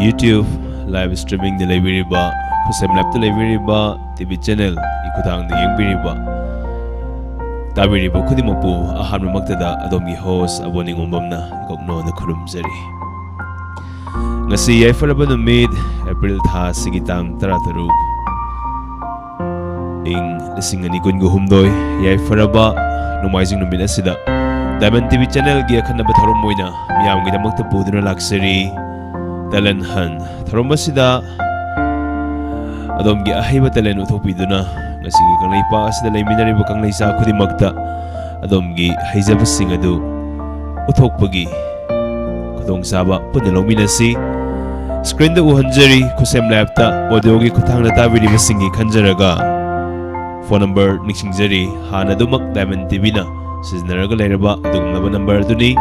YouTube live streaming de leibiriba kusem lab de leibiriba TV channel ikutang de yengbiriba tabiriba khudimokpu ahanma maktada adomgi host aboni ngombamna gokno na khurumjari ngasi yaifaraba numit April tha sigitang tarataruk ing lisingani gungu humdoi yaifaraba numaijing numit asida Diamond TV channel gi akhanaba tharom moina miyamgi damakta puduna laksari Talan han tharom asida adom gi ahiba talen uthopiduna ngasigi kanglai pa asida leiminari ba kanglai sa khudimakta adom gi haijaba sing adu uthokpagi khudong saba pudna lominasi screen da uhanjari khusem lapta audio gi khuthangna tabiri basingi khanjaraga phone number niksingjari hana dumak Diamond TV na siznaraga leiraba adugumnaba number duni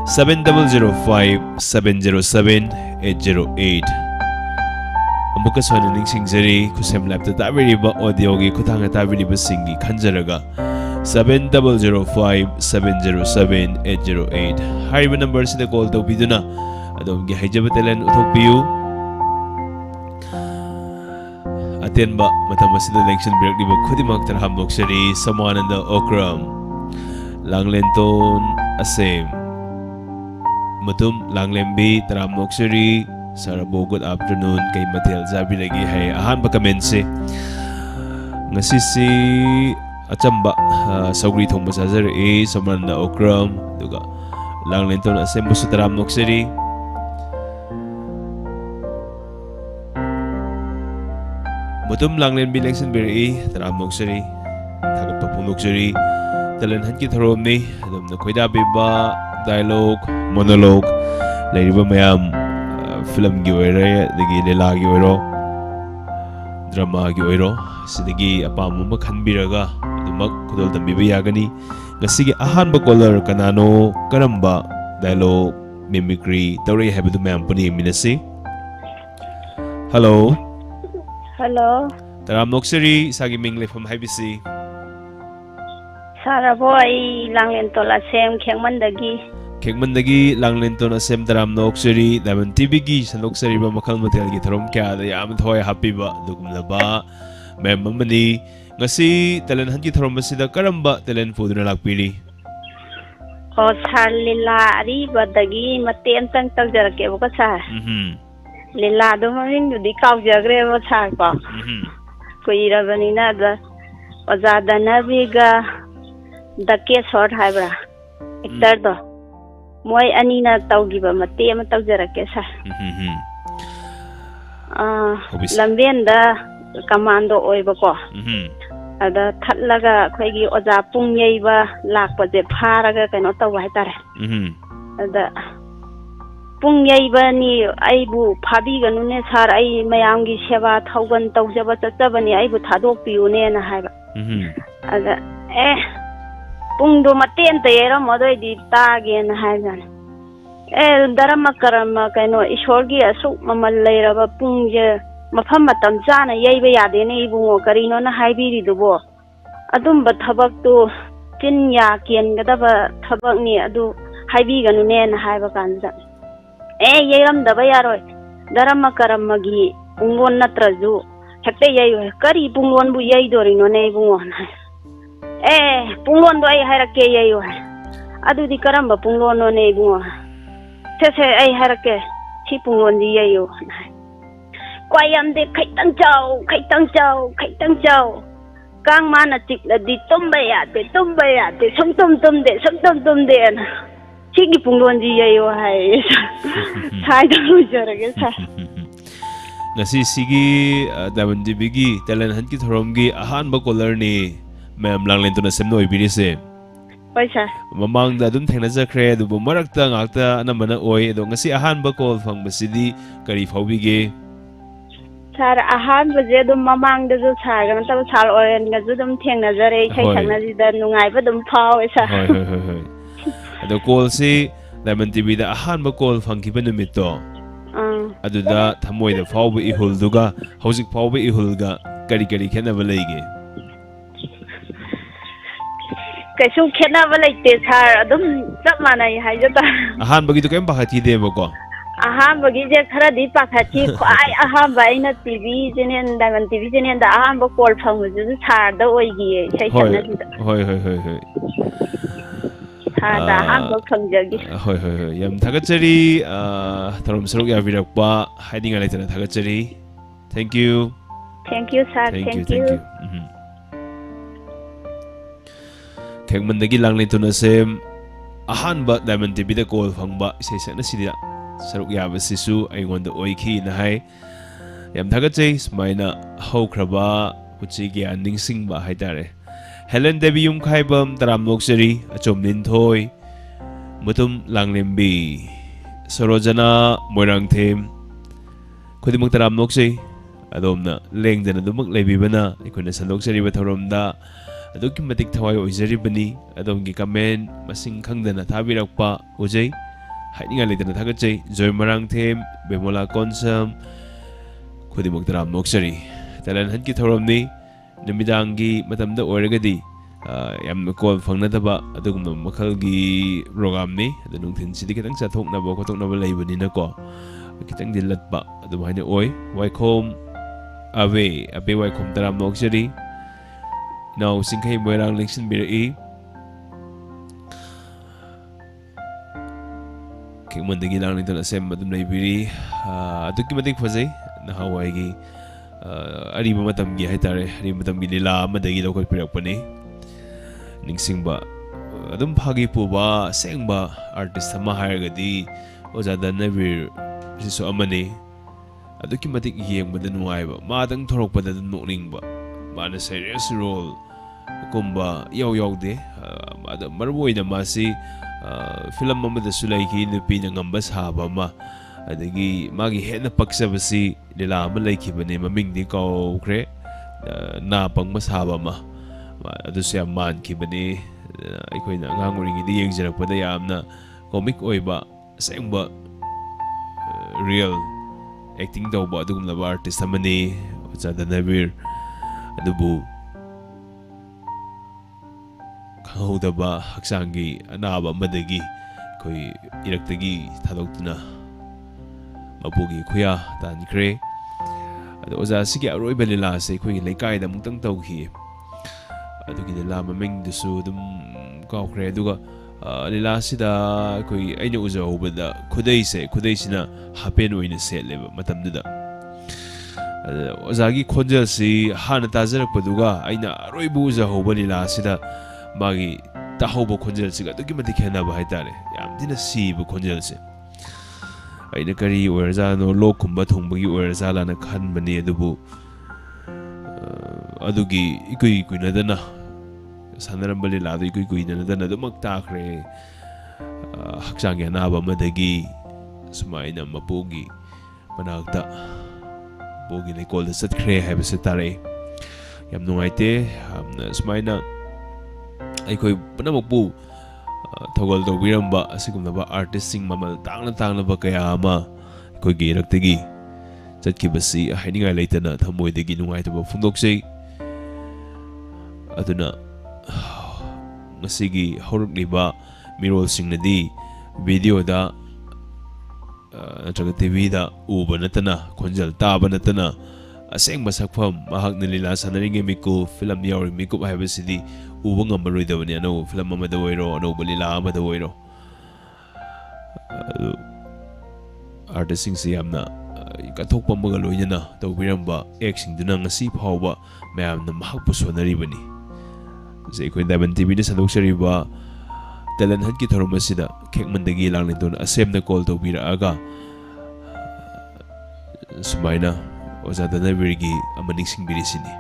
7005-707-808 Amuka sona ningsingjari kusem lapta tabiriba audio gi kuthanga tabiriba singi khanjaraga 7005-707-808 hariba number sida call tawbiduna adom gi haijaba telen uthokpiyu atenba matam asida election break diba khudimak tarham noksari Samananda Okram Langlenton Asem Mutum Langlembi Taram Noksari Sarabo good afternoon kay Matel Zabi lagi hay ahan ba kamense ngasisi achamba saugri thong basazar e Samananda Okram duga Langlenton Asem busu Taram Noksari Mutum Langlembi election beri Taram Noksari Thagap Papung Noksari Talan hanki tharom ni adum na khoida biba dialogue monologue leiriba mayam film gi oire dagi lela gi oiro drama gi oiro sidagi apam ma khanbiraga adumak khudol tambiba yagani ngasigi ahanba caller kanano karamba dialogue mimicry tawre habadu mayam puni minasi hello taram noksari sagi mingle from habisi Saraboi Langlenton Asem Khengmandagi Langlenton Asem Taram Noksari Diamond TV gi sanoksari ba makhal matel gi tharom kya da yam thoi happy ba dugumlaba mem mamani ngasi talen han gi tharom basida karamba talen fuduna lakpiri O Sarlila ari badagi maten tang tagjarake boka sa lila do mamin du dikaw jagre bo sa ko koira banina da Ozada Nabiga Dake short haibra actor do moi anina tawgiba mate ama tawjarake sa lambenda commando oiba ko ada thatlaga khoigi oja pungyeiba lakpa je pharaga kaino tawa haitare ada pungyeiba ni aibu phabiga nune sar ai mayamgi seba thaugan tawjaba chachabani aibu thadok piune na haiba ada Pungdo maten tayera modoi di tagen hajan darama karama kaino ishorgi asuk mamal leiraba pungje mafam matam jana yaiba yade ne ibungo karino na haibiri dubo adumba thabak tu tinya kian gadaba thabak ni adu haibiganu ne na haiba kanja yeram daba yaroi darama karama gi pungon natraju hekte yayo kari pungon bu yai dorino ne ibungo na punglon do ay harake yayo adu di karamba punglon no ne bungo se ay harake si punglon di yayo kwayam de khaitang chau kang mana tik la di tumba ya de sum tum de sigi punglon di yayo hai sai da lu jarage sa ngasi sigi Diamond TV gi talan han ki thorom gi ahan ba caller ni Ma'am Langlenton Asem no ibirise Paisa mamang da dum thengna jakre du bu marakta ngakta anamana oi do ngasi ahanba call fangbasidi kari phawbige Sar ahanba je dum mamang da ju saga nta sal oren ga ju dum thengna jare khai thangna ji da nungai ba dum phaw esa hoi ado call si Diamond TV da ahanba call fangkiba numito aduda thamoi da phawba ihul duga hojik phawba ihulga kari khenaba leige Kaisu khenaba leite sar adum chap manai haijata ahanba gi to kem bahati deba ko ꯑꯍꯥꯟꯕꯒꯤꯁꯦ ꯈꯔꯗꯤ ꯄꯥꯈꯠꯈꯤ ꯈ꯭ꯋꯥꯏ ꯑꯍꯥꯟꯕ ꯑꯩꯅ TV channel diamond TV ꯆꯦꯅꯦꯜꯗ ꯑꯍꯥꯟꯕ call ꯐꯪꯕꯗꯨꯁꯨ ꯁꯥꯔꯗ ꯑꯣꯏꯈꯤꯌꯦ ꯏꯁꯩ ꯁꯛꯅꯕꯤꯗ ꯍꯣꯏ ꯍꯣꯏ ꯍꯣꯏ ꯍꯣꯏ ꯁꯥꯔꯗ ꯑꯍꯥꯟꯕ ꯐꯪꯖꯈꯤ ꯍꯣꯏ ꯍꯣꯏ ꯍꯣꯏ ꯌꯥꯝ ꯊꯥꯒꯠꯆꯔꯤ ꯊꯧꯔꯝ ꯁꯔꯨꯛ ꯌꯥꯕꯤꯔꯛꯄ ꯍꯥꯏꯅꯤꯡꯉꯥꯏ ꯂꯩꯇꯅ ꯊꯥꯒꯠꯆꯔꯤ thank you sir thank thank you you ꯈꯦꯡꯃꯟꯗꯒꯤ ꯂꯥꯡꯂꯩꯇꯣꯟ ꯑꯁꯦꯝ ꯑꯍꯥꯟꯕ ꯗꯥꯏꯃꯟ ꯇꯤꯚꯤꯗ ꯀꯣꯜ ꯐꯪꯕ ꯏꯁꯩ ꯁꯛꯅꯁꯤꯗ ꯁꯔꯨꯛ ꯌꯥꯕꯁꯤꯁꯨ ꯑꯩꯉꯣꯟꯗ ꯑꯣꯏꯈꯤꯅ ꯍꯥꯏ ꯌꯥꯝ ꯊꯥꯒꯠꯆꯩ ꯁꯨꯃꯥꯏꯅ ꯍꯧꯈ꯭ꯔꯕ ꯄꯨꯟꯁꯤ ꯀꯌꯥ ꯅꯤꯡꯁꯤꯡꯕ ꯍꯥꯏꯇꯥꯔꯦ ꯍꯦꯂꯦꯟ ꯗꯦꯕꯤ ꯌꯨꯝꯈꯥꯏꯕꯝ ꯇꯔꯥꯝ ꯅꯣꯛꯆꯔꯤ ꯑꯆꯣꯝ ꯅꯤꯟꯊꯣꯏ ꯃꯨꯇꯨꯝ ꯂꯥꯡꯂꯦꯝꯕꯤ ꯁꯣꯔꯣꯖꯅꯥ ꯃꯣꯏꯔꯥꯡꯊꯦꯝ ꯈꯨꯗꯤꯡꯃꯛ ꯇꯔꯥꯝ ꯅꯣꯛꯆꯩ ꯑꯗꯣꯝꯅ ꯂꯦꯡꯗꯅ ꯑꯗꯨꯃꯛ ꯂꯩꯕꯤꯕꯅ ꯑꯩꯈꯣꯏꯅ ꯁꯟꯗꯣꯛꯆꯔꯤꯕ ꯊꯧꯔꯝꯗ ꯑꯗꯨꯛꯀꯤ ꯃꯇꯤꯛ ꯊꯋꯥꯏ ꯑꯣꯏꯖꯔꯤꯕꯅꯤ ꯑꯗꯣꯝꯒꯤ ꯀꯃꯦꯟ ꯃꯁꯤꯡ ꯈꯪꯗꯅ ꯊꯥꯕꯤꯔꯛꯄ ꯎꯖꯩ ꯍꯥꯏꯅꯤꯡꯉꯥꯏ ꯂꯩꯇꯅ ꯊꯥꯒꯠꯆꯩ ꯖꯣꯏ ꯃꯔꯥꯡꯊꯦꯝ ꯕꯦꯃꯣꯂꯥ ꯀꯣꯟꯁꯝ ꯈꯨꯗꯤꯡꯃꯛ ꯇꯔꯥꯝ ꯅꯣꯛꯆꯔꯤ ꯇꯦꯂꯦꯟ ꯍꯟꯠꯀꯤ ꯊꯧꯔꯝꯅꯤ ꯅꯨꯃꯤꯗꯥꯡꯒꯤ ꯃꯇꯝꯗ ꯑꯣꯏꯔꯒꯗꯤ ꯌꯥꯝꯅ ꯀꯣꯜ ꯐꯪꯅꯗꯕ ꯑꯗꯨꯒꯨꯝꯕ ꯃꯈꯜꯒꯤ ꯄ꯭ꯔꯣꯒꯥꯝꯅꯤ ꯑꯗꯨ ꯅꯨꯡꯊꯤꯟꯁꯤꯗꯤ ꯈꯤꯇꯪ ꯆꯠꯊꯣꯛꯅꯕ ꯈꯣꯠꯇꯣꯛꯅꯕ ꯂꯩꯕꯅꯤꯅꯀꯣ ꯈꯤꯇꯪꯗꯤ ꯂꯠꯄ ꯑꯗꯨꯃꯥꯏꯅ ꯑꯣꯏ ꯋꯥꯏꯈꯣꯝ ꯑꯕꯦ ꯋꯥꯏꯈꯣꯝ ꯇꯔꯥꯝ ꯅꯣꯛꯆꯔꯤ ꯏꯅꯥꯎ ꯆꯤꯡꯈꯩ ꯃꯣꯏꯔꯥꯡ ꯂꯦꯡꯁꯤꯟꯕꯤꯔꯛꯏ ꯈꯦꯛꯃꯟꯗꯒꯤ ꯂꯥꯡꯂꯩꯇꯣꯟ ꯑꯁꯦꯝꯕ ꯑꯗꯨꯝ ꯂꯩꯕꯤꯔꯤ ꯑꯗꯨꯛꯀꯤ ꯃꯇꯤꯛ ꯐꯖꯩ ꯅꯍꯥꯟꯋꯥꯏꯒꯤ ꯑꯔꯤꯕ ꯃꯇꯝꯒꯤ ꯍꯥꯏꯇꯥꯔꯦ ꯑꯔꯤꯕ ꯃꯇꯝꯒꯤ ꯂꯤꯂꯥ ꯑꯃꯗꯒꯤ ꯂꯧꯈꯠꯄꯤꯔꯛꯄꯅꯤ ꯅꯤꯡꯁꯤꯡꯕ ꯑꯗꯨꯝ ꯐꯥꯒꯤ ꯄꯨꯕ ꯑꯁꯦꯡꯕ ꯑꯥꯔꯇꯤꯁ ꯑꯃ ꯍꯥꯏꯔꯒꯗꯤ ꯑꯣꯖꯥ ꯙꯅꯕꯤꯔ ꯁꯤꯁꯨ ꯑꯃꯅꯤ ꯑꯗꯨꯛꯀꯤ ꯃꯇꯤꯛ ꯌꯦꯡꯕꯗ ꯅꯨꯡꯉꯥꯏꯕ ꯃꯥꯗꯪ ꯊꯣꯔꯛꯄꯗ ꯑꯗꯨꯝ ꯅꯣꯛꯅꯤꯡꯕ ꯃꯥꯅ ꯁꯦꯔꯤꯌꯁ ꯔꯣꯜ ꯒꯨꯝꯕ ꯌꯥꯎꯗꯦ ꯑꯗ ꯃꯔꯨꯑꯣꯏꯅ ꯃꯥꯁꯤ ꯐꯤꯂꯝ ꯑꯃꯗꯁꯨ ꯂꯩꯈꯤ ꯅꯨꯄꯤꯅ ꯉꯝꯕ ꯁꯥꯕ ꯑꯃ ꯑꯗꯒꯤ ꯃꯥꯒꯤ ꯍꯦꯟꯅ ꯄꯛꯆꯕꯁꯤ ꯂꯤꯂꯥ ꯑꯃ ꯂꯩꯈꯤꯕꯅꯤ ꯃꯃꯤꯡꯗꯤ ꯀꯥꯎꯈ꯭ꯔꯦ ꯅꯥ ꯄꯪꯕ ꯁꯥꯕ ꯑꯃ ꯑꯗꯨꯁꯨ ꯌꯥꯝ ꯃꯥꯟꯈꯤꯕꯅꯤ ꯑꯩꯈꯣꯏꯅ ꯑꯉꯥꯡ ꯑꯣꯏꯔꯤꯉꯩꯗ ꯌꯦꯡꯖꯔꯛꯄꯗ ꯌꯥꯝꯅ ꯀꯣꯃꯤꯛ ꯑꯣꯏꯕ ꯑꯁꯦꯡꯕ ꯔꯤꯌꯦꯜ ꯑꯦꯛꯇꯤꯡ ꯇꯧꯕ ꯑꯗꯨꯒꯨꯝꯂꯕ ꯑꯥꯔꯇꯤꯁ ꯑꯃꯅꯤ ꯑꯣꯖꯥ ꯙꯅꯕꯤꯔ ꯑꯗꯨꯕꯨ ꯈꯪꯍꯧꯗꯕ ꯍꯛꯆꯥꯡꯒꯤ ꯑꯅꯥꯕ ꯑꯃꯗꯒꯤ ꯑꯩꯈꯣꯏ ꯏꯔꯛꯇꯒꯤ ꯊꯥꯗꯣꯛꯇꯨꯅ ꯃꯄꯨꯒꯤ ꯈꯨꯌꯥ ꯇꯥꯟꯈ꯭ꯔꯦ ꯑꯗꯣ ꯑꯣꯖꯥꯁꯤꯒꯤ ꯑꯔꯣꯏꯕ ꯂꯤꯂꯥꯁꯦ ꯑꯩꯈꯣꯏꯒꯤ ꯂꯩꯀꯥꯏꯗ ꯑꯃꯨꯛꯇꯪ ꯇꯧꯈꯤꯌꯦ ꯑꯗꯨꯒꯤ ꯂꯤꯂꯥ ꯃꯃꯤꯡꯗꯨꯁꯨ ꯑꯗꯨꯝ ꯀꯥꯎꯈ꯭ꯔꯦ ꯑꯗꯨꯒ ꯂꯤꯂꯥꯁꯤꯗ ꯑꯩꯈꯣꯏ ꯑꯩꯅ ꯎꯖꯍꯧꯕꯗ ꯈꯨꯗꯩꯁꯤꯅ ꯍꯥꯄꯦꯟ ꯑꯣꯏꯅ ꯁꯦꯠꯂꯦꯕ ꯃꯇꯝꯗꯨꯗ ꯑꯣꯖꯥꯒꯤ ꯈꯣꯟꯖꯦꯜꯁꯤ ꯍꯥꯟꯅ ꯇꯥꯖꯔꯛꯄꯗꯨꯒ ꯑꯩꯅ ꯑꯔꯣꯏꯕ ꯎꯖꯍꯧꯕ ꯂꯤꯂꯥꯁꯤꯗ ꯃꯥꯒꯤ ꯇꯥꯍꯧꯕ ꯈꯣꯟꯖꯦꯜꯁꯤꯒ ꯑꯗꯨꯛꯀꯤ ꯃꯇꯤꯛ ꯈꯦꯠꯅꯕ ꯍꯥꯏꯇꯥꯔꯦ ꯌꯥꯝ ꯊꯤꯅ ꯁꯤꯕ ꯈꯣꯟꯖꯦꯜꯁꯦ ꯑꯩꯅ ꯀꯔꯤ ꯑꯣꯏꯔꯖꯥꯠꯅꯣ ꯂꯣꯛꯀꯨꯝꯕ ꯊꯨꯡꯕꯒꯤ ꯑꯣꯏꯔꯖꯥꯠꯂꯥꯅ ꯈꯟꯕꯅꯤ ꯑꯗꯨꯕꯨ ꯑꯗꯨꯒꯤ ꯏꯀꯨꯏ ꯀꯨꯏꯅꯗꯅ ꯁꯥꯟꯅꯔꯝꯕ ꯂꯤꯂꯥꯗꯨ ꯏꯀꯨꯏ ꯀꯨꯏꯅꯗꯅ ꯑꯗꯨꯃꯛ ꯇꯥꯈ꯭ꯔꯦ ꯍꯛꯆꯥꯡꯒꯤ ꯑꯅꯥꯕ ꯑꯃꯗꯒꯤ ꯁꯨꯃꯥꯏꯅ ꯃꯄꯨꯒꯤ ꯃꯅꯥꯛꯇ ꯃꯄꯨꯒꯤ ꯂꯩꯀꯣꯜꯗ ꯆꯠꯈ꯭ꯔꯦ ꯍꯥꯏꯕꯁꯦ ꯇꯥꯔꯛꯏ ꯌꯥꯝ ꯅꯨꯡꯉꯥꯏꯇꯦ ꯌꯥꯝꯅ ꯁꯨꯃꯥꯏꯅ ꯑꯩꯈꯣꯏ ꯄꯨꯝꯅꯃꯛꯄꯨ ꯊꯧꯒꯜ ꯇꯧꯕꯤꯔꯝꯕ ꯑꯁꯤꯒꯨꯝꯂꯕ ꯑꯥꯔꯇꯤꯁꯁꯤꯡ ꯃꯃꯜ ꯇꯥꯡꯂꯕ ꯀꯌా ꯑꯃ ꯑꯩꯈꯣꯏꯒꯤ ꯏꯔꯛꯇꯒꯤ ꯆꯠꯈꯤꯕꯁꯤ ꯍꯥꯏꯅꯤꯡꯉꯥꯏ ꯂꯩꯇꯅ ꯊꯃꯣꯏꯗꯒꯤ ꯅꯨꯡꯉꯥꯏꯇꯕ ꯐꯣꯡꯗꯣꯛꯆꯩ ꯑꯗꯨꯅ ꯉꯁꯤꯒꯤ ꯍꯧꯔꯛꯂꯤꯕ ꯃꯤꯔꯣꯜꯁꯤꯡꯅꯗꯤ ꯚꯤꯗꯤꯑꯣꯗ ꯅꯠꯇ꯭ꯔꯒ ꯇꯤꯚꯤꯗ ꯎꯕ ꯅꯠꯇꯅ ꯈꯣꯟꯖꯦꯜ ꯇꯥꯕ ꯅꯠꯇꯅ ꯑꯁꯦꯡꯕ ꯁꯛꯐꯝ ꯃꯍꯥꯛꯅ ꯂꯤꯂꯥ ꯁꯥꯟꯅꯔꯤꯉꯩ ꯃꯤꯀꯨꯞ ꯐꯤꯂꯝ ꯌꯥꯎꯔꯤ ꯃꯤꯀꯨꯞ ꯍꯥꯏꯕꯁꯤꯗꯤ ꯎꯕ ꯉꯝꯃꯔꯣꯏꯗꯕꯅꯤ ꯑꯅꯧꯕ ꯐꯤꯂꯝ ꯑꯃꯗ ꯑꯣꯏꯔꯣ ꯑꯅꯧꯕ ꯂꯤꯂꯥ ꯑꯃꯗ ꯑꯣꯏꯔꯣ ꯑꯗꯨ ꯑꯥꯔꯇꯤꯁꯁꯤꯡꯁꯤ ꯌꯥꯝꯅ ꯀꯠꯊꯣꯛꯄ ꯑꯃꯒ ꯂꯣꯏꯅꯅ ꯇꯧꯕꯤꯔꯝꯕ ꯑꯦꯛꯁꯤꯡꯗꯨꯅ ꯉꯁꯤ ꯐꯥꯎꯕ ꯃꯌꯥꯝꯅ ꯃꯍꯥꯛꯄꯨ ꯁꯣꯟꯅꯔꯤꯕꯅꯤ ꯑꯩꯈꯣꯏ ꯗꯥꯏꯃꯟ ꯇꯤꯚꯤꯗ ꯁꯟꯗꯣꯛꯆꯔꯤꯕ ꯇꯦꯂꯦꯟ ꯍꯟꯠꯀꯤ ꯊꯧꯔꯝ ꯑꯁꯤꯗ ꯈꯦꯛꯃꯟꯗꯒꯤ ꯂꯥꯡꯂꯩꯇꯣꯟ ꯑꯁꯦꯝꯅ ꯀꯣꯜ ꯇꯧꯕꯤꯔꯛꯑꯒ ꯁꯨꯃꯥꯏꯅ ꯑꯣꯖꯥ ꯙꯅꯕꯤꯔꯒꯤ ꯑꯃ ꯅꯤꯡꯁꯤꯡꯕꯤꯔꯤꯁꯤꯅꯤ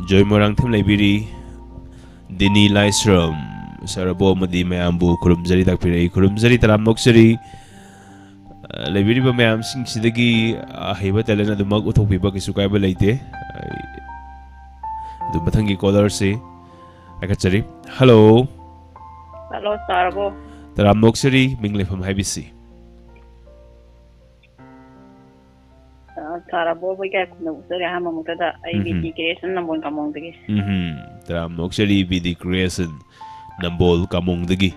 Joy Morang Tim Library Dini Laisram Sarabo Madi Mayambu Kurumzari Takpiri Kurumzari Taram Noksari Library ba mayam sing sidagi hiba talent na dumag utok biba kisukai ba laite du mathangi caller se akachari hello Sarabo Taram Noksari mingle from Habisi Sarabo ba kaya kuno sari hama mutada ay BD creation nambol kamong dagi Taram Noksari BD creation nambol kamong dagi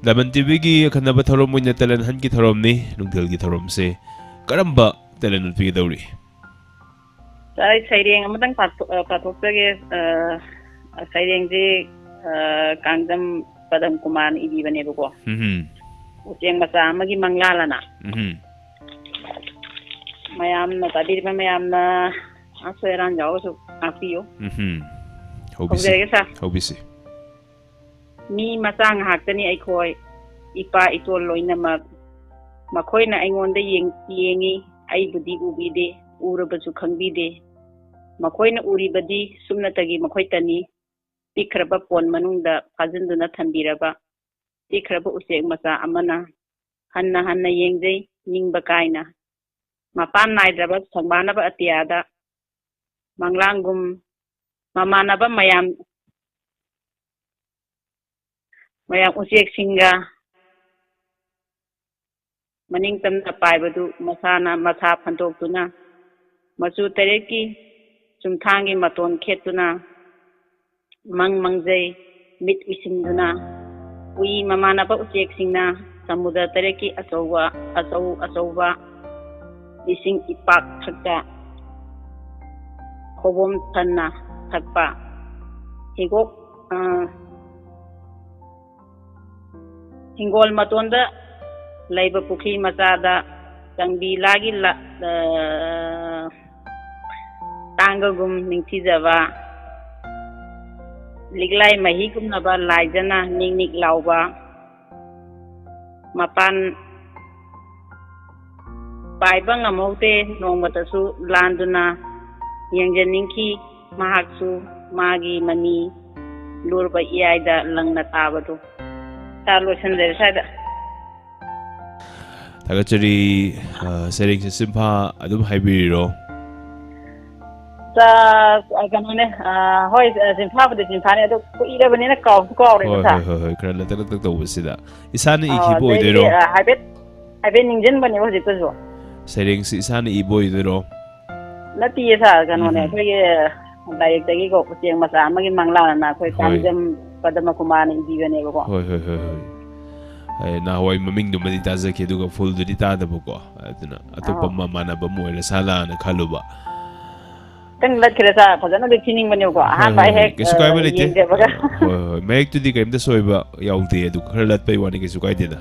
Laman tibigi kanaba thorom mo niya talanhan ki thorom ni nungdil ki thorom se karamba talanun pigi dawri Saray sayreng amatang patopage sayreng ji kangdam padam kuman ibi bane ko Useng masa magi manglala na mayam na tadir pa mayam na asoeran jaw so apiyo Hobisi Mi masang haktani ay koy ipa itol loinamak makoy na aingonda yengi ay budi ubide urabasu khangbide makoy na uribadi sumnatagi makoy tani tikraba pon manungda fajinduna thambiraba tikraba usek masa amana hanna yengjay ningba kaina mapan naidraba sangmanaba atiyada manglangum mamanaba mayam usek singa maning tamna paibadu masana masa phantoktuna masu tereki sumthangi maton khetuna mangjai mit isinduna ui mamana ba usek singna samudra tereki asauba ising ipak thakta khobom thanna thakpa higok hingol matonda laiba pukhi macada tangbi lagi tangagum ningthijaba liglai mahigum naba laijana ningnik lauba mapan paiba ngamote nongmatasu landuna yangjaningki mahaksu magi mani lurba iyaida langna tabadu talo sandere sada Tagachari sering simpa adum haibiriro sa ganone hoy simpa bade simpa ne do ko ira bane na kaw re sa hoy kala tak taw sida isana ikibo idero habet ningjen bane ho jito jo sering si isana ibo idero nati sa ganone ko ye dai tagi ko siang masa magi mangla na ko kanjam padama kumani ibigane ko hoy na hoy maming do madita zaki duga full do dita da ko aduna atopa mama na ba mo ila sala na khaluba tang lat kira sa phajana de tining bane ko ha bai hek kesu kai balite hoy mek tu di kaim da soiba yaudi edu kharlat pai wani kesu kai de da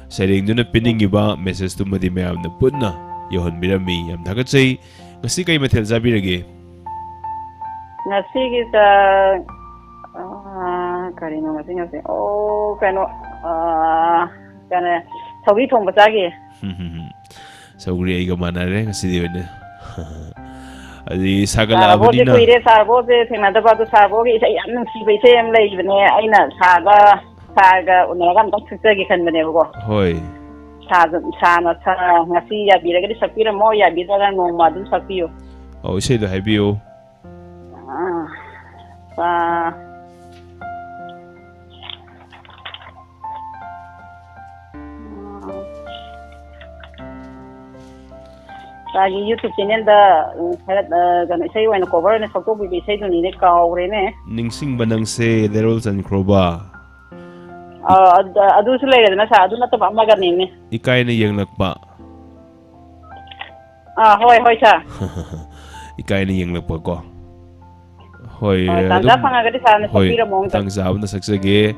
sering duna pinning iba message tu madi mayam na punna yohon mirami yam thagat sei ngasi kai mathel jabirage ngasi ki sa karino ngasi oh kano kana sawi thong bachagi sauri ai ga manare ngasi di bene adi sagala abudina ko ire sarbo je thena da ba do sarbo gi sai an si bai sai am lai bene aina saga unagam tak tsagi kan bene ko hoy sana ngasi ya bira ga sapira mo ya bira ga no ma dum sapiyo oh sei do habiyo Lagi YouTube channel da gan isai wana cover ne photo bi isai do ni ne kaure ne ningsing banang se derol san kroba adu su lega na sa adu na to ba magar ne ikai ne yang lakpa hoy sa ikai ne yang lakpa ko hoy tangza phanga ga di sa ne sapira mong tangza na saksage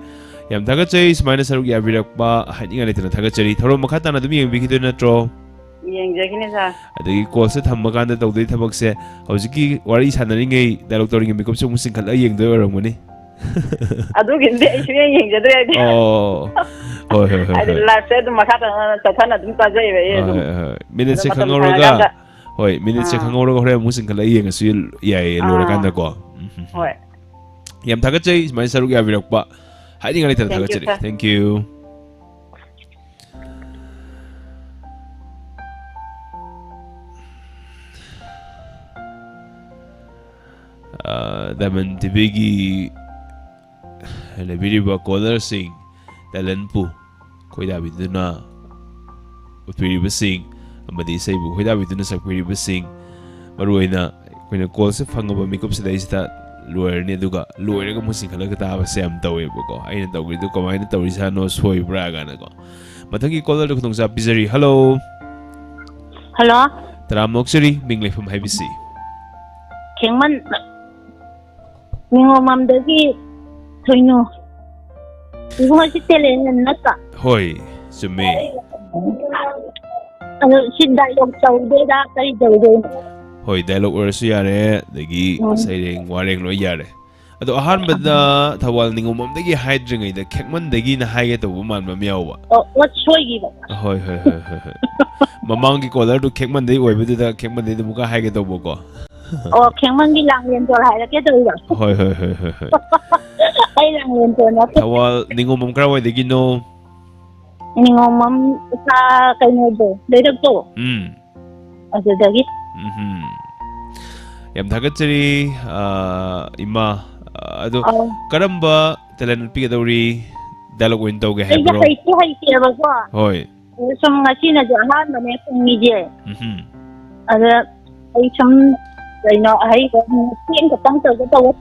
yam thagachai smaina saruk ya birakpa haninga ne tana thagachari thoro makhata na dum yang bikido na tro yengjakini sa adagi call se thamma kan da tawdei thabak se hojiki wari sanaringai dialog tawring makeup se musin khala yengdo orangmani adu ginde isu yengjadre hoy adi la se dum makata tathana dum ta jai be minute se khangoroga hoy minute se khangoroga hore musin khala yengasu yai lora kan da ko Hoi. Yam thagatai mai saruk ya birakpa. Haiding ali thagatai. Thank you. Daman tibigi labiriba caller sing talan po koida biduna upiriba sing amadi say bu koida biduna sa upiriba sing maruina koina call se fangaba mikop sa daista luar ni duga luar ga musing khala ka ba sem tawe ko aina tawri du ko aina tawri sa no soi braga na ko mathangi caller du khong sa bizari hello taramok-siri minglay from HBC Kengman Ningomamdagi Toino Ibu si telen nata Hoy sume si dialogue saude da kari saude Hoy dialogue orasu yare dagi saireng wareng lo yare ado ahan bada thawal ningomamdagi hydring ida kekman dagi na haige to man mamiawa what soigi ba Hoy mamangi caller du kekman dai oibedu da kekman dai muka haige to boko Kengman gi langyen to hai la ke to ba Hoy ai langyen to na thawal ningomam krawai dagi no Ningomam sa kaino do ledak to asa dagi Yam thagatai ima ado karamba talan pigadori dialogue win tawge hai bro hai ba ko Hoy sum ngasi na jahan mane pungmi je ada ai sum kaino ai ko sing ka tang to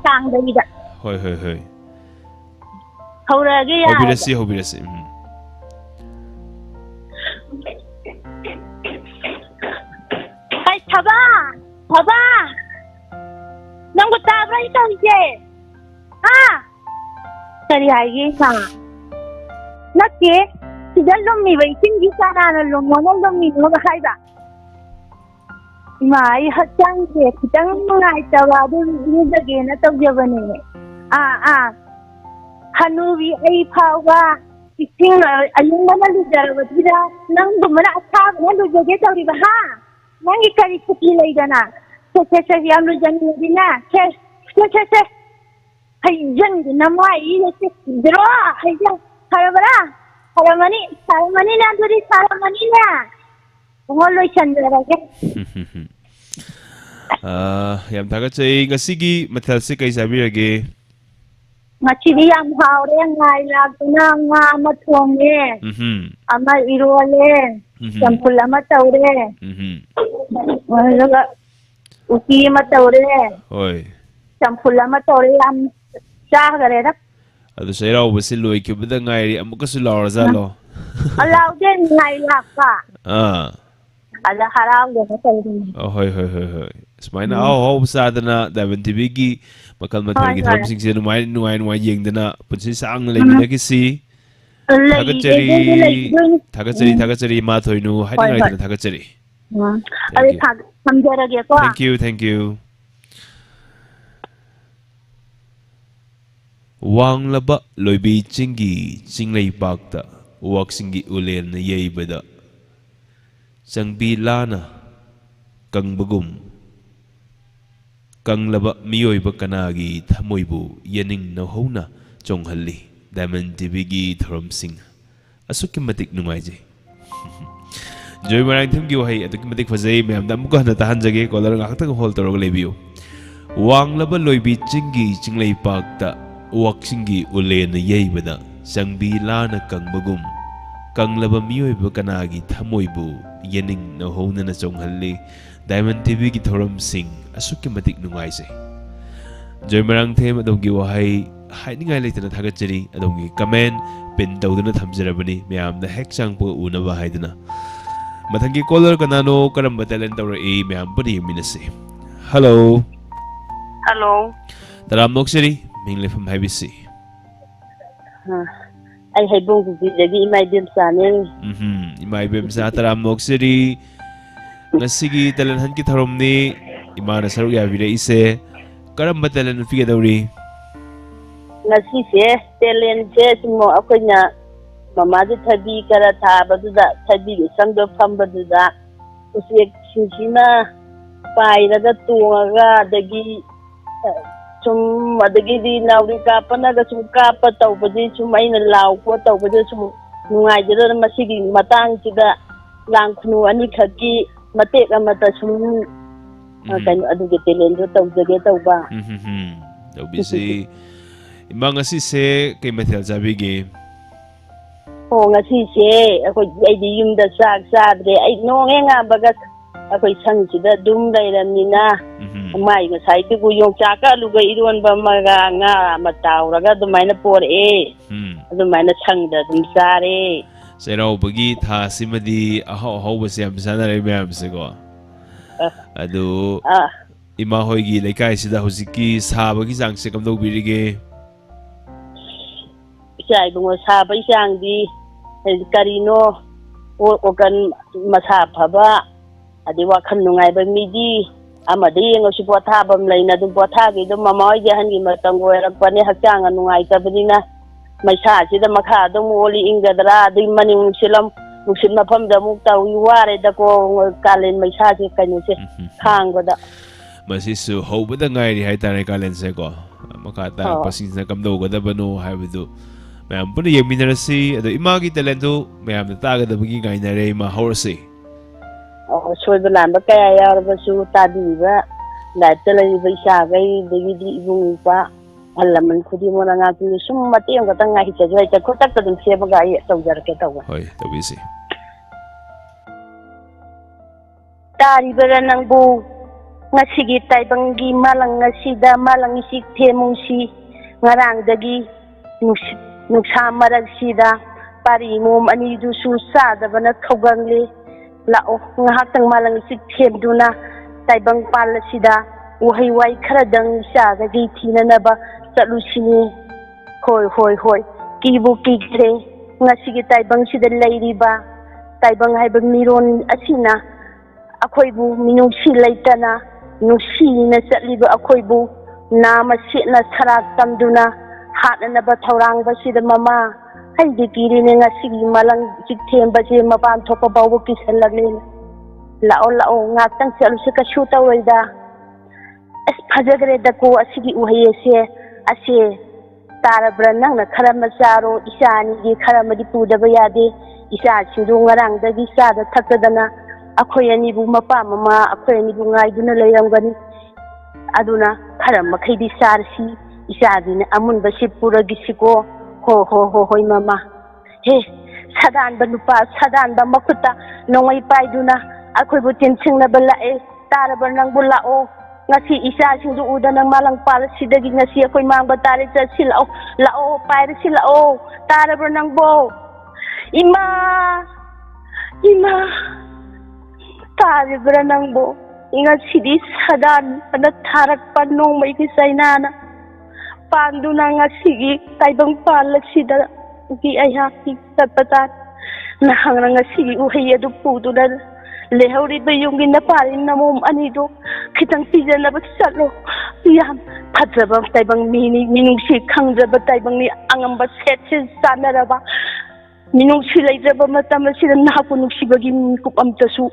sang da ida Hoy haura ge ya hobirasi Hai thaba nang ko tabra ito je Kari hai sa Nake Sidal lummi ba itingi sana na lummi mo ka hai ba Mai hatang je kitang ngai tawa du ni dage na tawjabane Hanubi ai phawa iting ayung mana lu jarabadira nang dumana athab na lu joge tawri ba ha nang ikari kuki laidana se yam lu jani dina se hai jan dina mai se dro hai jan Saramani na duri saramani na ngoloy chandra ke Yam thagatai ngasigi mathal se kai sabirage Ngachidi yam haure ngai lagna nga mathonge ama irole sampul ama taure wala uki ama taure Hoy sampul ama taure am cha gare da ado sairau basil loi ke bada ngai amuka su lawra zalo alaw den ngai lakka ala haraw de tauri Hoy smaina au sadana da bentibigi makal matal gi tham sing se nuai yengdana punsi sang lebi na kisi thagatai ma thoinu haiding ai thagatai samjarage ko Thank you Wanglaba loibi chingi chinglei bakta waksingi ulen na yeibada Sangbi lana kangbagum Kanglaba miyoiba kanagi thamoibu yaning na hona chonghalli Diamond TVgi Thorom Singh asuki matik nungaije Joy marang thim gi wahi atuki matik fazai mem dam ko na tahan jage caller ngak tak hol torog lebiu Wanglaba loibi chingi chinglei pakta waksingi ulen na yeibada Sangbi lana kangbagum Kanglaba miyoiba kanagi thamoibu yaning na hona na chonghalli Diamond TVgi Thorom Singh asuki matik nungaise Joy marang them adongi wahai haidingai leitana thagatai adongi comment pin tawduna thamjarabani myam da hek changpo unaba haiduna mathangi caller kanano karamba talent tawra e myam pari minase Hello taramok-siri minglay from HBC ai haibong gi jagi imai bim sane imai bim sa taramok-siri ngasigi talanhan ki tharomni imana saruk ya vire ise karamba talan figa dawri ngasi se telen je mo akonya mama ji thabi kara tha baduda thabi ge samdo pham baduda usek shinjina pai raga tuaga dagi sum adagidi nauri kapanaga sum kapa tawbadi sum aina law ko tawbadi sum nungaijara masigi matang sida langkhnu ani khaki matek amata sum kan adugi telendo tawjage tawba tawbisi imang asi se kay mathel sabige ngasi se akoi aidi yumda sak sadre ai nonge nga bagas akoi sangsida dum lairamnina mai ngasai ti gu yong chaka luga iron ba maga nga matawraga dumaina pore dumaina sangda dum sare serau bagi tha simadi aho base am sana re mem se go adu ima hoigi lekai sida huziki sabagi jang se kamdo birige sai bungo sabai jangdi karino o kan masa phaba adi wakhan nungai ba midi amadi ngosi potha bam leina dum potha gi dum mamoi je hangi matang gorak pani hakchang nungai tabnina maisa sida makha dum oli ingadra di maning silam musim mafam da mukta ware da ko kalen maisa se kanu se khanggoda masisu hobada ngai ri hai tare kalen se ko makata pasing na kamdo goda bano haibidu mayam puni yeminarasi ado imagi talento mayam taga da bagi ngai na re ma horsi soiba lamba kaya yarbasu tadiba laitala bisa gai degi ibung pa alaman khudi mona nga tu sum mati ang katang ngai cha jai cha khotak ta dum seba gai tawjar ke tawa hoi tawisi tari bara nang bu ngasigi taibangi malang ngasida malang isik themungsi ngarang dagi nuksa marag sida pari mum ani du su sa da bana thogangle lao ngahatang malang isik themduna taibang palasida uhai wai kharadang sa ga gi thina na ba chalusini hoi kibu kigre ngasigi taibang sida leiriba taibang haibang miron asina akoibu minusi leitana nusi na chatliba akoibu nama sitna sarak tamduna hatna na ba thaurang ba sida mama haidi kirine ngasigi malang sikhem ba je mapan thopa bawu kisallagne lao ngatang chalu se kashu tawaida es phajagre da ko asigi uhaye se ase tarabra nang na kharama charo isani gi kharamadi pudaba yade isa chiru ngarang da gi sa da thakadana akhoi ani bu mapa mama akhoi ani bu ngai duna layamgani aduna kharam makhaidi sarsi isa dina amun ba sipura gisiko hoi mama he sadan ba nupa sadan ba makuta nongai paiduna akhoi bu tenching na balae tarabra nang bulao ngasi isa sing du uda nang malang pal sidagi ngasi akoy mang batari sa silao lao pair silao tarabra nang bo ima tarabra nang bo ngasi di sadan ana tharak panong mai kisainana pandu nang ngasi gi taibang pal sida gi ayha ki tapatan na hangrang ngasi gi uhay adu pudu na lehori ba yung ginaparin na mom anido kitang pizza na ba salo yan padraba taibang minungsi khangraba taibang ni angamba setse sanaraba minungsi laidraba matama sila nahapunugsi kupam tasu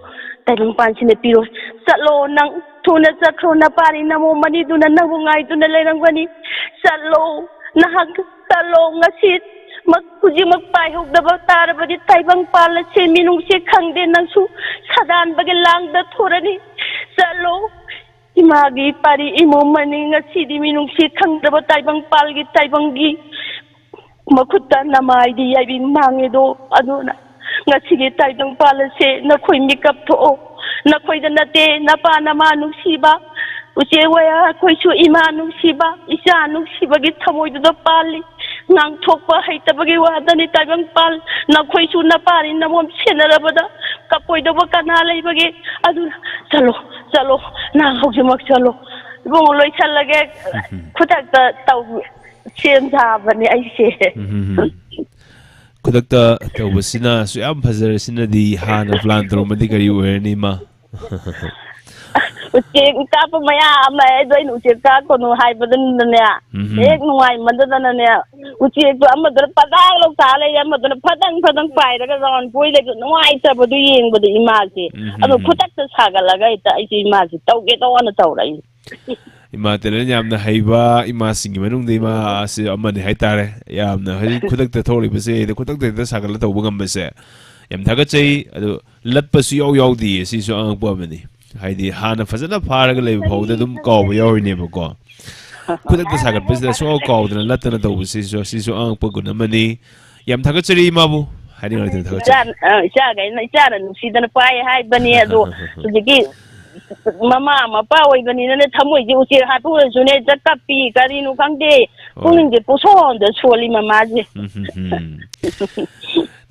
taibang pansin na piro salo nang tuna sakro na parin na mom anido na nabungay do na lairangwani salo nahag salo ngasit magkuji magpahog da ba taraba di taibang pala se minung se khangde nang su sadan bagi lang da thorani salo imagi pari imo mani ngasi di minung se khangda ba taibang palgi taibang gi makutta namai di yabi mangedo aduna ngasi gi taibang pala se na khoi mikap tho na khoi da nate na pa na manung siba uche waya khoi su imanung siba isa nung siba gi thamoi da pali nang thokpa haitabagi wadani taibang pal na khoi su na pari na mom senarabada kapoi da ba kana leibagi adu chalo na hokjimak chalo bong loi chalage khutak ta taw sem thabani ai se kudak ta tawbasina su yam phazar sina di hana plan tro madi kari werni ma uche ka pa maya ma doi nu che ka ko no hai badan ne ek nuai mandana ne uche to amadar padang lo sale ya amadar padang pai daga ron poi le nuai ta bodu yeng bodu ima se ado khutak ta saga laga ita ai ima se tau ke to wana tau rai ima telen yamna haiba ima singi manung de ima si amani haitare yamna hari khudak ta tholi base de khudak ta sagala ta ubangam base yam thaga chei adu lat pasu yaw di si so ang po mani haidi hana fazana pharaga le phawda dum kaw yaw ne ba ko khudak ta sagal base so kaw dana latana ta si so ang po gun mani yam thaga chei ma bu hari ngai thaga chei cha ga na cha na nusi dana pai hai bani ado sujiki mama mapa oibani na thamoi ji uchi hatu june jakapi kari nu kangde kuning de poson de soli mama ji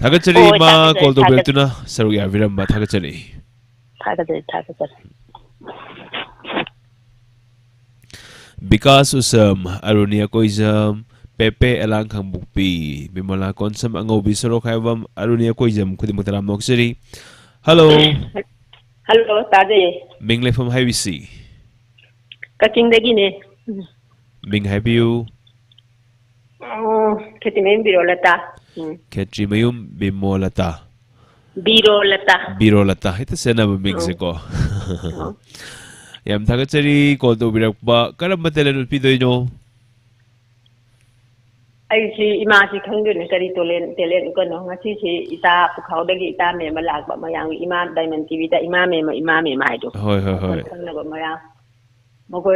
thagachari ma call to betuna saru ya viram ba thagachari Bikas usam arunia koizam pepe elang khang bukpi bimola konsam angobi soro khaiwam arunia koizam khudimutaram noksari hello Hello, Tade. Mingle from Haibisi. Kaking de Guinea. Ming Habiu. Oh, Ketimin Birolata. Ketrimayum Bimolata. Birolata. Ito sana ba Mexico? Yam Tagachari, Koto Birakba, Karamatelan Pidoino. I see Imasi Kangun, Karitolin, Telekono, Nasi, Ita, Pukauda, Ita, Malak, but my young Imam Diamond TV, Imame, Maido. Maya. Mogo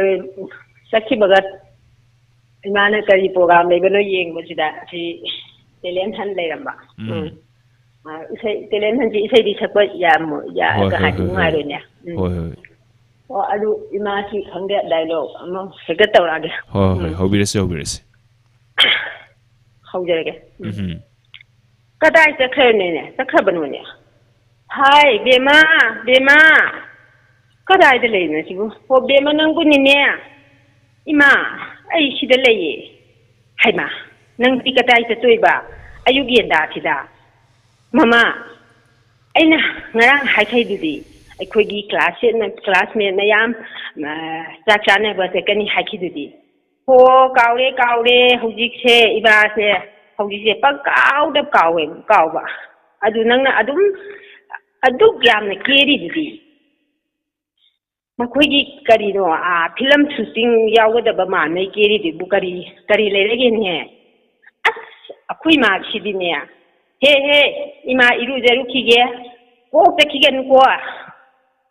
Saki Bagat Imana Kari program, they were no ying, which that she Telen Han Leramba. Telen Han say this about Yam, Marunia. Or I do Imasi Kangat dialogue. I'm not forget the Hobbies. Howjage. Kadai sa kerne sa kabanunya. Hai bema. Kadai de lene sibu. Ho bema nang guni ne. Ima ai si de leye. Hai ma. Nang ti kadai sa tuiba. Ayu gienda tida. Mama. Aina ngarang hai thai dudi. Ai khoigi classmate na yam sa chane ba se kani hai ki dudi. Ho kaure hujik se iba se hujik se pag kaw ba adu nang na adu yam na keri didi makhoi gi kari no film shooting yawda ba ma nei keri di bu kari lerege ne as akhui ma shidi ne he ima iru jeru kige ko pe kige nu ko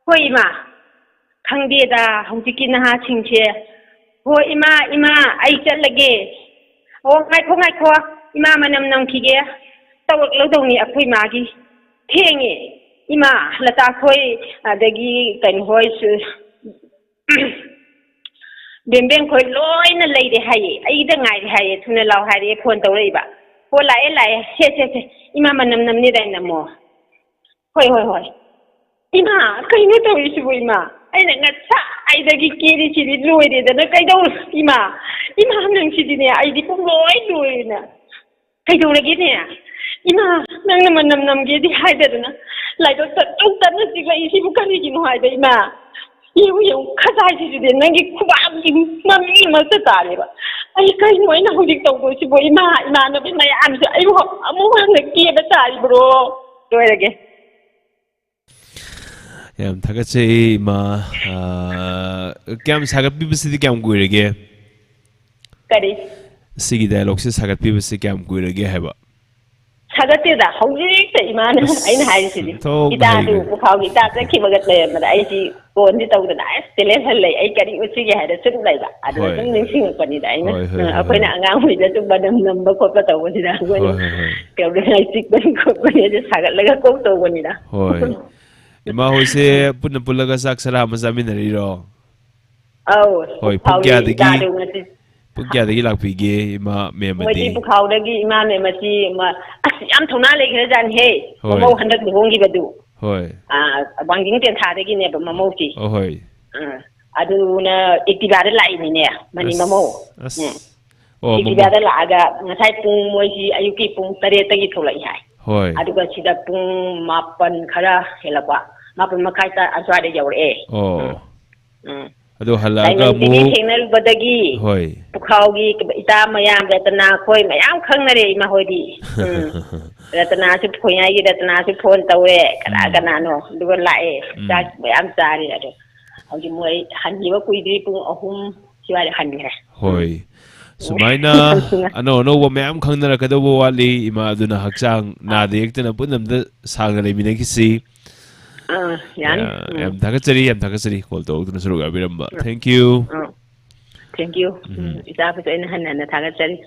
hoi ma khangde da hujiki na ha chingche Oh ima ai chalage oh ngai ko ima manam nam khige tawak lodong ni akhoi magi thenge ima lata khoi adagi kan hoi su bembeng khoi loina leide haye ai da ngai haye thuna law haye phone tawrei ba ho lai he ima manam nam ni dai namo hoi ima kaino tawi su ima ai na ngatsa ai dagi kiri chiri loide da na kaidau ima nang chidi ne ai di pung loi na kaidau lagi ne ima nang nam ge di haida na lai do ta na siga isi bukan ni no haida ima yu khasai chidi de nang gi khubam gi mami ma ta tare ba ai kai noi na hodik tau go si bo ima na bi mai am ai ho amu na ke ba tare bro doi lagi Yam thagache ma kyam sagat bibsi kyam guirege kari sigi dialogue se sagat bibsi kyam guirege haba sagat da hauji te imana aina hairi sidi ita du ko khau ita ta ki bagat le ma ai si ko ndi tau da ai tele halle ai kari uchi ge hada sun lai ba adu sun ning sing ko ni da ina akwai na angang hui da tu badam nam ba ko pa tau ni da ko ni ke da ai sik ban ko ni da sagat laga ko to ko ni da Ima hoise punna pulaga sak sara mazamin ro. Hoi pukya dagi lakpi ge ima me mati. Moi pu khau dagi ima me mati ma am thona le khre jan he. Mo handak ni hongi badu. Hoi. Wangjing ten tha dagi ne ba mamo ti. Hoi. Adu na iktiba da lai ni ne mani mamo. Iktiba da la ga ngasai pung moi si ayuki pung 8 tagi tholai hai. Hoi. Aduga sida pung 8 khara helakwa. Mapan makai ta aswade jawre. Ado halaga mu signal badagi. Hoi. Pukhaugi ita mayam ratana khoi mayam khangnare ima hodi. Ratana su phoyai gi ratana su phone tawe kana no duga lae ta mayam sari ado. Hauji moi hanji ba kuidri pung ahum siwari khanire hoi sumaina ano wa ma'am khangna ka do wali ima aduna hakchang na de ekta punam da sangna le mina kisi yan am thakachari call to duna suru ga biramba thank you isa pa ina hanana thakachari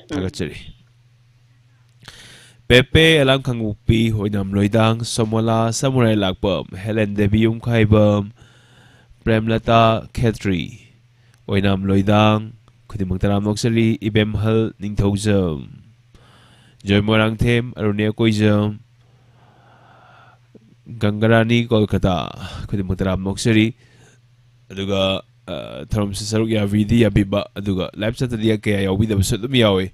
Pepe alam kangupi hoinam loidang somola samurai lakpam Helen Devi khaibam Premlata Khetri oinam loidang khudimang taram noksali ibem hal ningthaujam Joy Morang Them Arunia Koijam Gangarani Kolkata khudimang taram noksari aduga tharom saruk ya vidi abiba aduga live chat dia kaya yawi da sudum yawi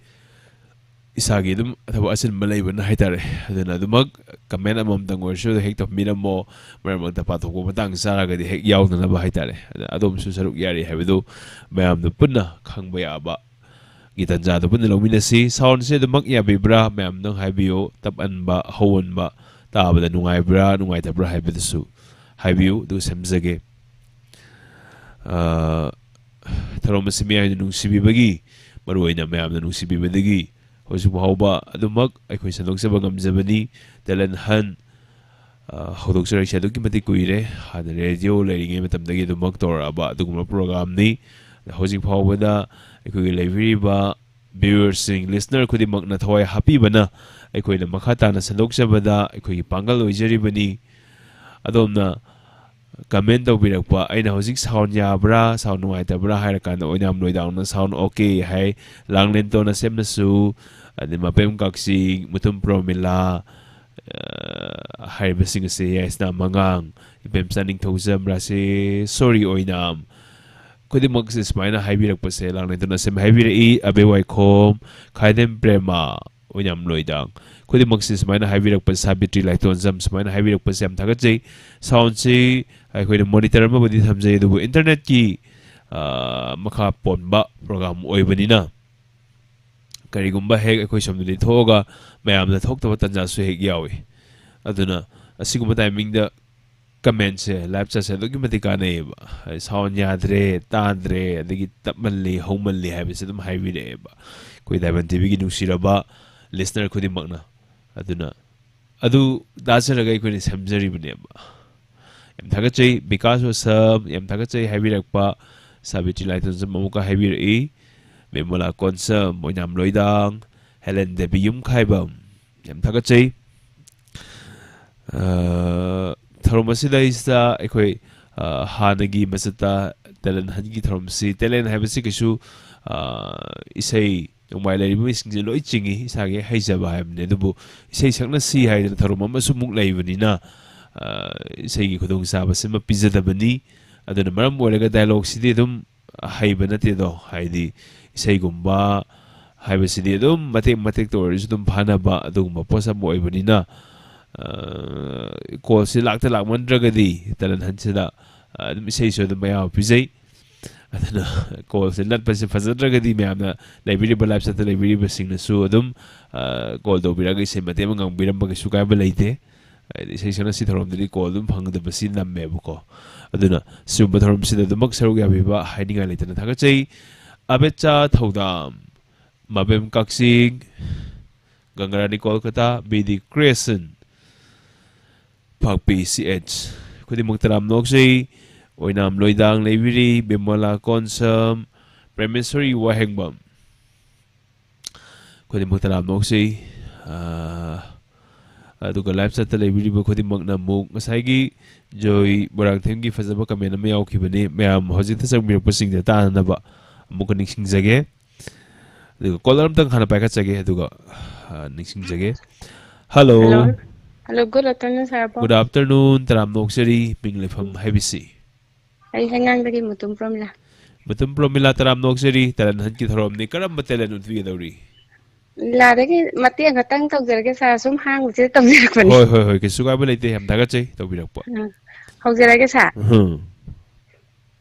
isagi dum thaba asin malay ban haitare aduna dumak comment amam tang worship hek to minamo maramang tapato ko matang saraga di hek yaw na ba haitare adom su saruk yari habidu mayam du punna khangba ya ba gitanza du punna lomina si sound se dumak ya bibra mayam nang habiyo tapan ba hawan ba ta ba nungai bra nungai ta bra habidu su habiyo du semzage tharom simia nung sibi bagi maruina mayam nung sibi badagi Hosuk hauba adumak aikoy sanok sa bagam zabani talanhan hodok sa siya duki mati kuire hada radio laringay matamdagi adumak tor aba adugma program ni hosuk hauba da aikoy library ba viewers sing listener ko di mag nataway happy ba na aikoy na makata na sanok sa bada aikoy panggal oijari ba ni adom na comment daw birakpa ay na hosik sound ya bra sound nuway ta bra hay rakan o inam loy down na sound okay hay lang lento na sem na su adi mapem kaksing mutum promila hay basing se yes na mangang ipem saning thosam ra se sorry o inam kodi magsis may na hay birakpa se lang lento na sem hay birai abeway kom kaidem prema o inam loy down kodi magsis may na hay birakpa sabitri laiton zam may na hay birakpa sem thakajay sound si aikoy monitor mo budi thamjay du internet ki makha ponba program oibani na karigumba hek aikoy somduli thoga mayam na thokta tanja su hek yawi aduna asiguma timing da comment se live chat se dogi matika ne ba sound yadre tandre adigi tapmalli homalli habise dum haibire ba koi daiban tv gi nusira ba listener khudi magna aduna adu dasaraga aikoy ni samjari bane ba yam thagachai because was yam thagachai habirakpa sabiti laiton zum amuka habiri memula konsa moinam loidang Helen Devi khaibam yam thagachai tharomasi isa ekoi hanagi masata telen hangi tharomsi telen habisi kisu isai nongmai laribu isingje loi chingi isage haijaba habne dubu isai sakna si haidana tharoma masu muk laibani isagi khudong saba sima pizadabani aduna maram oiraga dialogue sidi dum haiba nate do haidi isai gumba haiba sidi dum matek tor dum phana ba adugma posa moibani na call si lakta lakmandragadi talan hansida dum isai so dum maya pizai aduna call si lat pasi fazadragadi mayamna library ba lab sa library ba singna su dum call do biraga isai mate mangang biramba ka sukay ba laite isay sana si tharom dili call dum phangda basi namme buko aduna sumba tharom sida dum maksarug yabi ba hidinga laitana thagachai abecha thodam mabem kaksing Gangarani Kolkata BD Crescent Pagpi CH kudi magtaram noksay oinam loidang library bimola konsum premisory wahengbam kudi magtaram noksay aduga live chat library ba kudi magna mug ngasaygi joy borang themgi fazaba kamen na mayaw kibani mayam hojit sa mirpo sing da ta na ba amuka ningsing jage aduga caller amtang khana paika jage aduga ningsing jage hello good afternoon sir good afternoon taram noksari minglefam habisi ay hangang dagi mutum promila taram noksari talan hanki tharom ni karam batelan utwi dawri la dagi mati ang tang tog jarge sa sum hang je tog jak pani hoi ke suga ba leite ham daga chai to birak pa hog jarage sa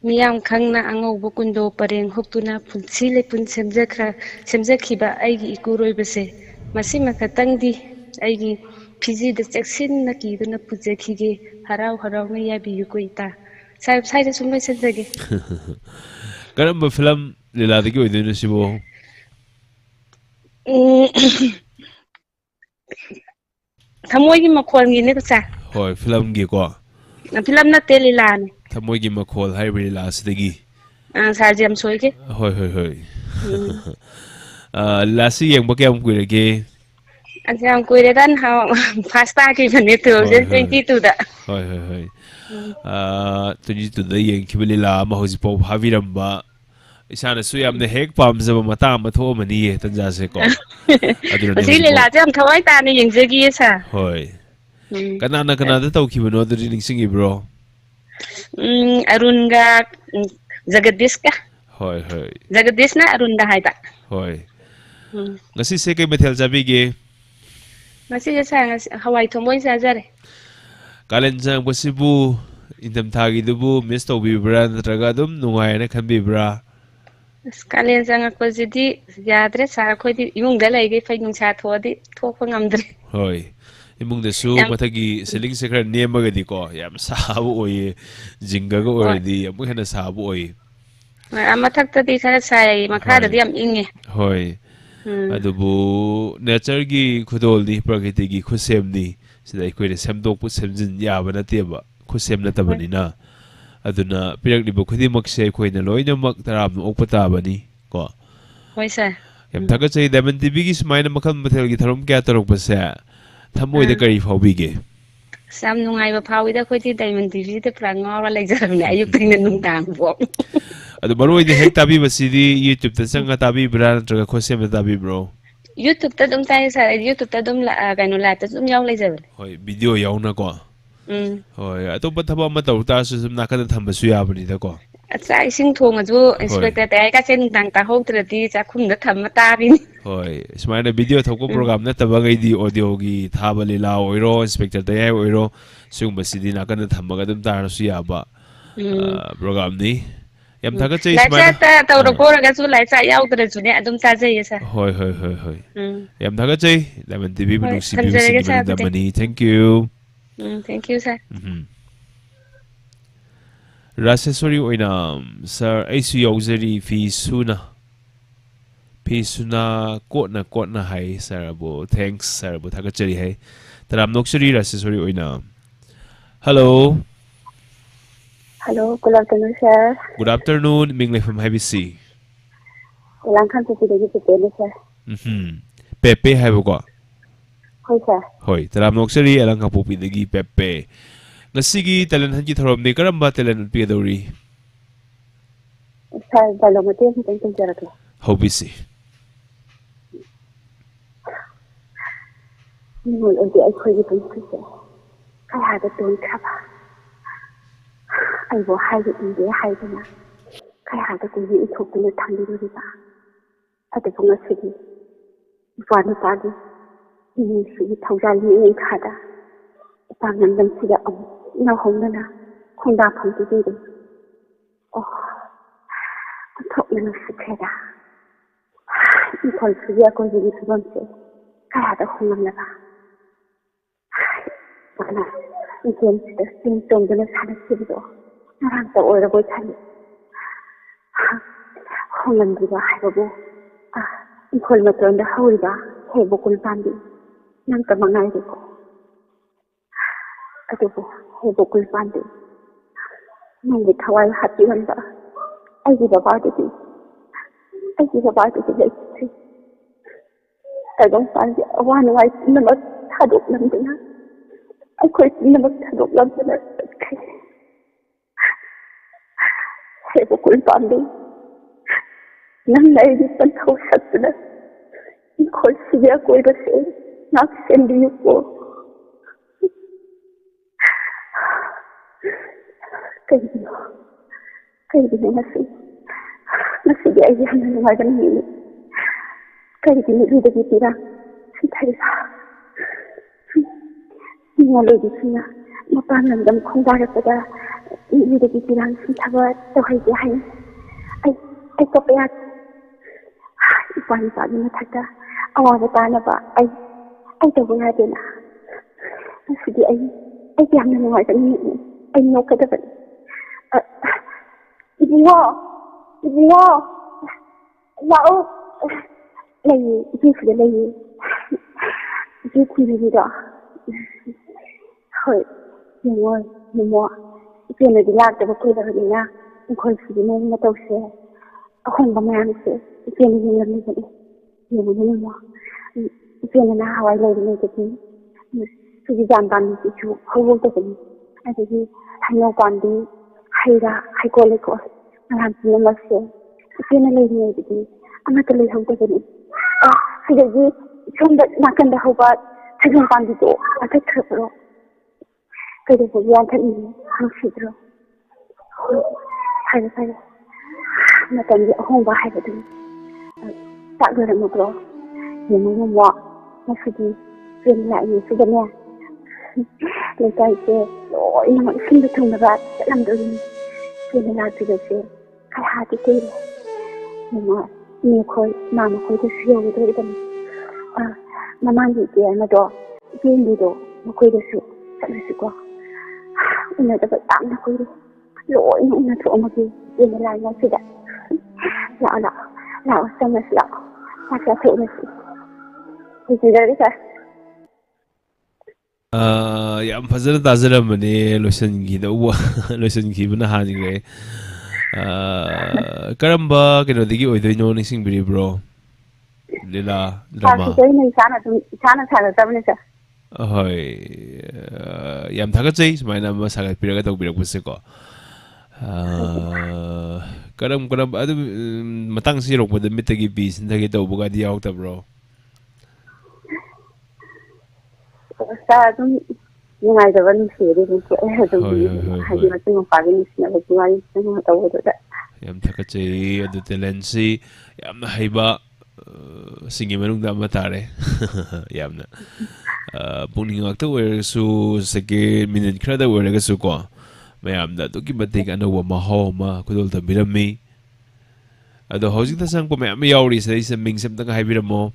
miyam khangna ango bukundo pareng huktuna punsile pun semjakhiba aigi ikuroi bese masi makatang di aigi phiji da cheksin na ki duna pujekhige harau na yabi yukoita sai da sumai senjage Karamba film Liladagi oidino sibo. Thamoygi makhol gi ne cha. Hoi film gi ko. Film na te lila ne. Thamoygi makhol hai lila sidagi. Sarjam soi ke. Hoi. Lasi yang bakyam kuirage. Ang kuire dan ha fasta ki bane 2022 da. Hoi. 22 da yang kibalila ma hoji pau haviramba. Isana su yamna hek pamjaba mata ma tho mani tanja se ko. Asi lila jam thawai ta ne yengzegi sa. Hoi. Kanana da tawkibano adri ningsingi bro. Arun ga Jagadish ka. Hoi. Jagadish na Arun da hai ta. Hoi. Ngasi se kay mathel jabige. Ngasi sa hawai thomoy sa jare. Kalenjang basibu indam thagi dubu miss to bibra natraga dum nungai na khanbibra. Kalenjang ko jidi yadre sara khoi imung da lai ge phai nung cha thodi thokpa ngamdre. Hoi. Imung da su mathagi seling sekra nemaga di ko yam sabu oye jinga go ordi yam hena sabu oye. Amathak ta di khara sai makha da di am inge. Hoi. Adubu nature gi khudol di prakriti gi khusem ni sida ikoi de semdok pu semjin yaba na teba khusem na tabani na aduna pirak libo khudi makse khoi na loina mak taram no okpata bani ko. Hoi sa. Yam thaga chai Diamond TV gi smaina makal mathel gi tharom kya tarok basa thamoi de kari phawbige. Sam nungai ba phawi da khoi ti Diamond TV te prangor la exam ne ayuk tin nung tang bo. Adu baru ini hek tabi basidi YouTube ta sanga tabi bra traga khosem tabi bro. YouTube ta dum tai sa YouTube ta dum la kaino la ta dum yaw lai jabal. Hoi video yaw na ko. Hoi atopa thaba ma taw ta su sum nakada thamba su ya bani da ko. Acha ising thong aju inspector ta ka chen tang ta hok trati cha khum da tham ta bin. Hoi smaina video thoko program na taba ngai di audio gi thaba lila oiro inspector ta ya oiro sung basidi nakada thamba ga dum ta su ya ba. Program ni yam thaga chai smaina ta taw ro ko ga su lai cha yaw tra chu ne adum ta jai sa. Hoi. Yam thaga chai Diamond TV bu si bi da mani. Thank you. Thank you sir. Rasesori oina sir aisu yauzari fi suna kotna hai sir abo thanks sir abo thaga chari hai taram noksuri rasesori oina. Hello, good afternoon, sir. good afternoon, mingle from habisi. Lang khan tu de gi pe ne, sir. Pepe hai bo ko. Hoi, sir. Hoi, taram noksuri alang ka popi degi Pepe. Nasigi talan hanji tharom ni karamba talan pidori. Sir, balomate ni teng jara to. Hobisi. Mul odi ai khoi gi tu se. Kai ha da tu kha ba. Ai bo hai gi de hai da na. Kai ha da ku gi thok tu ne thang di ri ba. Ate ko nga sigi. Fa ni ta gi. Ni sigi thau ja ni kha da. Pa ngam dam siga am. Nào không nên à không đa phần cái gì đấy thật là sự thay đã đi khỏi sự việc con gì sự vâng sẽ cái hạt đã không làm là bà và là ý kiến sẽ được sinh tồn cho nó xa được sự đó nó đang tội ôi là bối thân không làm gì bà hay bà bố đi khỏi mà tưởng đã hôi bà hệ bộ quân tan đi năng tầm bằng ngay được aduh, heboh kulpan tu. Nanti kawal hati hamba. Aji bapa tu lagi. Kadang panji awan wai nama thaduk lam tu na. Aku nama thaduk lam tu na. Heboh kulpan tu. Nang lai di pentau satu na. Ikut siapa kau bersih nak sendiri ko. Kay din nasi ay yan na nawagan ng hili. Kay din nilida kitira. Si Teresa. Niyaloy di siya. Mapanandam kong dagat pada nilida kitira. Si Tawa taway dihay. Ay kapayat. Ipan pa din natagda. Awawata na ba? Ay taway natin na. Sige ay yan na nawagan ng hili. Ay no ka dapat. Ibu mo, 이리요. 라오. 레이, 이게 레이. 이게 TV다. 헐, 뭐. 이제는 라트가 보이더니나 거기서 뭔가 또세. 혼자 마음세. 이제는 이러는 뭐. 이제는 하와이 레이는 거지. 그게 잠깐 주 허우거든. 아저씨 한여 관디 하이라 하이콜리고 사람들은 맞세. 이제는 레이는 거지. 아무것도 레이하거든. 그게 좀더 나간다 하고 지금 관디도 어떻게 그러. 그리고 얘한테 하시더라. 살려. 나한테 홍보 하거든. 딱 그러면 뭐 얘는 뭐 무슨 chuyện lại gì sự tình người ta sẽ lỗi mà xin được thùng là sẽ làm được chuyện là từ từ khai hạ thì quên nhưng mà nhiều khối mà khối thì siêu rồi đấy đừng mà mang gì tiền mà đó tiền đi đó mà quên được sự thật là sự quá người ta phải tạm là quên lỗi những là chỗ mà gì chuyện lại nó sự đấy lão xong là lão mà sẽ thử là sự thì gì đấy sao yam fazal tazara mane lotion gi da wa lotion gi bana ha jingre karamba keno digi oi doi no ning biri bro lila drama cái này sana tabne sa hoi yam thaga chei mai na ma sagat piraga tok birak buse ko karam adu matang si rok bod mitagi bi sin thagi to buga di yaw ta bro sa tum ngai da ban se de ko ha do ha ji ma tum pa ni sna ba tu ai sna ta wo da yam thaka chei adu talensi yam na haiba singi menung da matare yam na puning ak to wer su seke minute khra da wer ga su ko mayam da to ki batik anu wa ma ho ma kudol ta birami ado hojik ta sang ko mayam yauri sai se ming sem ta hai biramo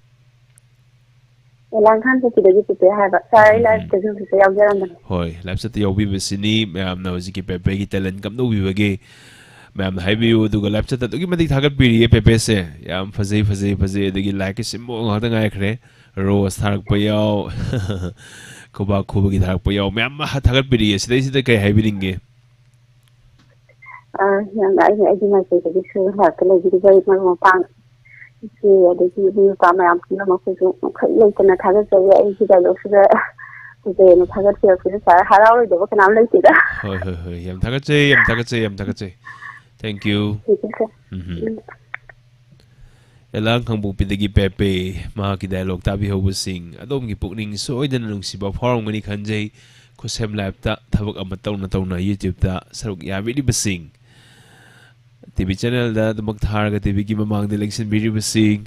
lang khan thì được cái hai bạn sai là từ từ sẽ giao ra mình hoi lap sa ti yobi besini mayam na hojik ki pepe ki talent kam no bi bage mayam hai bi u du ga lap sa ta to ki madik thagat piri pepe se yam faze de gi like sim mo nga ta ngai khre rose tharak pa yaw koba khoba gi tharak pa yaw mayam ha thagat piri sidai kai hai bi ringe yang ai di mai se cái sự là cái này gì vậy mà pang thì để gì đi qua mà làm nó mà phải lấy cái này thay cái gì ấy thì là lúc xưa thì nó thay cái gì thì phải hai lâu rồi cái nào lấy gì đó hoi yam thagat chei thank you elang khang bu pidagi pepe ma ki dialogue ta bi ho sing adom gi pukning soidan lung si ba forum ngani khanjei khosem lab ta thabak ama tawna youtube ta saruk ya bi basing TV channel da damak thar ga TV ki mamang de election bi basing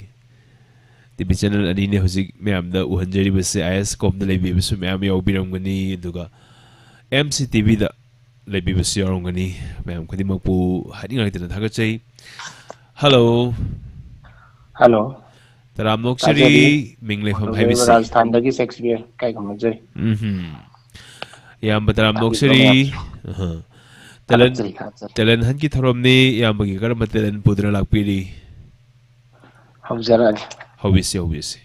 TV channel ani ne hojik meam da uhanjeri base is com da lebi bisu meam yaw biram gani duga MCTV da lebi bisu yaw gani meam khadi makpu hading ngai ta thaga chei hello Taram Noksiri Mingle from Habisi Rajasthan dagi Shakespeare kai kham jai Yam Taram Noksiri Talent han ki thorom ni yam bagi karam talent pudra lakpiri Hawjara Habisi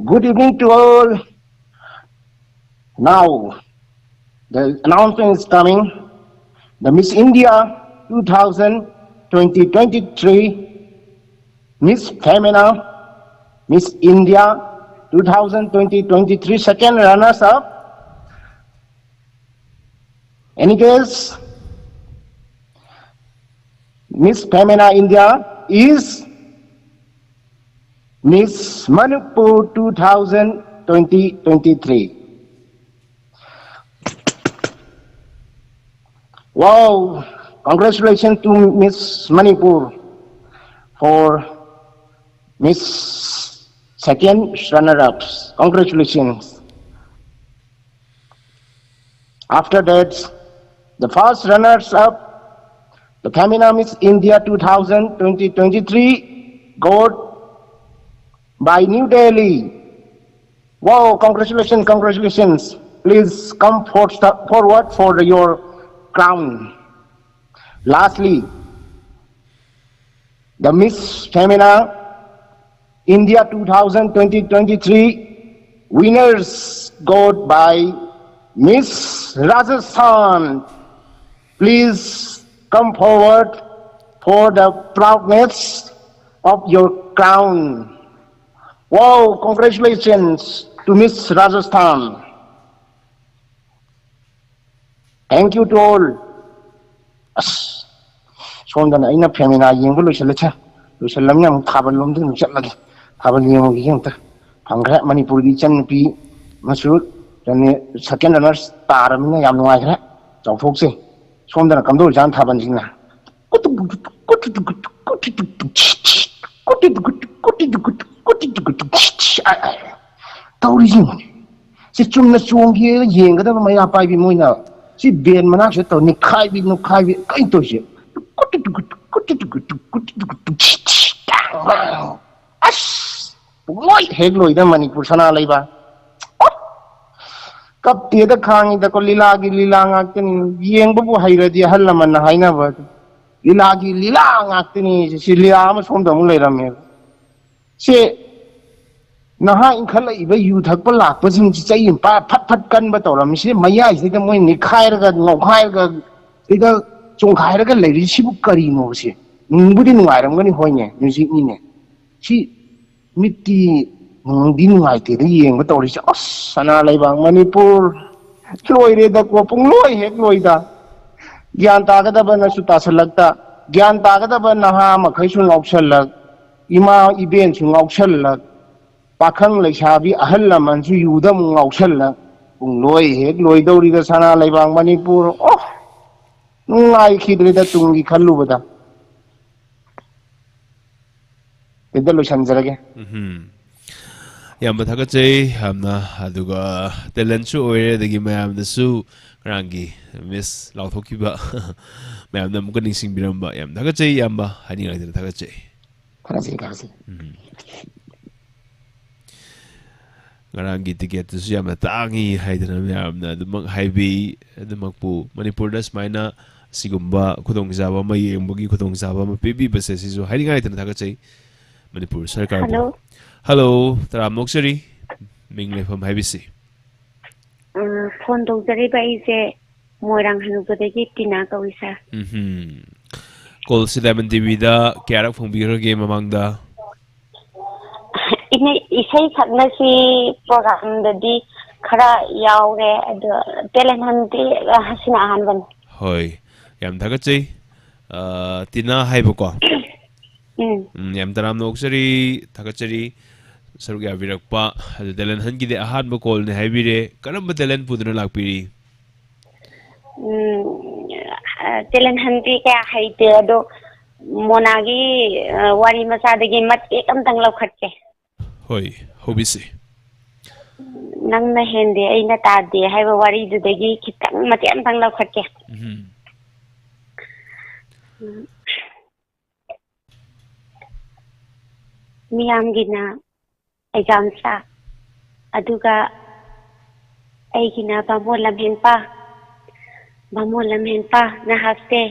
Good evening to all. Now the announcement is coming. The Miss India 2023, Miss Femina, Miss India 2023 second runners-up. Any case, Miss Femina India is Miss Manipur 2023. Wow, congratulations to Miss Manipur for Miss second runner-ups. Congratulations. After that, the first runners-up, the Femina Miss India 2023 got by New Delhi. Wow, congratulations. please come forward for your crown. Lastly, the Miss Femina India 2023 winners got by Miss Rajasthan. Please come forward for the proudness of your crown. Wow, congratulations to Miss Rajasthan. Thank you to all. Sondana ina Femina yengbu loisalacha. Loisalamna amuk thabal lomda amuk chatlagi. Thabal yengbu yengta. Phangkhra Manipur gi chanpi Masud jane second runners taramina yam nuaikhra. Chawthokse. Sondana kamdol jan thaban jingna. Taurizing. Si chumna chunghi yengada maya pai bi moina. Si ben manak se to ni khai bi kai to se. As loi hek loi da Manipur sana leiba. Kap te da khangi da ko lila ngak tin yengbu bu hairadi halaman na haina ba. Lila ngak tin si lila ma som da mu leiram se naha inkhala iba yu thakpa lakpa sing chai pa phat kan ba toram se maya se da moi ni khai ra ngau khai ga ida chung khai ra ga leiri sibu kari no se nungbu nungai ram gani hoine music ni ne si mitti di nungai te yeng ba tori se as sana leibang Manipur loi re da ko pung loi hek loi da gyan ta ga da ba na su ta salakta gyan ta ga da ba naha ma khai su ngau salak ima iben su ngau salak Pakhang Laisabi ahal laman su yudam ngauksal pung loi hek loi dori da sana leibang Manipur oh nungai khidre da tungi khallu bada ida lo sanjarage yam bathagachei hamna aduga talent su oire dagi mayam da su rangi miss lauthokiba mayam da mukaning singbiramba yam thagachei yamba hani lai da thagachei kasi Ngarangi ticket su yamna tangi haidana yamna dumang highway dumakpu Manipur das maina sigumba khudong jaba ma yengbugi khudong jaba ma pibi base sisu haidingai tan thagachei Manipur sarkar hello taram noksari mingle from habisi phone dong jari ba ise moirang hanu badagi tina kawisa call Sidaman TV da kyarak phongbiro game amangda ine isai khadna si program dadi khara yaure adu talent hanti hasina hanban hoi yam thagachei tina haibako yam taram noksari thagachari saruk ya virakpa adu talent hangi de ahan ba call ne haibire karamba talent pudna lakpiri talent hanti ka haite ado monagi wari masadagi mat ekam tang lokhatke hoi hobisi nangna hende aina tade haiba wari dudagi kitang mate am tang lokhatke miyamgina exam sa aduga aigina bamo lamhen pa na hafte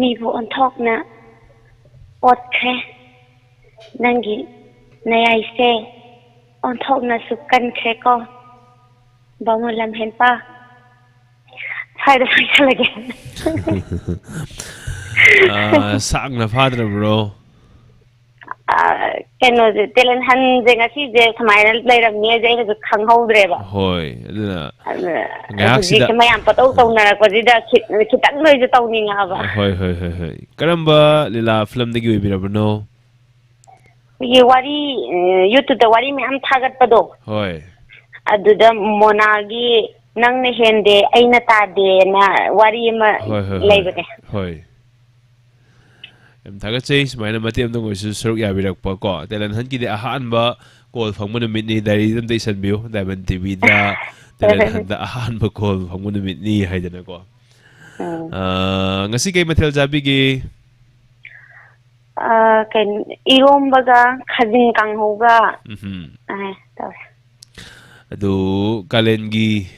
mi bu onthok na otkhe nangi nayai se onthok na sukan khe ko bamo lamhen pa sai da lage sang na father bro keno je telen han je ngasi je thamaina leiram ne je je khanghaudre ba hoi aduna ngak si da mayam patau tau na ko ji da khitang loi je tau ni nga ba hoi karamba lila film dagi oi birabno ye wari youtube da wari me am thagat pado hoi aduda monagi nang ne hende aina ta de na wari ma leibake hoi thagachei sumaina matem dong oisu saruk ya birakpa ko telan hanki de ahan ba call phangmun minni dari dam dei sanbiu Diamond TV da telan handa ahan ba call phangmun minni haidana ko ngasi kay mathel jabi gi ken irombaga khajin kanghoga adu kalen gi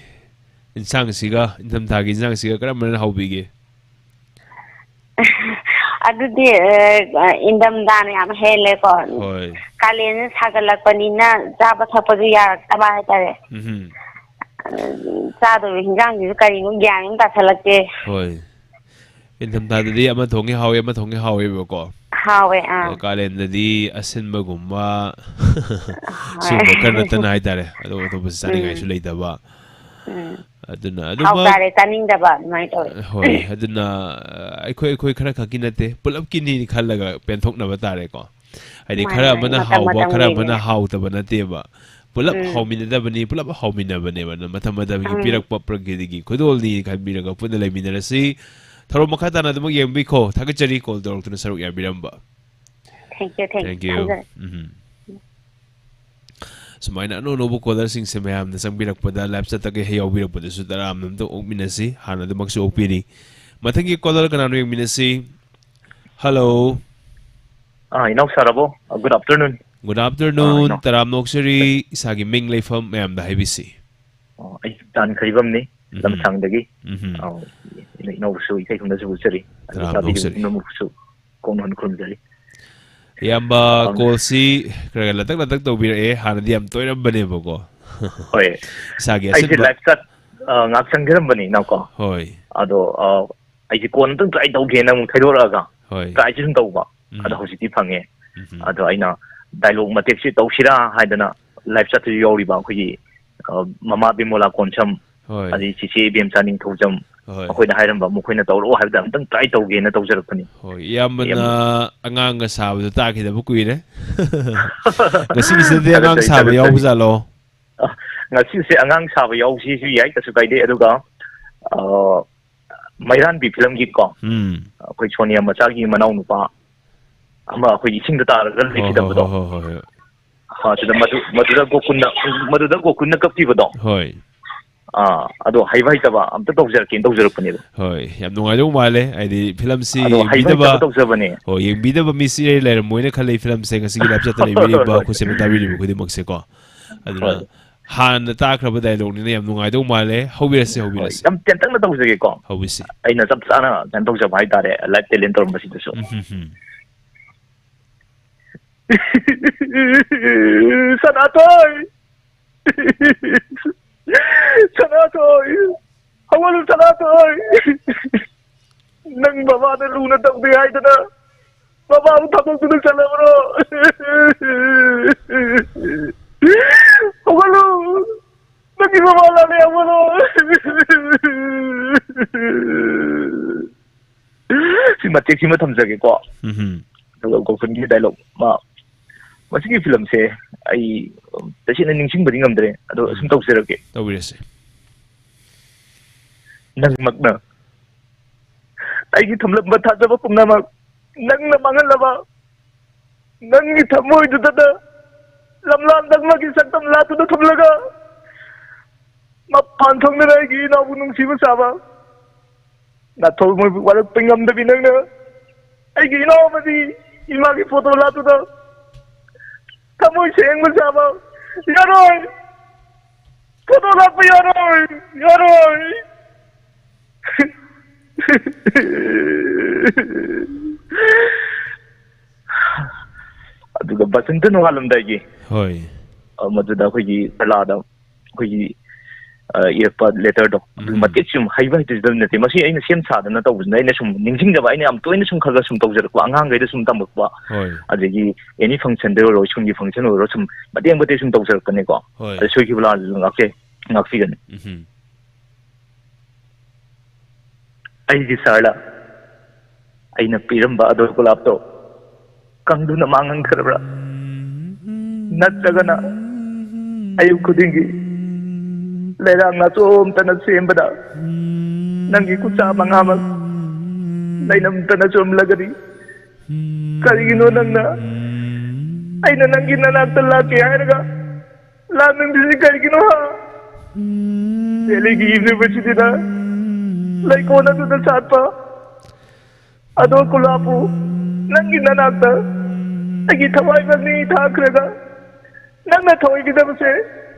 ꯏꯟꯁꯥꯡꯁꯤꯒ ꯏꯪꯊꯝꯊꯥꯒꯤ ꯏꯟꯁꯥꯡꯁꯤꯒ ꯀꯔꯝꯕꯅ ꯍꯥꯎꯕꯤꯒꯦ ꯑꯗꯨꯗꯤ ꯏꯪꯊꯝꯊꯥꯅ ꯌꯥꯝ ꯍꯦꯜꯂꯦꯀꯣ ꯍꯣꯏ ꯀꯥꯂꯦꯟ ꯁꯥꯒꯠꯂꯛꯄꯅꯤꯅ ꯆꯥꯕ ꯊꯛꯄꯁꯨ ꯌꯥꯔꯛꯇꯕ ꯍꯥꯏꯇꯥꯔꯦ ꯆꯥꯗꯣꯏꯕ ꯍꯤꯟꯖꯥꯡꯁꯤꯁꯨ ꯀꯔꯤꯅꯣ ꯒ꯭ꯌꯥꯟ ꯑꯃ ꯇꯥꯁꯜꯂꯛꯇꯦ ꯍꯣꯏ ꯏꯪꯊꯝꯊꯥꯗꯗꯤ ꯑꯃ ꯊꯣꯡꯉꯦ ꯍꯥꯎꯋꯦ ꯑꯃ ꯊꯣꯡꯉꯦ ꯍꯥꯎꯋꯦꯕꯀꯣ ꯍꯥꯎꯋꯦ ꯀꯥꯂꯦꯟꯗꯗꯤ ꯑꯁꯤꯟꯕꯒꯨꯝꯕ ꯍꯣꯏ ꯁꯤꯒꯨꯝꯕ ꯈꯔ ꯅꯠꯇꯅ ꯍꯥꯏꯇꯥꯔꯦ ꯑꯇꯣꯞ ꯑꯇꯣꯞꯄꯁꯨ ꯆꯥꯅꯤꯡꯉꯥꯏꯁꯨ ꯂꯩꯇꯕ ꯑꯗꯨꯅ ꯑꯗꯨꯃꯛ ꯍꯥꯎꯇꯥꯔꯦ ꯆꯥꯅꯤꯡꯗꯕ ꯑꯗꯨꯃꯥꯏꯅ ꯇꯧꯋꯦ ꯍꯣꯏ ꯑꯗꯨꯅ ꯑꯩꯈꯣꯏ ꯈꯔ ꯈꯛꯀꯤ ꯅꯠꯇꯦ ꯄꯨꯂꯞꯀꯤꯅꯤ ꯈꯜꯂꯒ ꯄꯦꯟꯊꯣꯛꯅꯕ ꯇꯥꯔꯦꯀꯣ ꯍꯥꯏꯗꯤ ꯃꯥꯅꯤ ꯈꯔ ꯃꯥꯅꯤ ꯑꯃꯅ ꯃꯇꯝ ꯍꯥꯎꯕ ꯈꯔ ꯃꯇꯝꯒꯤꯅꯦ ꯑꯃꯅ ꯍꯥꯎꯇꯕ ꯅꯠꯇꯦꯕ ꯄꯨꯂꯞ ꯎꯝ ꯍꯥꯎꯃꯤꯟꯅꯗꯕꯅꯤ ꯄꯨꯂꯞ ꯍꯥꯎꯃꯤꯟꯅꯕꯅꯦꯕ ꯃꯇꯝ ꯃꯇꯝꯒꯤ ꯎꯝ ꯄꯤꯔꯛꯄ ꯄ꯭ꯔꯀꯤꯇꯤꯒꯤ ꯈꯨꯗꯣꯜꯅꯤ ꯈꯟꯕꯤꯔꯒ ꯄꯨꯟꯅ ꯂꯩꯃꯤꯟꯅꯔꯁꯤ ꯊꯧꯔꯝ ꯃꯈꯥ ꯇꯥꯅ ꯑꯗꯨꯃꯛ ꯌꯦꯡꯕꯤꯈꯣ ꯊꯥꯒꯠꯆꯔꯤ ꯀꯣꯜ ꯇꯧꯔꯛꯇꯨꯅ ꯁꯔꯨꯛ ꯌꯥꯕꯤꯔꯝꯕ ꯊꯦꯡꯀ꯭ꯌꯨ ꯊꯦꯡꯛ ꯌꯨ ꯊꯝꯖꯔꯦ ꯁꯨꯃꯥꯏꯅ ꯑꯅꯧ ꯑꯅꯧꯕ ꯀꯣꯂꯔꯁꯤꯡꯁꯦ ꯃꯌꯥꯝꯅ ꯆꯪꯕꯤꯔꯛꯄꯗ ꯂꯥꯏꯞ ꯆꯠꯇꯒ ꯍꯦꯛ ꯌꯥꯎꯕꯤꯔꯛꯄꯗꯁꯨ ꯇꯔꯥꯝꯅ ꯑꯝꯇ ꯑꯣꯛꯃꯤꯟꯅꯁꯤ ꯍꯥꯟꯅ ꯑꯗꯨꯃꯛꯁꯨ ꯑꯣꯛꯄꯤꯔꯤ ꯃꯊꯪꯒꯤ ꯀꯣꯂꯔ ꯀꯅꯥꯅꯣ ꯌꯦꯡꯃꯤꯟꯅꯁꯤ ꯍꯜꯂꯣ ꯏꯅꯥꯎ ꯁꯥꯔꯕꯣ ꯒꯨꯗ ꯑꯐꯇꯔꯅꯨꯟ ꯒꯨꯗ ꯑꯐꯇꯔꯅꯨꯟ ꯏꯅꯥꯎ ꯇꯔꯥꯝꯅ ꯑꯣꯛꯆꯔꯤ ꯏꯁꯥꯒꯤ ꯃꯤꯡ ꯂꯩꯐꯝ ꯃꯌꯥꯝꯗ ꯍꯥꯏꯕꯤꯁꯤ ꯑꯩ ꯇꯥꯟꯈꯩꯕꯝꯅꯤ ꯎꯝꯍꯨꯝ ꯂꯝꯁꯥꯡꯗꯒꯤ ꯎꯝꯍꯨꯝ ꯏꯅꯧꯕꯨꯁꯨ ꯏꯊꯩꯈꯨꯝꯅꯁꯨ ꯎꯠꯆꯔꯤ ꯑꯗꯨꯒ ꯇꯔꯥꯝꯅ ꯇꯥꯕꯤꯔꯤꯕ ꯑꯣꯛꯆꯔꯤ ꯄꯨꯝꯅꯃꯛꯁꯨ ꯀꯣꯡꯅ ꯈꯨꯔꯨꯝꯖꯔꯤ ꯏꯌꯥꯝꯕ ꯀꯣꯜꯁꯤ ꯈꯔ ꯂꯇꯛ ꯂꯇꯛ ꯇꯧꯕꯤꯔꯛꯑꯦ ꯍꯥꯟꯅꯗꯤ ꯌꯥꯝ ꯇꯣꯏꯔꯝꯕꯅꯦꯕꯀꯣ ꯍꯣꯏ ꯏꯁꯥꯒꯤ ꯑꯩꯁꯦ ꯑꯁꯤꯟꯕ ꯂꯥꯏꯐ ꯆꯠ ꯉꯥꯛ ꯆꯪꯖꯔꯝꯕꯅꯤ ꯏꯅꯥꯎꯀꯣ ꯍꯣꯏ ꯑꯗꯣ ꯑꯩꯁꯦ ꯀꯣꯟ ꯑꯝꯇꯪ ꯇ꯭ꯔꯥꯏ ꯇꯧꯒꯦꯅ ꯑꯃꯨꯛ ꯊꯩꯗꯣꯔꯛꯑꯒ ꯍꯣꯏ ꯇ꯭ꯔꯥꯏꯁꯤ ꯁꯨꯝ ꯇꯧꯕ ꯑꯗꯣ ꯍꯧꯖꯤꯛꯇꯤ ꯐꯪꯉꯦ ꯑꯗꯣ ꯑꯩꯅ ꯗꯥꯏꯂꯣꯛ ꯃꯇꯦꯛꯁꯤ ꯇꯧꯁꯤꯔꯥ ꯍꯥꯏꯗꯅ ꯂꯥꯏꯐ ꯆꯠꯇꯁꯨ ꯌꯧꯔꯤꯕ ꯑꯩꯈꯣꯏꯒꯤ ꯃꯃꯥ ꯕꯤꯃꯣꯂꯥ ꯀꯣꯟꯁꯝ ꯍꯣꯏ ꯑꯗꯩ ꯆꯤꯆꯦ ꯏꯕꯦꯝꯆꯥ ꯅꯤꯡꯊꯧꯖꯝ ꯍꯣꯏ ꯃꯈꯣꯏꯅ ꯍꯥꯏꯔꯝꯕ ꯃꯈꯣꯏꯅ ꯇꯧꯔꯛꯑꯣ ꯍꯥꯏꯕꯗ ꯑꯝꯇꯪ ꯇ꯭ꯔꯥꯏ ꯇꯧꯒꯦꯅ ꯇꯧꯖꯔꯛꯄꯅꯤ ꯍꯣꯏ ꯏꯌꯥꯝꯕꯅ ꯑꯉꯥꯡꯒ ꯁꯥꯕꯗꯣ ꯇꯥꯈꯤꯗꯕ ꯀꯨꯏꯔꯦ ꯉꯁꯤꯒꯤꯁꯤꯗꯗꯤ ꯑꯉꯥꯡ ꯊꯥꯒꯠꯆꯔꯤ ꯁꯥꯕ ꯊꯥꯒꯠꯆꯔꯤ ꯌꯥꯎꯕꯖꯥꯠꯂꯣ ꯉꯁꯤꯁꯦ ꯑꯉꯥꯡ ꯁꯥꯕ ꯌꯥꯎꯁꯤꯁꯨ ꯌꯥꯏ ꯀꯩꯁꯨ ꯀꯥꯏꯗꯦ ꯑꯗꯨꯒ ꯃꯩꯔꯥꯟꯕꯤ ꯐꯤꯂꯝꯒꯤꯀꯣ ꯑꯩꯈꯣꯏ ꯁꯣꯅꯤꯌꯥ ꯃꯆꯥꯒꯤ ꯃꯅꯥꯎ ꯅꯨꯄꯥ ꯑꯃ ꯑꯩꯈꯣꯏ ꯏꯁꯤꯡꯗ ꯇꯥꯔꯒ ꯍꯣꯏ ꯍꯣꯏ ꯂꯩꯈꯤꯗꯕꯗꯣ ꯍꯣꯏ ꯍꯣꯏ ꯍꯣꯏ ꯃꯗꯨꯗ ꯒꯣꯀꯨꯟꯅ ꯀꯞꯈꯤꯕꯗꯣ ꯍꯣꯏ ꯑꯗꯣ ꯍꯩꯕ ꯍꯩꯇꯕ ꯑꯝꯇ ꯇꯧꯖꯔꯛꯀꯦꯅ ꯇꯧꯖꯔꯛꯄꯅꯦꯕ ꯍꯣꯏ ꯌꯥꯝ ꯅꯨꯡꯉꯥꯏꯗꯧ ꯃꯥꯜꯂꯦ ꯍꯥꯏꯗꯤ ꯐꯤꯂꯝꯁꯤ ꯑꯗꯣ ꯍꯩꯕ ꯌꯦꯡꯕꯤꯗꯕ ꯍꯩꯇꯕ ꯇꯧꯖꯕꯅꯦ ꯍꯣꯏ ꯌꯦꯡꯕꯤꯗꯕ ꯃꯤꯁꯤ ꯂꯩꯔꯝꯃꯣꯏꯅ ꯈꯜꯂꯤ ꯐꯤꯂꯝꯁꯦ ꯉꯁꯤꯒꯤ ꯂꯥꯏꯞ ꯆꯠꯇ ꯍꯣꯏ ꯂꯩꯕꯤꯔꯤꯕ ꯍꯣꯏ ꯑꯩꯈꯣꯏ ꯁꯦꯝꯅ ꯇꯥꯕꯤꯔꯤꯕ ꯈꯨꯗꯤꯡꯃꯛꯁꯦ ꯀꯣ ꯑꯗꯨꯅ ꯍꯣꯏ ꯍꯥꯟꯅ ꯇꯥꯈ꯭ꯔꯕ ꯗꯥꯏꯂꯣꯛꯅꯤꯅ ꯌꯥꯝ ꯅꯨꯡꯉꯥꯏꯗꯧ ꯃꯥꯜꯂꯦ ꯍꯧꯕꯤꯔꯁꯤ ꯍꯣꯏ ꯍꯧꯕꯤꯔꯁꯤ ꯌꯥꯝ ꯇꯦꯟꯇꯛꯅ ꯇꯧꯖꯒꯦꯀꯣ ꯍꯧꯕꯤꯁꯤ ꯑꯩꯅ ꯆꯞ ꯆꯥꯅ ꯀꯩꯅꯣ ꯇꯧꯖꯕ ꯍꯥꯏꯇꯥꯔꯦ ꯂꯥꯏꯐ ꯇꯦꯂꯦꯟ ꯇꯧꯔꯝꯕꯁꯤꯗꯁꯨ ꯁꯅꯥꯊꯣꯏ ꯁꯅꯥꯊꯣꯏ ꯍꯧꯒꯠꯂꯨ ꯁꯅꯥꯊꯣꯏ ꯅꯪ ꯕꯕꯥꯗ ꯂꯨꯅ ꯇꯧꯗꯦ ꯍꯥꯏꯗꯅ ꯕꯕꯥꯕꯨ ꯊꯕꯛꯇꯨꯗ ꯆꯠꯂꯕ꯭ꯔꯣ ꯍꯧꯒꯠꯂꯨ ꯅꯪꯒꯤ ꯕꯕꯥ ꯂꯥꯛꯂꯦ ꯍꯧꯒꯠꯂꯨ ꯁꯤ ꯃꯇꯦꯛꯁꯤꯃ ꯊꯝꯖꯒꯦꯀꯣ ꯑꯗꯨꯒ ꯒꯣꯀꯨꯟꯒꯤ ꯗꯥꯏꯂꯣꯛ ꯃꯁꯤꯒꯤ ꯐꯤꯂꯝꯁꯦ ꯑꯩ ꯇꯁꯦꯡꯅ ꯅꯤꯡꯁꯤꯡꯕꯗꯤ ꯉꯝꯗ꯭ꯔꯦ ꯑꯗꯣ ꯁꯨꯝ ꯇꯧꯖꯔꯛꯀꯦ ꯇꯧꯕꯤꯔꯁꯤ ꯅꯪꯃꯛꯅ ꯑꯩꯒꯤ ꯊꯝꯂꯝꯕ ꯊꯥꯖꯕ ꯄꯨꯝꯅꯃꯛ ꯅꯪꯅ ꯃꯥꯡꯍꯜꯂꯕ ꯅꯪꯒꯤ ꯊꯃꯣꯏꯗꯨꯗ ꯂꯝꯂꯥꯟꯗꯪꯃꯒꯤ ꯁꯛꯇꯝ ꯂꯥꯠꯇꯨꯅ ꯊꯝꯂꯒ ꯃꯄꯥꯟ ꯊꯣꯡꯗꯅ ꯑꯩꯒꯤ ꯏꯅꯥꯎꯕꯨ ꯅꯨꯡꯁꯤꯕ ꯁꯥꯕ ꯅꯥꯊꯣꯜ ꯃꯣꯏꯕꯨ ꯋꯥꯔꯛꯄ ꯉꯝꯗꯕꯤ ꯅꯪꯅ ꯑꯩꯒꯤ ꯏꯅꯥꯎ ꯑꯃꯗꯤ ꯏꯃꯥꯒꯤ ꯐꯣꯇꯣ ꯂꯥꯠꯇꯨꯅ ꯊꯃꯣꯏ ꯁꯦꯡꯕ ꯁꯥꯕ ꯌꯥꯔꯣꯏ ꯐꯣꯇꯣ ꯂꯥꯠꯄ ꯌꯥꯔꯣꯏ ꯌꯥꯔꯣꯏ ꯑꯗꯨꯒ ꯕꯁꯟꯇ ꯅꯣꯡꯉꯥꯜꯂꯝꯗꯥꯏꯒꯤ ꯍꯣꯏ ꯃꯗꯨꯗ ꯑꯩꯈꯣꯏꯒꯤ ꯀꯂꯥꯗ ꯑꯩꯈꯣꯏꯒꯤ ꯏꯔꯛꯄ ꯂꯦꯇꯔꯗꯣ ꯑꯗꯨ ꯃꯇꯦꯛ ꯁꯨꯝ ꯍꯩꯕ ꯍꯩꯇꯗꯕ ꯅꯠꯇꯦ ꯃꯁꯤ ꯑꯩꯅ ꯁꯦꯝ ꯁꯥꯗꯅ ꯇꯧꯕꯁꯤꯅ ꯑꯩꯅ ꯁꯨꯝ ꯅꯤꯡꯁꯤꯡꯖꯕ ꯑꯩꯅ ꯌꯥꯝ ꯇꯣꯏꯅ ꯁꯨꯝ ꯈꯔ ꯁꯨꯝ ꯇꯧꯖꯔꯛꯄ ꯑꯉꯥꯡꯈꯩꯗ ꯁꯨꯝ ꯇꯝꯃꯛꯄ ꯍꯣꯏ ꯑꯗꯒꯤ ꯑꯦꯅꯤ ꯐꯪꯁꯟꯗ ꯑꯣꯏꯔꯣ ꯁ꯭ꯀꯨꯜꯒꯤ ꯐꯪꯁꯟ ꯑꯣꯏꯔꯣ ꯁꯨꯝ ꯃꯇꯦꯛ ꯃꯇꯦꯛ ꯁꯨꯝ ꯇꯧꯖꯔꯛꯄꯅꯦꯀꯣ ꯍꯣꯏ ꯑꯗ ꯁꯣꯏꯈꯤꯕ ꯂꯥꯟꯁꯨ ꯉꯥꯛꯄꯤꯒꯅꯤ ꯑꯩꯒꯤ ꯁꯍꯔꯗ ꯑꯩꯅ ꯄꯤꯔꯝꯕ ꯑꯗꯣ ꯒꯨꯂꯥꯞꯇꯣ ꯀꯪꯗꯨꯅ ꯃꯥꯡꯍꯟꯈ꯭ꯔꯕ꯭ꯔꯥ ꯅꯠꯇ꯭ꯔꯒꯅ ꯑꯌꯨꯛ ꯈꯨꯗꯤꯡꯒꯤ ꯂꯩꯔꯥꯡ ꯅꯥꯆꯣꯝꯇꯅ ꯁꯦꯝꯕꯗ ꯅꯪꯒꯤ ꯈꯨꯠꯁꯥ ꯃꯉꯥꯃꯛ ꯂꯩꯅꯝꯇꯅ ꯆꯣꯝꯂꯒꯗꯤ ꯀꯔꯤꯒꯤꯅꯣ ꯅꯪꯅ ꯑꯩꯅ ꯅꯪꯒꯤ ꯅꯅꯥꯛꯇ ꯂꯥꯛꯀꯦ ꯍꯥꯏꯔꯒ ꯂꯥꯛꯅꯤꯡꯗ꯭ꯔꯤꯁꯤ ꯀꯔꯤꯒꯤꯅꯣ ꯗꯦꯜꯂꯤꯒꯤ ꯌꯨꯅꯤꯚꯔꯁꯤꯇꯤꯗ ꯂꯩꯀꯣꯜ ꯑꯗꯨꯗ ꯁꯥꯠꯄ ꯑꯗꯣ ꯒꯨꯂꯥꯞꯄꯨ ꯅꯪꯒꯤ ꯅꯅꯥꯛꯇ ꯑꯩꯒꯤ ꯊꯋꯥꯏ ꯃꯅꯤ ꯊꯥꯈ꯭ꯔꯒ ꯅꯪꯅ ꯊꯧꯑꯣꯏꯈꯤꯗꯕꯁꯦ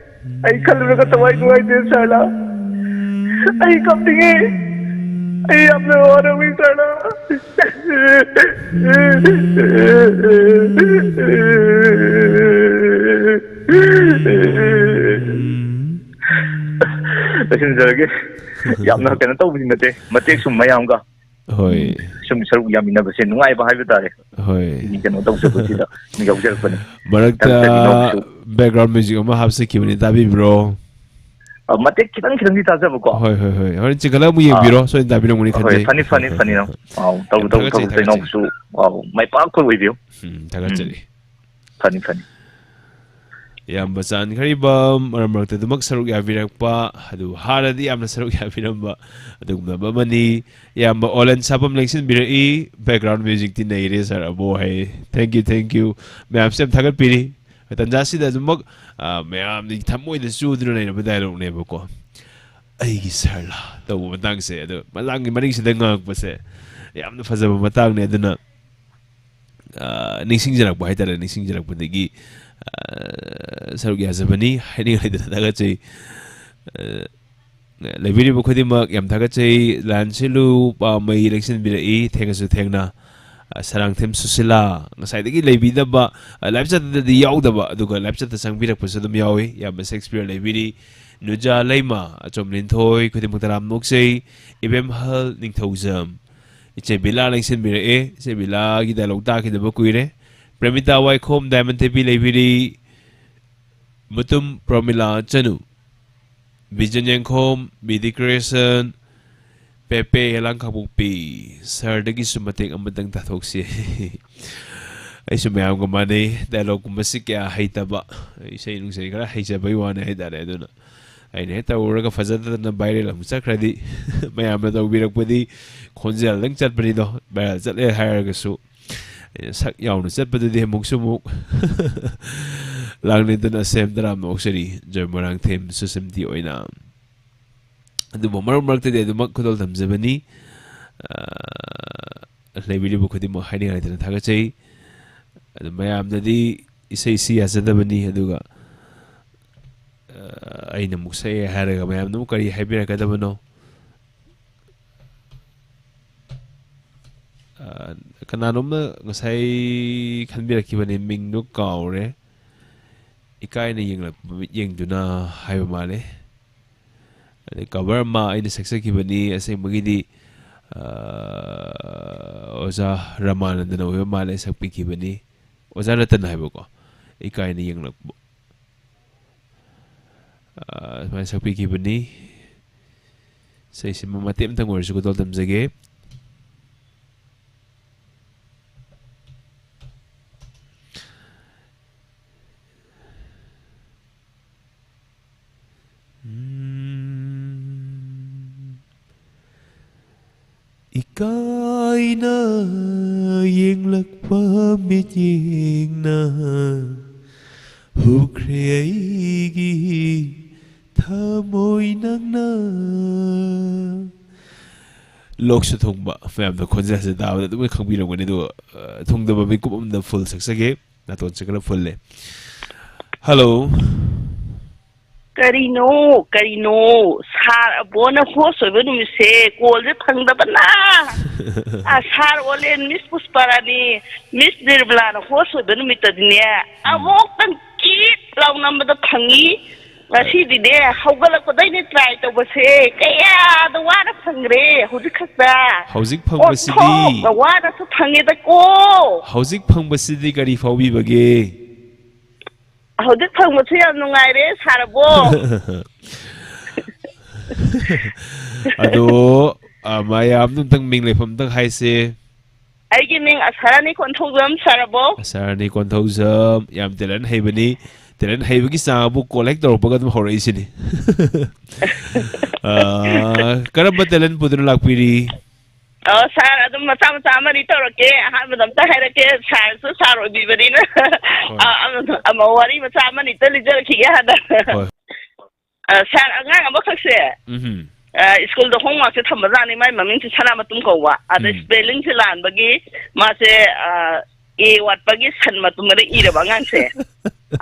ꯑꯩ ꯈꯜꯂꯨꯔꯒ ꯊꯋꯥꯏ ꯅꯨꯡꯉꯥꯏꯇꯦ Sarala Ay kaptingi. Ay amne ora wisana. Listen jarage. Yamna kana tawbin nate. Matek sum mayam ga. Hoi. Sum saru yamina base nungai ba haiba tare. Hoi. Ni kana taw sa sida. Ni ga ujar pani. Marakta background music ama hapse kibani tabi bro. Matek kitang kitang di taza ko. Hoi hoi hoi. Horin chikala mu yeng biro so tabi no muni Hoi khanje. funny no. Wow, taw tay no su. Wow, mai pa ko with you. Tagat chali. Funny. Yam basan khariba maramrakta dumak saruk ya virakpa adu haradi amna saruk ya viramba adugna bamani yam olen sapam lengsin birai background music ti nei re sir abo hai thank you me am sem thagat piri tanjasi da dumak me am ni thamoi da su dru nei ba dialogue ne ba ko ai gi sarla to matang se adu malang maring se dangak pa se yam na fazaba matang ne aduna ningsing jarak ba haitara ningsing jarak ba degi saruk ya zabani haini ngai da daga chei lebiri bu khodi mak yam daga chei lan silu pa mai election birai thengasu thengna sarang them susila ngasai dagi lebi da ba live chat da di yaw da ba aduga live chat ta sang birak pa sadum yawi yam Shakespeare lebiri nuja leima achomlin thoi khodi mutaram noksei ibem hal ningthauzam iche bila election birai se bila gi dialogue ta ki da ba kuire Premita Waikom Diamond TV Lebiri Mutum Promila Chanu Vision Yankom Bidi Creation Pepe Elang Kabukpi Sardagi Sumating Amadang Tathoksi Ay sumayam ko mani dialogue kumasik kaya haita ba Isa inong say kara haita ba iwan na haita na ito na Ay neta ura ka fazata na bayri lang sa kredi Mayam na daw birak pwede Konzel lang chat pa nito Bayal chat eh hire ka su sak yaw na set pati dihe mong sumuk lang nito na sem daram na oksari joy morang tem susimti oy na adu mo marag tadi adu magkudol tam zabani lebili bu kudi mo haini nga ito na tagachay adu mayam na di isay siya sa dabani adu ga ay namuksay haraga mayam na mo kari haibira ka dabano kananom na ngasay kanbirakkiba ni Mingno kaure ikay na yung duna hayba mali cover ma ay nasaksakiba ni asay magidi oza ramanan na hayba mali sakpikiba ni oza ratan na hayba ko ikay na yung lakbo sakpikiba ni say si mamatim tang words ko tol tamzage Ika'y na yung lakpamit yung na Hukriya'y tamoy nang na Lok sa thong ba Fam na konsa sa tao na tumay kang bilang ganito Thong da ba may kupam na full saksage Naton sa ka na full eh Hello Karino, sar abona ho sobe no mise kolje thangda bana. Sar olen Miss Pusparani, Miss Nirbala ho sobe no mitadnya. Amok tan kit law namda thangi. Rasi di de hawgalak padai ni try to base. Kaya da wara phangre, hudik khasta. Hauzik phangbasidi. Da wara su thangi da ko. Hauzik phangbasidi gari fawbi bage. Haudik phangbasu yam nungai re sarabo. Ado mayam nung tang ming lefam tang hai se. Ay ming asarani konthogam sarabo. Asarani konthogam yam telan hai bani. Telan hai bagi sabu collector pagat mo horai sini. Karamba telan pudun lakpiri. Sar adum macha mari torake han madam ta hairake sar su sar obi bani na amawari macha mani to lijar khiya hada sar angang abakhakse school do homework se thamba ni mai maming se sana matum ko wa ada spelling se lan bagi ma se a wat bagi san matum re ira bangang se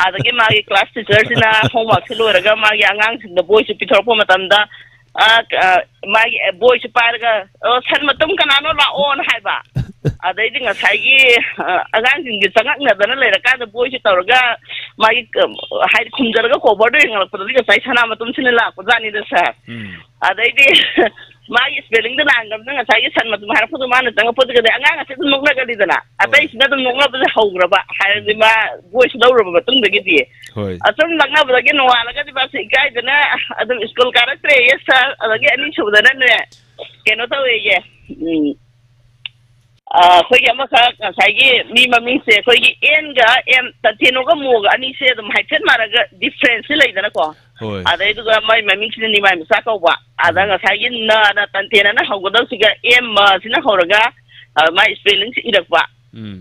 ada ke magi class teacher sina homework se loraga magi angang se the boys pitor po matam da ꯃꯥꯒꯤ ꯕꯣꯏꯁꯨ ꯄꯥꯏꯔꯒ ꯁꯟ ꯃꯇꯨꯝ ꯀꯅꯥꯅꯣ ꯂꯥꯛꯑꯣꯅ ꯍꯥꯏꯕ ꯑꯗꯩꯗꯤ ꯉꯁꯥꯏꯒꯤ ꯑꯉꯥꯡꯁꯤꯡꯒꯤ ꯆꯪꯉꯛꯅꯗꯅ ꯂꯩꯔꯀꯥꯟꯗ ꯕꯣꯏꯁꯨ ꯇꯧꯔꯒ ꯃꯥꯒꯤ ꯍꯥꯏꯗꯤ ꯈꯨꯝꯖꯔꯒ ꯀꯣꯕꯔꯗꯣ ꯌꯦꯡꯉꯛꯄꯗꯗꯤ ꯉꯁꯥꯏ ꯁꯅꯥ ꯃꯇꯨꯝꯁꯤꯅ ꯂꯥꯛꯄꯖꯥꯠꯅꯤꯗ ꯁꯥꯔ ꯑꯗꯩꯗꯤ ꯃꯥꯒꯤ ꯁ꯭ꯄꯦꯂꯤꯡꯗ ꯂꯥꯟꯈ꯭ꯔꯕꯅꯤꯅ ꯉꯁꯥꯏꯒꯤ ꯁꯟ ꯃꯇꯨꯝ ꯍꯥꯏꯔꯛꯄꯗꯣ ꯃꯥꯅ ꯆꯪꯉꯛꯄꯗꯨꯒꯗꯤ ꯑꯉꯥꯡ ꯑꯁꯤ ꯑꯗꯨꯝ ꯅꯣꯛꯅꯒꯜꯂꯤꯗꯅ ꯑꯇꯩꯁꯤꯅ ꯑꯗꯨꯝ ꯅꯣꯛꯅꯕꯁꯦ ꯍꯧꯈ꯭ꯔꯕ ꯍꯥꯏꯔꯗꯤ ꯃꯥ ꯕꯣꯏꯁꯨ ꯂꯧꯔꯕ ꯃꯇꯨꯡꯗꯒꯤꯗꯤ ꯑꯁꯨꯝ ꯂꯛꯅꯕꯗꯒꯤ ꯅꯣꯡꯉꯥꯜꯂꯒꯗꯤ ꯃꯥꯁꯦ ꯏꯀꯥꯏꯗꯅ ꯑꯗꯨꯝ ꯁ꯭ꯀꯨꯜ ꯀꯥꯔꯛꯇ꯭ꯔꯦꯌꯦ ꯁꯥꯔ ꯑꯗꯒꯤ ꯑꯅꯤꯁꯨꯕꯗꯅꯅꯦ ꯀꯩꯅꯣ ꯇꯧꯋꯦꯌꯦ ꯑꯩꯈꯣꯏꯒꯤ ꯑꯃꯈꯛ ꯉꯁꯥꯏꯒꯤ ꯃꯤ ꯃꯃꯤꯡꯁꯦ ꯑꯩꯈꯣꯏꯒꯤ ꯑꯦꯟꯒ ꯑꯦꯝ ꯇꯊꯦꯅꯣꯒ ꯃꯣꯒ ꯑꯅꯤꯁꯦ ꯑꯗꯨꯝ ꯍꯥꯏꯐꯦꯠ ꯃꯥꯟꯅꯒ ꯗꯤꯐ꯭ꯔꯦꯟꯁꯁꯦ ꯂꯩꯗꯅꯀꯣ ꯑꯗꯩꯗꯨꯒ ꯃꯥꯏ ꯃꯃꯤꯡꯁꯤꯅ ꯅꯤꯃꯥꯏ ꯃꯆꯥ ꯀꯧꯕ ꯑꯗ ꯉꯁꯥꯏꯒꯤ ꯅꯅ ꯇꯟꯊꯦꯅꯅ ꯍꯧꯒꯗꯧꯁꯤꯒ ꯑꯦꯝ ꯃꯁꯤꯅ ꯍꯧꯔꯒ ꯃꯥꯏ ꯁ꯭ꯄꯦꯂꯤꯡꯁꯤ ꯏꯔꯛꯄ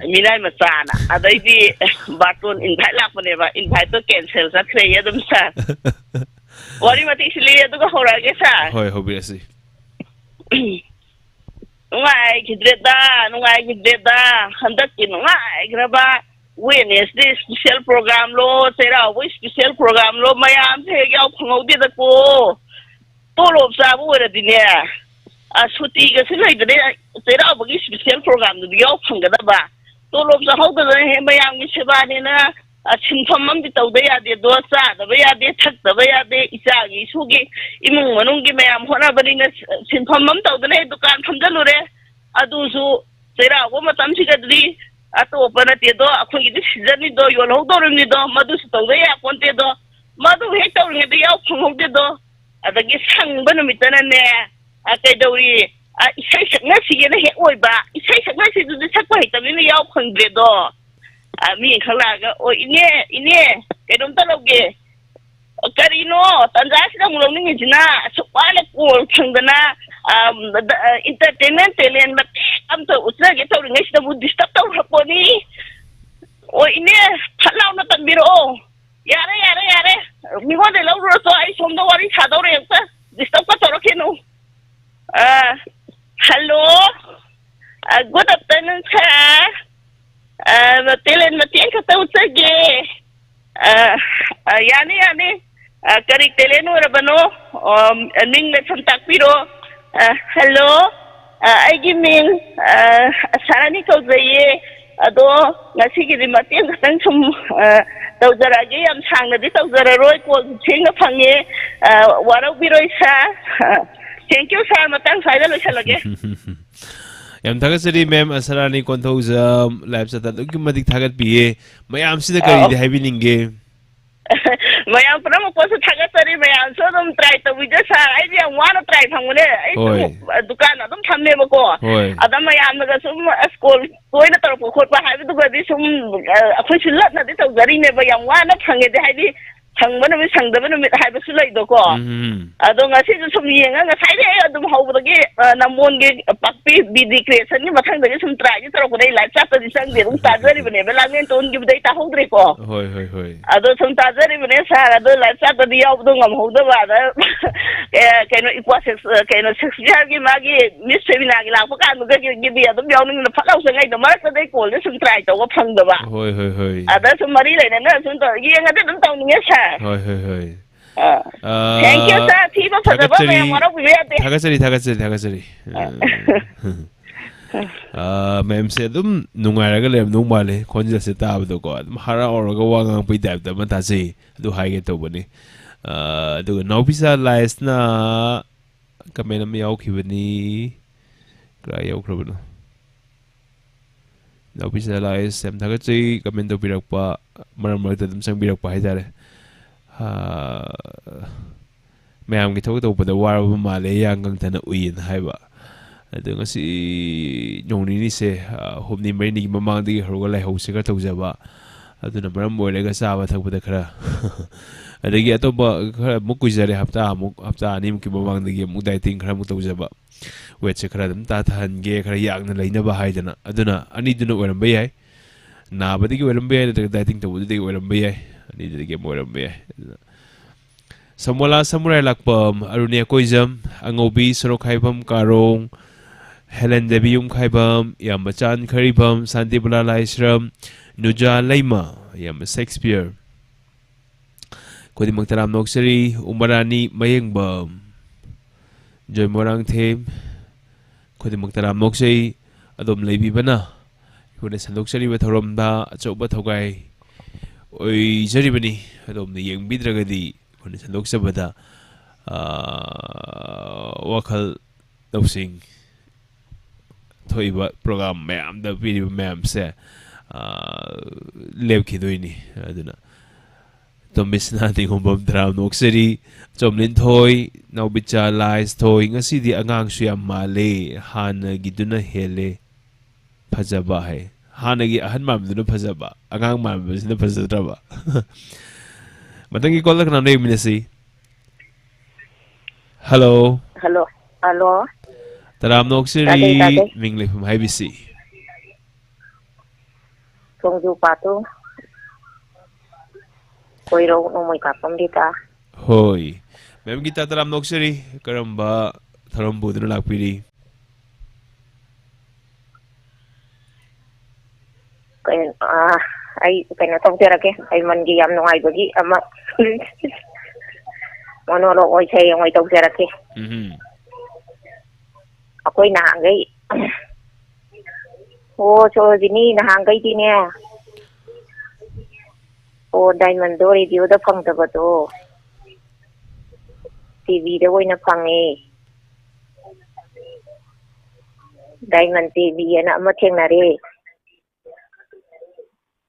ꯃꯤꯅꯥꯏ ꯃꯆꯥꯅ ꯑꯗꯩꯗꯤ ꯕꯥꯔꯇꯣꯟ ꯏꯟꯚꯥꯏꯠ ꯂꯥꯛꯄꯅꯦꯕ ꯏꯟꯚꯥꯏꯠꯇꯣ ꯀꯦꯟꯁꯦꯜ ꯆꯠꯈ꯭ꯔꯦꯌꯦ ꯑꯗꯨꯝ ꯁꯥꯔ ꯋꯥꯔꯤ ꯃꯇꯦꯛꯁꯤ ꯂꯤꯔꯦ ꯑꯗꯨꯒ ꯍꯧꯔꯛꯑꯒꯦ ꯁꯥꯔ ꯍꯣꯏ ꯍꯧꯕꯤꯔꯁꯤ ꯅꯨꯡꯉꯥꯏꯈꯤꯗ꯭ꯔꯦꯗ ꯍꯟꯗꯛꯀꯤ ꯅꯨꯡꯉꯥꯏꯈ꯭ꯔꯕ ꯋꯦꯅꯦꯁꯗꯦ ꯁ꯭ꯄꯤꯁꯦꯜ ꯄ꯭ꯔꯣꯒ꯭ꯔꯥꯝꯂꯣ ꯆꯩꯔꯥꯎꯕ ꯁ꯭ꯄꯤꯁꯦꯜ ꯄ꯭ꯔꯣꯒ꯭ꯔꯥꯝꯂꯣ ꯃꯌꯥꯝꯁꯦ ꯍꯦꯛ ꯌꯥꯎ ꯐꯪꯍꯧꯗꯦꯗꯀꯣ ꯇꯣꯂꯣꯞ ꯆꯥꯕ ꯑꯣꯏꯔꯗꯤꯅꯦ ꯁꯨꯇꯤꯒꯁꯨ ꯂꯩꯗꯅꯦ ꯆꯩꯔꯥꯎꯕꯒꯤ ꯁ꯭ꯄꯤꯁꯦꯜ ꯄ꯭ꯔꯣꯒ꯭ꯔꯥꯝꯗꯨꯗꯤ ꯌꯥꯎ ꯐꯪꯒꯗꯕ ꯇꯣꯂꯣꯞ ꯆꯥꯍꯧꯗꯗꯅ ꯍꯦꯛ ꯃꯌꯥꯝꯒꯤ ꯁꯦꯕꯥꯅꯦꯅ ꯁꯤꯟꯐꯝ ꯑꯃꯗꯤ ꯇꯧꯗ ꯌꯥꯗꯦꯗꯣ ꯆꯥꯗꯕ ꯌꯥꯗꯦ ꯊꯛꯇꯕ ꯌꯥꯗꯦ ꯏꯆꯥꯒꯤ ꯏꯁꯨꯒꯤ ꯏꯃꯨꯡ ꯃꯅꯨꯡꯒꯤ ꯃꯌꯥꯝ ꯍꯣꯠꯅꯕꯅꯤꯅ ꯁꯤꯟꯐꯝ ꯑꯃ ꯇꯧꯗꯅ ꯍꯦꯛ ꯗꯨꯀꯥꯟ ꯐꯝꯖꯜꯂꯨꯔꯦ ꯑꯗꯨꯁꯨ ꯆꯩꯔꯥꯎꯕ ꯃꯇꯝꯁꯤꯒꯗꯤ ꯑꯇꯣꯞꯄ ꯅꯠꯇꯦꯗꯣ ꯑꯩꯈꯣꯏꯒꯤꯗꯤ ꯁꯤꯖꯟꯅꯤꯗꯣ ꯌꯣꯜꯍꯧꯗꯧꯔꯤꯕꯅꯤꯗꯣ ꯃꯗꯨꯁꯨ ꯇꯧꯗ ꯌꯥꯄꯣꯟꯇꯦꯗꯣ ꯃꯗꯨ ꯍꯦꯛ ꯇꯧꯔꯤꯉꯩꯗ ꯌꯥꯎ ꯐꯪꯍꯧꯗꯦꯗꯣ ꯑꯗꯒꯤ ꯁꯪꯕ ꯅꯨꯃꯤꯠꯇꯅꯅꯦ ꯀꯩꯗꯧꯔꯤ ꯏꯁꯩ ꯁꯛꯅꯁꯤꯒꯦꯅ ꯍꯦꯛ ꯑꯣꯏꯕ ꯏꯁꯩ ꯁꯛꯅꯁꯤꯗꯨꯗꯤ ꯁꯛꯄ ꯍꯩꯇꯕꯅꯤꯅ ꯌꯥꯎ ꯐꯪꯗ꯭ꯔꯦꯗꯣ ꯃꯤ ꯈꯔ ꯂꯥꯛꯑꯒ ꯑꯣ ꯏꯅꯦ ꯀꯩꯅꯣꯝꯇ ꯂꯧꯒꯦ ꯀꯔꯤꯅꯣ ꯇꯟꯖꯥꯁꯤꯗ ꯑꯃꯨꯛ ꯂꯧꯅꯤꯡꯉꯤꯁꯤꯅ ꯑꯁꯨꯛ ꯋꯥꯅ ꯀꯣꯜ ꯐꯪꯗꯅ इंटरटेनमेंट टेलेंट अमत उचरगे तौरीङैसिदबु डिस्टर्ब तौरपोनी ओ इने फलाउन तंबिरो यारे यारे यारे मिगोदे लौरो तो आई सोमदा वारी सादौरे एकता डिस्टर्ब का तौरखेनु hello good afternoon sir talent मतें खता उचरगे यानी यानी करी टेलेंट ओरबनो मिंग ले सम ताकपिरो हेलो आइगी मिंग सारानी कौजये अदो ngasigidi mateng khatang sum tawjarage yam sangnadi tawjararoi call thenga phange warau biroi sa thank you sir matang saida loisalage yam thagasari ma'am asarani konthoja live chat duk madik thagat biye mayam sida kari de habininge mayam pram ko sa thagasari mayam so dum try to bija sa ai yam wana try phangune ai dukan adum thamne bako adam mayam naga sum school toina tarpo khotpa haibu dugadi sum akhoi silat na de tawjari ne ba yam wana phange de haidi thangba numi sangdaba numi haibu su lai do ko ado ngasi ju sum yenga nga sai de adum hawbagi namonge pakpi bidi creation ni mathang de sum try ji tarpo dai live chat de sang de rum tajari bane ba lamen ton gi dai ta hawdre ko hoi ado sum tajari bane sa ado live chat de yaw do ngam hawda ba da kaino ikwa sex kaino sex gi magi miss femina gi lakpa kan ga gi bi adum yaw ning na phalaw sangai da mar ta dai ko le sum try to ga phang da ba hoi ada sum mari lai na sum to yenga de dum taw ning sa hoi thank you sir thiba phadaba me maro bi ate thagasari ma'am se dum nungairaga lem nung male khonja se tabdo ko dum hara oraga wangang pai type da mata se adu haige to bani adu nopisa lies na kamena me yaw khibani kra yaw khrabano nopisa lies sem thagasari comment do birakpa maram marta dum sang birakpa haidare mayam gi thok to pada waraba male yangang thana uin haiba adu ngasi nyongni ni se homni mai ni mamang di hoga lai hose ka tawjaba aduna maram moilega saba thakpada khara adagi atoba khara mukujare hafta ani ki mamang di mu dieting khara mu tawjaba wet se khara dum ta than ge khara yakna leina ba haidana aduna ani duna oram bai hai na badigi oram bai dieting to di oram bai hai ani digi oram bai Samola Samurai Lakpam, Arunia Koizam, Angobi, Sorokaibam, Karong, Helen Debium Kaibam, Yamachan Karibam, Santibula Laisram, Nuja Laima, Yam Shakespeare, Kodi Magtaram Noksari, Umarani Mayangbam, Joy Morang Them khudimuk taram noksei adom leibibana khune sandok chariba thoromda achoba thogai oi jaribani adom ne yengbidregadi khune sandok sabada wakal dosing thoiba program mayam da piri mayam se lev khidoini aduna Tomisna di kumbam dram nokseri chomlin thoi naubicha lais thoi ngasi di angang suyam male hana giduna hele phajaba hai hana gi ahan mam duna phajaba angang mam bisna phajadraba matangi call kana nei minasi hello Hello. Hello. taram nokseri mingle phum hai bisi Tungju patu. Koiro no moi kapam dita. hoi mem gita taram nokseri karamba tharam buduna lakpiri Ay kaya tongtirake ay mangi yam no ay bagi ama monolo oy say yung ay tongtirake. Ako'y nahangay. Oh, so dini nahangay din niya. Oh, Diamond Do radio da phang ta ba to. TV da oy na phang eh. Diamond TV na ama theng na re.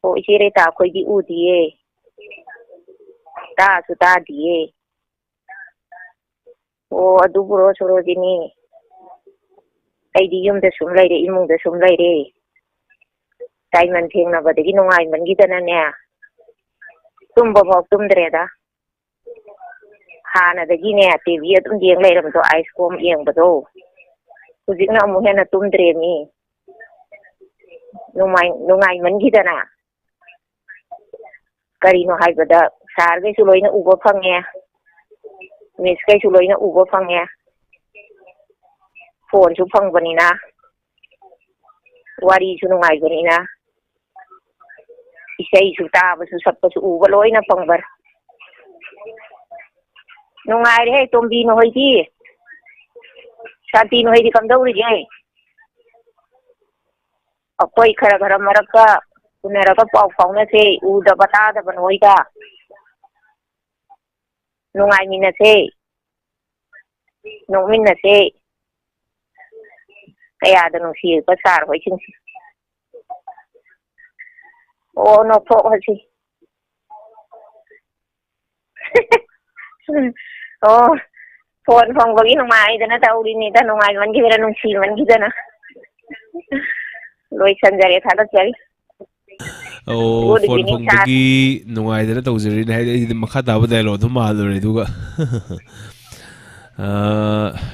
Oh, isire ta ako'y di udi eh. Ta su ta di eh. Oh, aduburo suro dini. Ay di yung da sumlay re, imong da sumlay re. Diamond theng na ba dagi nungay man gita na niya. Tumba mo tumdreda. Hana dagi niya TV at yung layram to ice cream yung ba to. Kuzik na amuhin na tumdre mi. Nungay man gita na. Karino hay ba da. Sar kay suloy na ubo pang niya. Miss kay suloy na ubo pang niya. Phone su phang ba ni na. Wari su nungay ba ni na. Isay su taba su sappa su uba loy na pangbar. Nungay re tombi no hoy di. Shanti no hoy di kam daw ri jay. Ako'y khara maraka kunera ka pau pau na se uda bata da banoy ka. Nungay mi na se. Nungmin na se. Kaya da nung siya pasar hoy sing. Oh, no po kasi. Oh, phone phong bagi nung mai da na tauri ni da nung ai man gibera nung si man gida na. Loy sanjare thada chari. Oh, phone phong bagi nungai da na tawjari na hai makha taba dialogue dum malore duga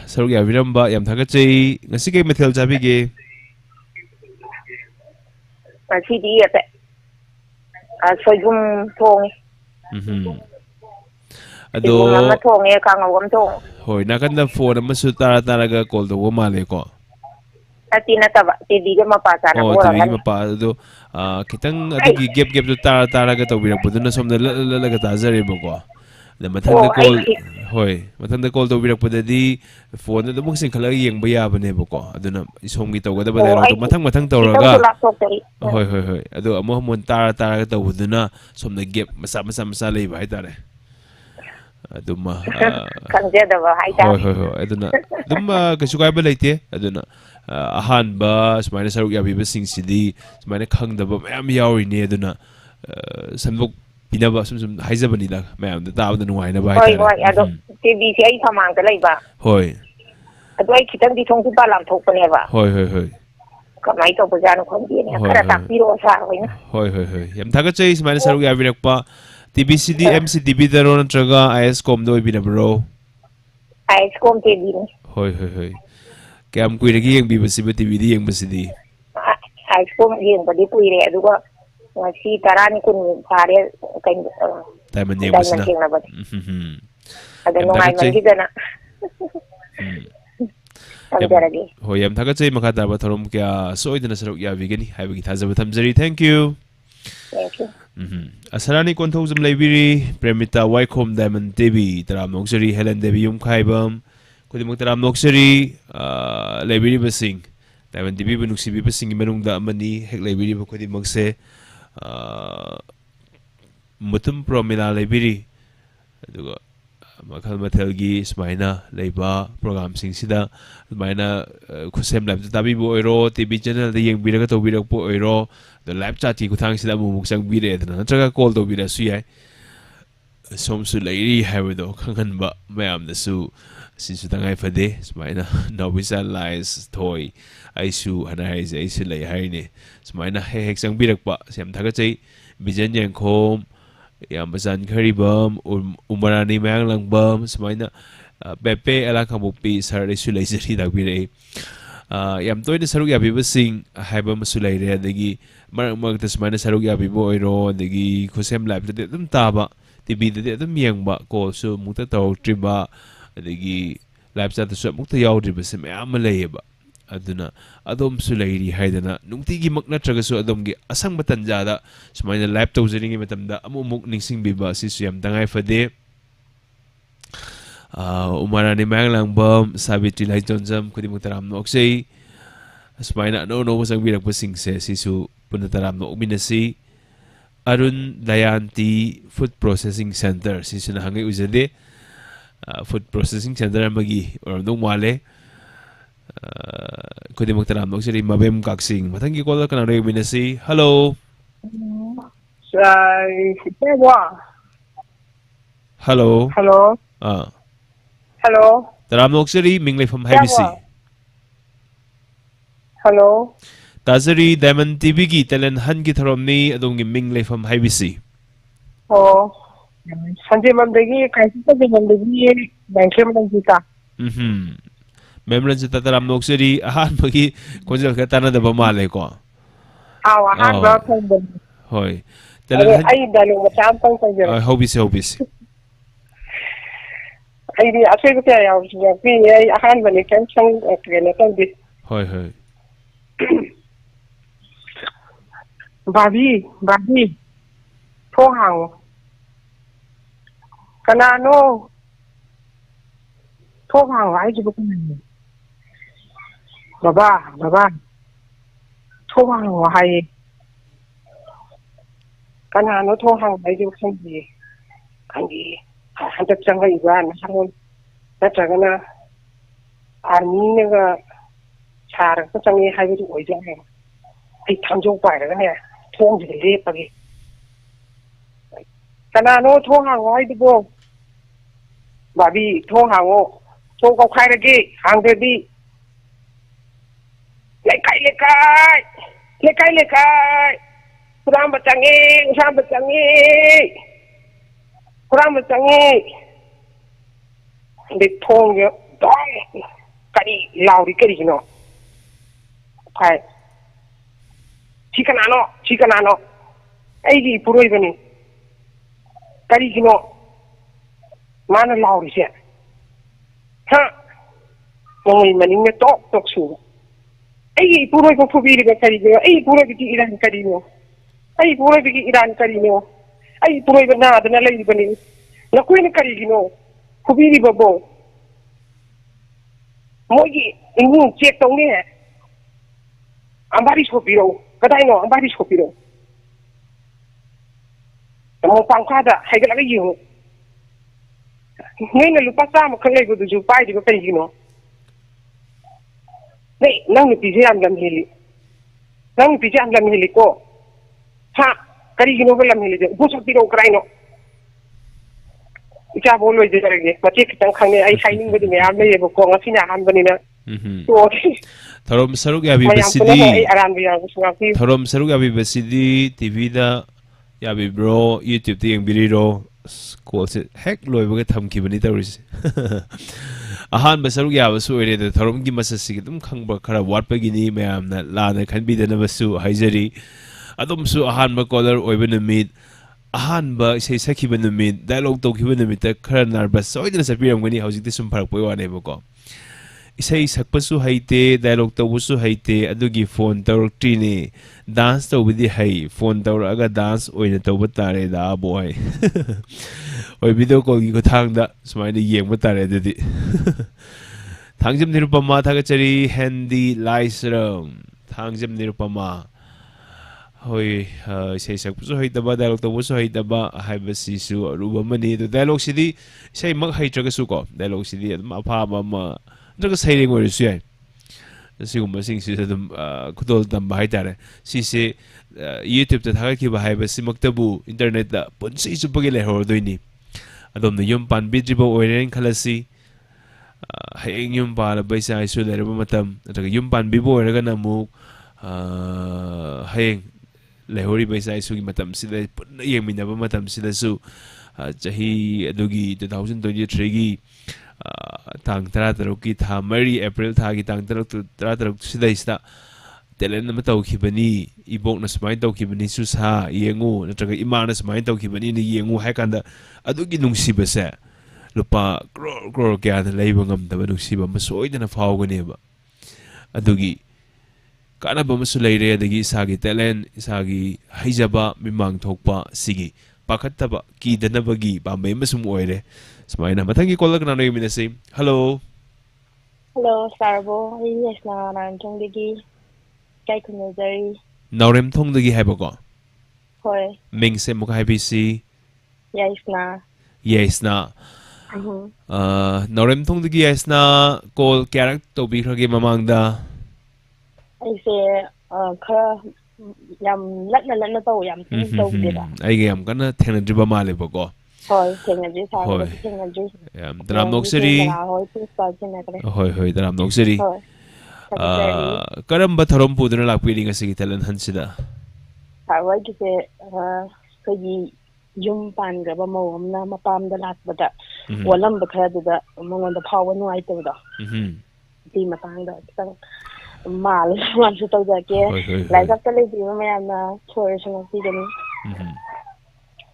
saruk ya viramba yam thagachei ngasi ke methel chabige Ngasi di ate. Soyum thong. Ado Mama thong e kangawam thong. hoi nakanda phone amasu tara taraga call do male ko Ati na taba TV ga mapasa na oh ko tabi mapa ado kitang adigi gap to tara taraga to birak buduna somna la ta zare ba ko da mathanda call hoi mathanda call do birak budadi phone da muk sing khala yeng ba ya bane ba ko aduna isomgi to gada ba dai ro mathang tawraga hoi ado amo mon tara taraga to buduna somna gap masa lei ba haitare aduma kanjeda ba haita hoi aduna aduma kasu kai ba leite aduna ahan ba smaina saruk ya biba sing sidi smaina khangda ba mayam yawi ne aduna sanbok pinaba sum haizabani la mayam da taab da nuai na ba hoi ado TV si ai thamang da lei ba hoi ado ai kitang di thong ku ba lam thok ne ba hoi kamai to ba jan khom di ne kara tak piro sa hoi na hoi yam thaga chei smaina saruk ya birak pa TBCD MCTV daro natraga ISCOM do ibina bro ISCOM TV ni hoi Kaya kuiragi yang bibasi ba TV di yang basidi ISCOM yang ba di puire aduga ngasi tarani kun sare kan Diamond yang basina ada nungai man gida na hoi yam thaga chei makha tarba thorom kya soidana saruk ya bigani haibagi thajaba thamjari thank you Asarani konthojum leibiri Premita Waikhom Diamond TV taram noksari Helen Devi yum khaibam ꯈꯨꯗꯤꯡꯃꯛꯇ ꯌꯥꯝ ꯅꯣꯛꯆꯔꯤ ꯂꯩꯕꯤꯔꯤꯕꯁꯤꯡ ꯇꯥꯏꯕꯪ ꯇꯤꯚꯤꯕꯨ ꯅꯨꯡꯁꯤꯕꯤꯕꯁꯤꯡꯒꯤ ꯃꯅꯨꯡꯗ ꯑꯃꯅꯤ ꯍꯦꯛ ꯂꯩꯕꯤꯔꯤꯕ ꯈꯨꯗꯤꯡꯃꯛꯁꯦ mutum promila laibiri aduga makhal mathelgi sumaina leiba program singsida sumaina khusem lab tabi bo oiro tv channel da yengbiraga tobirak po oiro the live chat ki kuthang sida mu muksang bire adna natraga call to bira su yai somsu leiri haido khangan ba mayam da su sinsu tangai fade sumaina nobisa lies toy aisu hanai aisu lei haine sumaina hek sang birak pa sem thaga chei bijan yangkhom yang besan karibam umarani mayang langbam semaina pepe ala kamupi sarade sulai seri dak bire yang toy de saruk ya bibasing haibam sulai re adagi marak ta semaina saruk ya bibo oiro adagi khosem live de dum taba tv de dum yang ba ko su mukta taw triba adagi live chat su mukta yaw driba sem am lei ba aduna adom sulairi haidana nungtigi makna tragasu adomgi asang batanjada sumaina live tawjering matamda amumuk ningsing biba sisu yam tangai fade umarani mayang langbam sabitri lai jonjam kudi mutaram noksei sumaina no sang birak pasing se sisu punataram no minasi arun dayanti food processing center sisu na hangai ujade food processing center amagi orandong wale kudimok taram nokseri mabem kaksing matangi call kana re binasi hello hello hello taram nokseri mingle from habisi hello tazari diamond tv gi talen han gi tharomni adongi mingle from habisi sanjay mandagi kaisa mandagi bankem mandita Memran sa tataram nokseri ahan bagi konjal ka tana da bamale ko ahan ba ko hoy ay dalo masam pang sanjay hobis ay di asay ko kaya ay ahan ba ni kan sang kena kan bit hoy babi pohang kanano pohang ay jibo kan Baba, thohang wahai. Kanano thohang ay yung sanji. Kanji, hantak sangga iban, hangon. Nataga na, army nga, sarang sa sangi hay yung oijan. Ay tangjong pa rin nga, thong jili pagi. Kanano thohang wahai dibo. Babi, thohang o. Thong kau khay lagi, hang dedi. Lekai. Kurang bercanggih. Di thong yo, dong. Kari lau di kari no. Kai. Chicken ano. Ay di puroi bani. Kari no. Mana lau di siya. Ha. Ngungi maning na tok su. Ay puro ko pubili ka karino ay puro bigi iran karino ay puro ba na da lay ba ni na ko ni karino pubili ba bo mogi ingu check tong ni ambari skopiro kadai no ambari skopiro mo pangkada hay gala yung ngayon lupa sa mo kanay ko du pai di ba karino Nei, nang pije am lam hili ko. Ha, kari gino lam hili de. Busok tiro Ukraino. Ika bolo je rege. Mati kitang khane ai shining bodi me am le ko ngasi na han bani na. So, Tharom saruk ya bi basidi. Tharom saruk ya bi basidi TV da ya bi bro YouTube ti yang biriro ko se hack loi ba tham ki bani tawris. ahan basaruk ya basu ere de thorom gi masasi dum khangba khara watpa gi ni mayam na la na khan bi de na basu haijari adum su ahan ba caller oiben numit ahan ba sei sakhi ben numit dialogue to gi ben numit ta khara nervous soidna sapiram gani hauji te sum pharak poi wane ba ko isai sakpasu haite dialogue to busu haite adugi phone tawrti ni dance to bidi hai phone tawraga dance oina to batare da boy oi video call gi ko thang da sumai ni yeng batare dadi Thangjam Nirupama Thagachari Handy Laiseram Thangjam Nirupama Hoi say sakpuso haitaba dialogue to was haitaba haibasisu rubamani the dialogue city say mag haitragasuko dialogue city at mapaba ma draga saying where is yay siguma sing si kudol tamba haitare si se YouTube ta thagaki ba haibasi maktabu internet da punsi supagi lehor doini adom the yum pan bidribo oiren khalasi hayeng yum pala baisa isu lerba matam draga yum pan bibo eraga namu hayeng lehori baisa isugi matam sida punna yengminaba matam sida su chahi adugi 2023 gi tang 13 ki tha mari april tha gi tang 13 sida ista telen ma tawkhibani ibok na smai tawkhibani su sa yengu natraga imana smai tawkhibani ni yengu haikanda adugi nungsiba se lupa crore kya da leiba ngamdaba nungsiba masoidana fawganeba adugi Kana bamusu leire dagi isagi talent isagi haijaba mimang thokpa sigi pakhattaba ki danabagi pambe masum oire smaina mathangi kolak na noy minase hello Sarbo yes na nan chongdagi kai kunozari Naurem thongdagi haibago hoi mingse muka haibisi yes na Naurem thongdagi yes na call karak tobi khage mamangda aise khara yam latna taw yam taw dira ai yam kana thena driba male bako hoi thena ji sa thena ji yam dram noksari hoi dram noksari karam ba tharom puduna lakpiri ngasi talan hansida harwai kise kagi yum pan ga ba mawamna mapam da lakbada walam ba khara da mongonda phawa nuai tawda di matang da tang mal wan su tau da ke lai sap ta le di ma ya na chor sa na si gani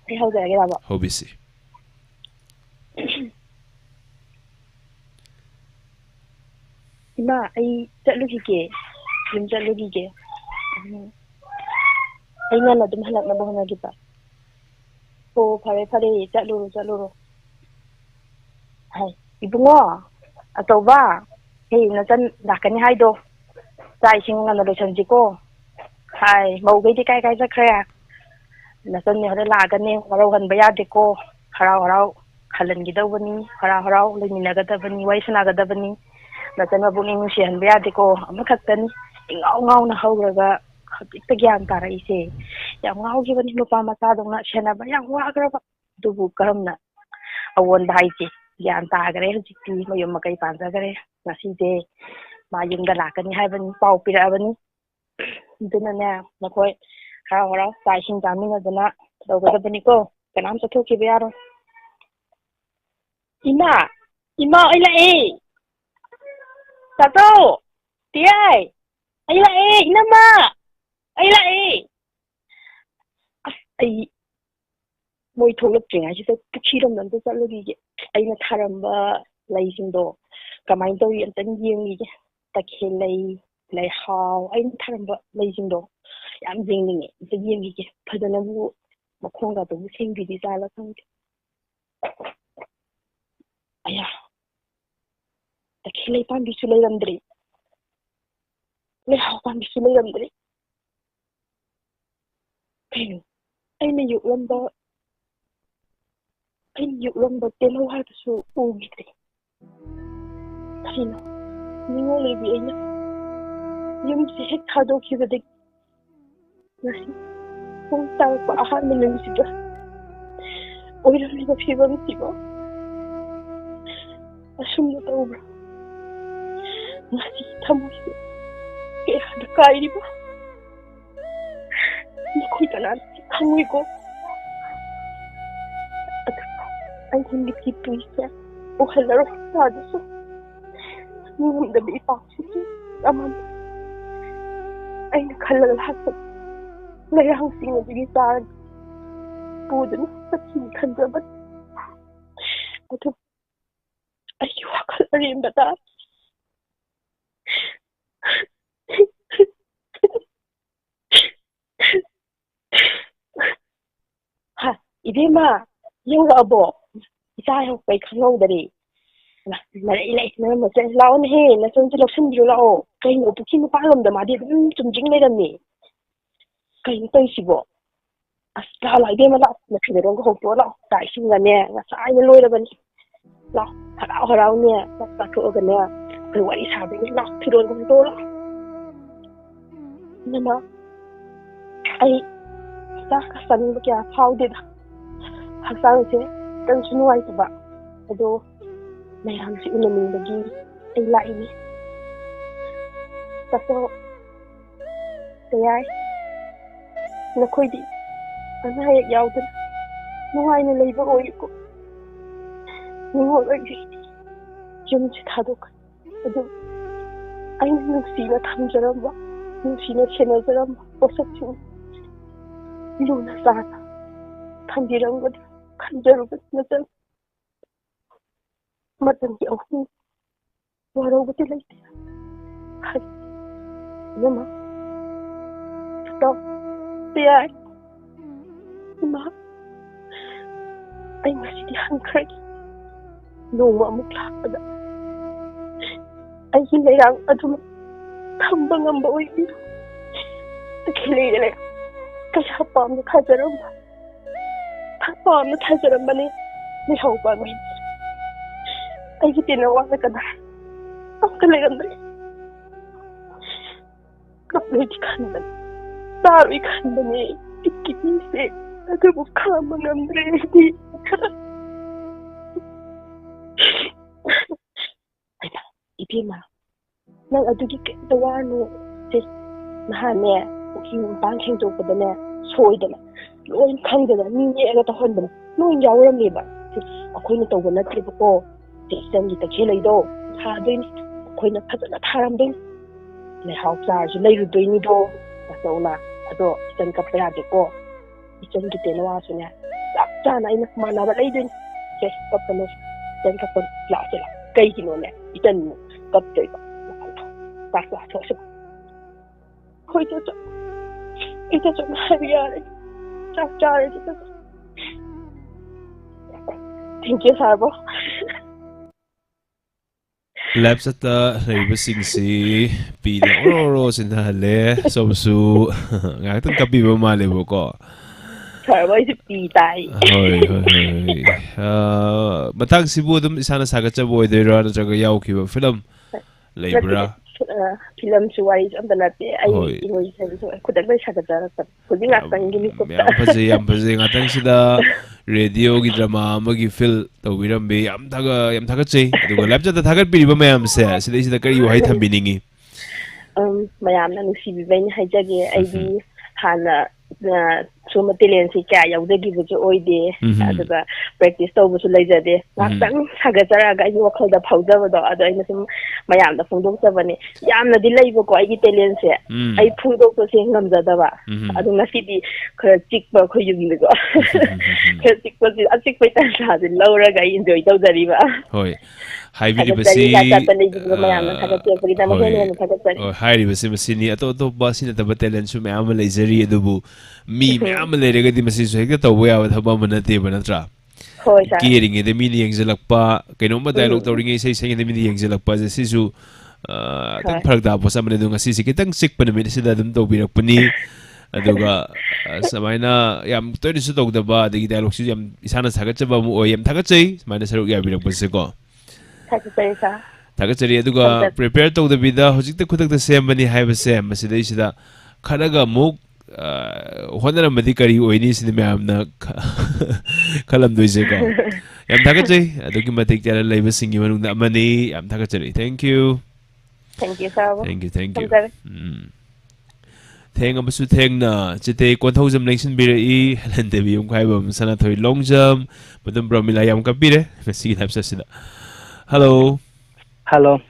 ai hau da ke da ba hobisi ima ai chatlu ki ke lim chatlu ki ke ai na na dum halak na ba na ki ta o phare chatlu hai ibungo atoba hei na chan dakani hai do Sai sing na lotion jiko hai mau gai di kai zakra na san ne hada la ga ne harau han baya diko harau khalan gi dawani harau lemin ga da bani wai sana ga da bani na san bu ni shi han baya diko am khatan ngau na hauga ta gyan ta rai se ya ngau gi bani no pa ma sa dong na shena ba ya wa gra ba du bu karam na awon dai ji gyan ta gare ji ti mayum ma kai pan gare na si je ma yumda lakani haibani pau pirabani duna ne nakoi hara sai shin jamina duna doga bani ko kanam sa thoki biaro ima ila tato tiai ila inama ila ai moi tholak tringa ji sa puchiram nan ta logi ge aina tharamba laisingdo kamai do yan tan yeng ge Takelay how I Taramba Lazindo. I'm bringing it. The Yemi Padanabu Makonga, the same with his Alakan. Aya. Takelay Pambisula Andre. Leha Pambisula Andre. I mean, you remember. You remember Delo had so ugly. I know. Ningoli biya yung si hekado kibadig nasi kung tao pa ahan mo lang siya oy lang nila siya siya asum na tao bro nasi tamo siya kaya nakay di ba nakoy ka na hangoy ko at ang hindi kito siya o halaro sa so Nung gabi ipaksin aman ay nakalalahat layang singabigitan pudan sa kinkan dapat ato ay wakal rin bata ha ibe ma yung abo isa yung kay kangaw dari ꯂꯩ ꯅꯔꯝꯕꯁꯦ ꯂꯥꯛꯑꯣꯅꯦꯍꯦ ꯅꯆꯟꯁꯦ ꯂꯧꯁꯤꯟꯕꯤꯔꯣ ꯂꯥꯛꯑꯣ ꯀꯩꯅꯣ ꯄꯨꯈ꯭ꯔꯤ ꯃꯄꯥꯟꯂꯣꯝꯗ ꯃꯥꯗꯤ ꯑꯗꯨꯝ ꯆꯨꯝꯗ꯭ꯔꯤꯡ ꯂꯩꯔꯝꯃꯤ ꯀꯩꯅꯣ ꯇꯧꯔꯤꯁꯤꯕꯣ ꯑꯁ ꯂꯥꯛꯑꯣ ꯏꯕꯦꯝꯃ ꯂꯥꯛꯑꯣ ꯅꯐꯤꯗꯔꯣꯝꯒ ꯍꯣꯡꯇꯣꯛꯑ ꯂꯥꯛꯑꯣ ꯆꯥꯛ ꯏꯁꯤꯡꯒꯅꯦ ꯉꯁꯥꯏꯅ ꯂꯣꯏꯔꯕꯅꯤ ꯂꯥꯛꯑꯣ ꯍꯔꯥꯎ ꯍꯔꯥꯎꯅꯦ ꯆꯥꯛ ꯆꯥꯊꯣꯛꯑꯒꯅꯦ ꯑꯩꯈꯣꯏ ꯋꯥꯔꯤ ꯁꯥꯗꯣꯏꯅꯤ ꯂꯥꯛꯑꯣ ꯐꯤꯔꯣꯜꯒ ꯍꯣꯡꯇꯣꯛꯑ ꯂꯥꯛꯑꯣ ꯏꯅꯝꯃ ꯑꯩ ꯆꯥꯛꯀ ꯆꯥꯅꯤꯡꯕ ꯀꯌꯥ ꯐꯥꯎꯗꯦꯗ ꯍꯛꯆꯥꯡꯁꯦ ꯈꯤꯇꯪꯁꯨ ꯅꯨꯡꯉꯥꯏꯇꯕ ꯑꯗꯣ ꯃꯌꯥꯝꯁꯤ ꯎꯅꯅꯤꯡꯕꯒꯤ ꯑꯩ ꯂꯥꯛꯏꯅꯤ ꯆꯥꯛꯆꯧ ꯀꯌꯥꯏ ꯅꯈꯣꯏꯗꯤ ꯑꯅꯥ ꯑꯌꯦꯛ ꯌꯥꯎꯗꯅ ꯅꯨꯡꯉꯥꯏꯅ ꯂꯩꯕ ꯑꯣꯏꯌꯨꯀꯣ ꯅꯤꯡꯉꯣꯜ ꯑꯣꯏꯒꯩ ꯌꯨꯝꯁꯤ ꯊꯥꯗꯣꯛꯈ꯭ꯔꯦ ꯑꯗꯨ ꯑꯩꯅ ꯅꯨꯡꯁꯤꯅ ꯊꯝꯖꯔꯝꯕ ꯅꯨꯡꯁꯤꯅ ꯁꯦꯟꯅꯖꯔꯝꯕ ꯄꯣꯠꯁꯛꯁꯤꯡ ꯂꯨꯅ ꯆꯥꯅ ꯊꯝꯕꯤꯔꯝꯒꯗ꯭ꯔꯥ ꯈꯟꯖꯔꯨꯕꯗꯤ ꯅꯠꯇꯅ ꯃꯇꯝꯒꯤ ꯑꯍꯨꯝ ꯋꯥꯔꯧꯕꯗꯤ ꯂꯩꯇꯦ ꯏꯃꯥ ꯇꯧ ꯌꯥꯏ ꯏꯃꯥ ꯑꯩ ꯉꯁꯤꯗꯤ ꯍꯟꯈ꯭ꯔꯒꯦ ꯅꯣꯡꯃ ꯑꯃꯨꯛ ꯂꯥꯛꯄꯗ ꯑꯩꯒꯤ ꯂꯩꯔꯥꯡ ꯑꯗꯨꯃꯛ ꯊꯝꯕ ꯉꯝꯕ ꯑꯣꯏꯕꯤꯔꯣ ꯇꯈꯦꯜꯂꯩꯗ ꯂꯩ ꯀꯌꯥ ꯄꯥꯝꯅ ꯊꯥꯖꯔꯝꯕ ꯄꯥꯝꯅ ꯊꯥꯖꯔꯝꯕꯅꯤ ꯂꯩꯍꯧ ꯄꯥꯝꯃꯤ ꯑꯩꯒꯤ ꯇꯦꯅꯋꯥꯗ ꯀꯗꯥꯏ ꯑꯝꯇ ꯂꯩꯔꯝꯗ꯭ꯔꯦ ꯀꯞꯂꯣꯏꯗꯤ ꯈꯟꯕꯅꯤ ꯇꯥꯔꯣꯏ ꯈꯟꯕꯅꯤ ꯄꯤꯛꯀꯤꯁꯦ ꯑꯗꯨꯕꯨ ꯈꯥꯝꯕ ꯉꯝꯗ꯭ꯔꯦ ꯑꯩꯗꯤ 이비마, 난 아두기 깨도 와노, 나하네, 우리 방 행동보다네, 소이더라, 로인 강더라, 니에가 더 헌더라, 로인 야오람리바, 아코이는 또 원나 트리보고, 제선기 때 켈레이도, 사드니, 아코이는 파자나 타람드니, 내 하옵자주 레이루드니도, 나서나, 아도 이전 카페라겠고, 이전기 때는 와서냐, 납자나 이는 만나봐 레이드니, 제 카페는 이전 카페 라세라, 깨기노네, 이전 갑자기가 가서 저서 거기서 이제 좀 하리야래 짝짝이 진짜 땡큐 사보 랩스타 레이버싱시 비데 오로로 신나할래 소수 ngaktan kapiba malebo 사보이스 비다이 hoy matang sibu dum isana sagatcha boy deira na jaga yaukiba film leibra film suwari amda nate ai ingoi so kudak bai sagatara kudi ngatang gini ko yam phaje ngatang sida radio gi drama amagi fil tawbirambe yam thaga chei aduga lapja ta thagat piriba mayam se sida kari wahai thambiningi mayam na nusibi bain haijage aidi hana suma talent si kya yaudagi buju oide aduga practice tawbusu leijade ngatang sagatara ai wakhalda phawjabado ado aina sum mayam da phungdokjabani yamna di leibo ko ai talent se ai phungdok se ngamjadaba adu ngasidi khara chikpa khoyugni ko khara chikpa si achik pai tan sa de lauraga enjoy tawjariba hoi haibiribasi hairibasi masini ato basina taba talent su mayam leijari adubu mi mayam leiragadi masi su hekta tawbo yawa thaba manate banatra kiring ede mi yengjalakpa kainomba dialogue tawringe sei sei ede mi yengjalakpa je sisu tang pharagda posa mane du ngasi si kitang sikpa ne sida dum tawbirakpani aduga samaina yam toy su tawdaba de dialogue su yam isana sagatchaba mu o yam thagachei samaina saruk yabirakpase ko thagachari aduga prepare tawdabida hojikta khutakta sembani haibase masida isida kharaga muk honaramadi kari oini sini mayamna khalamdoise ko yam thagachei adugi matik tara leiba singi manungna amani yam thagachari thank you sir thank you theng amasu theng na chite konthojam nation bira I halandebi yum khaibam sana thoi longjam madam bromila yam kapire mesi hapsa sida hello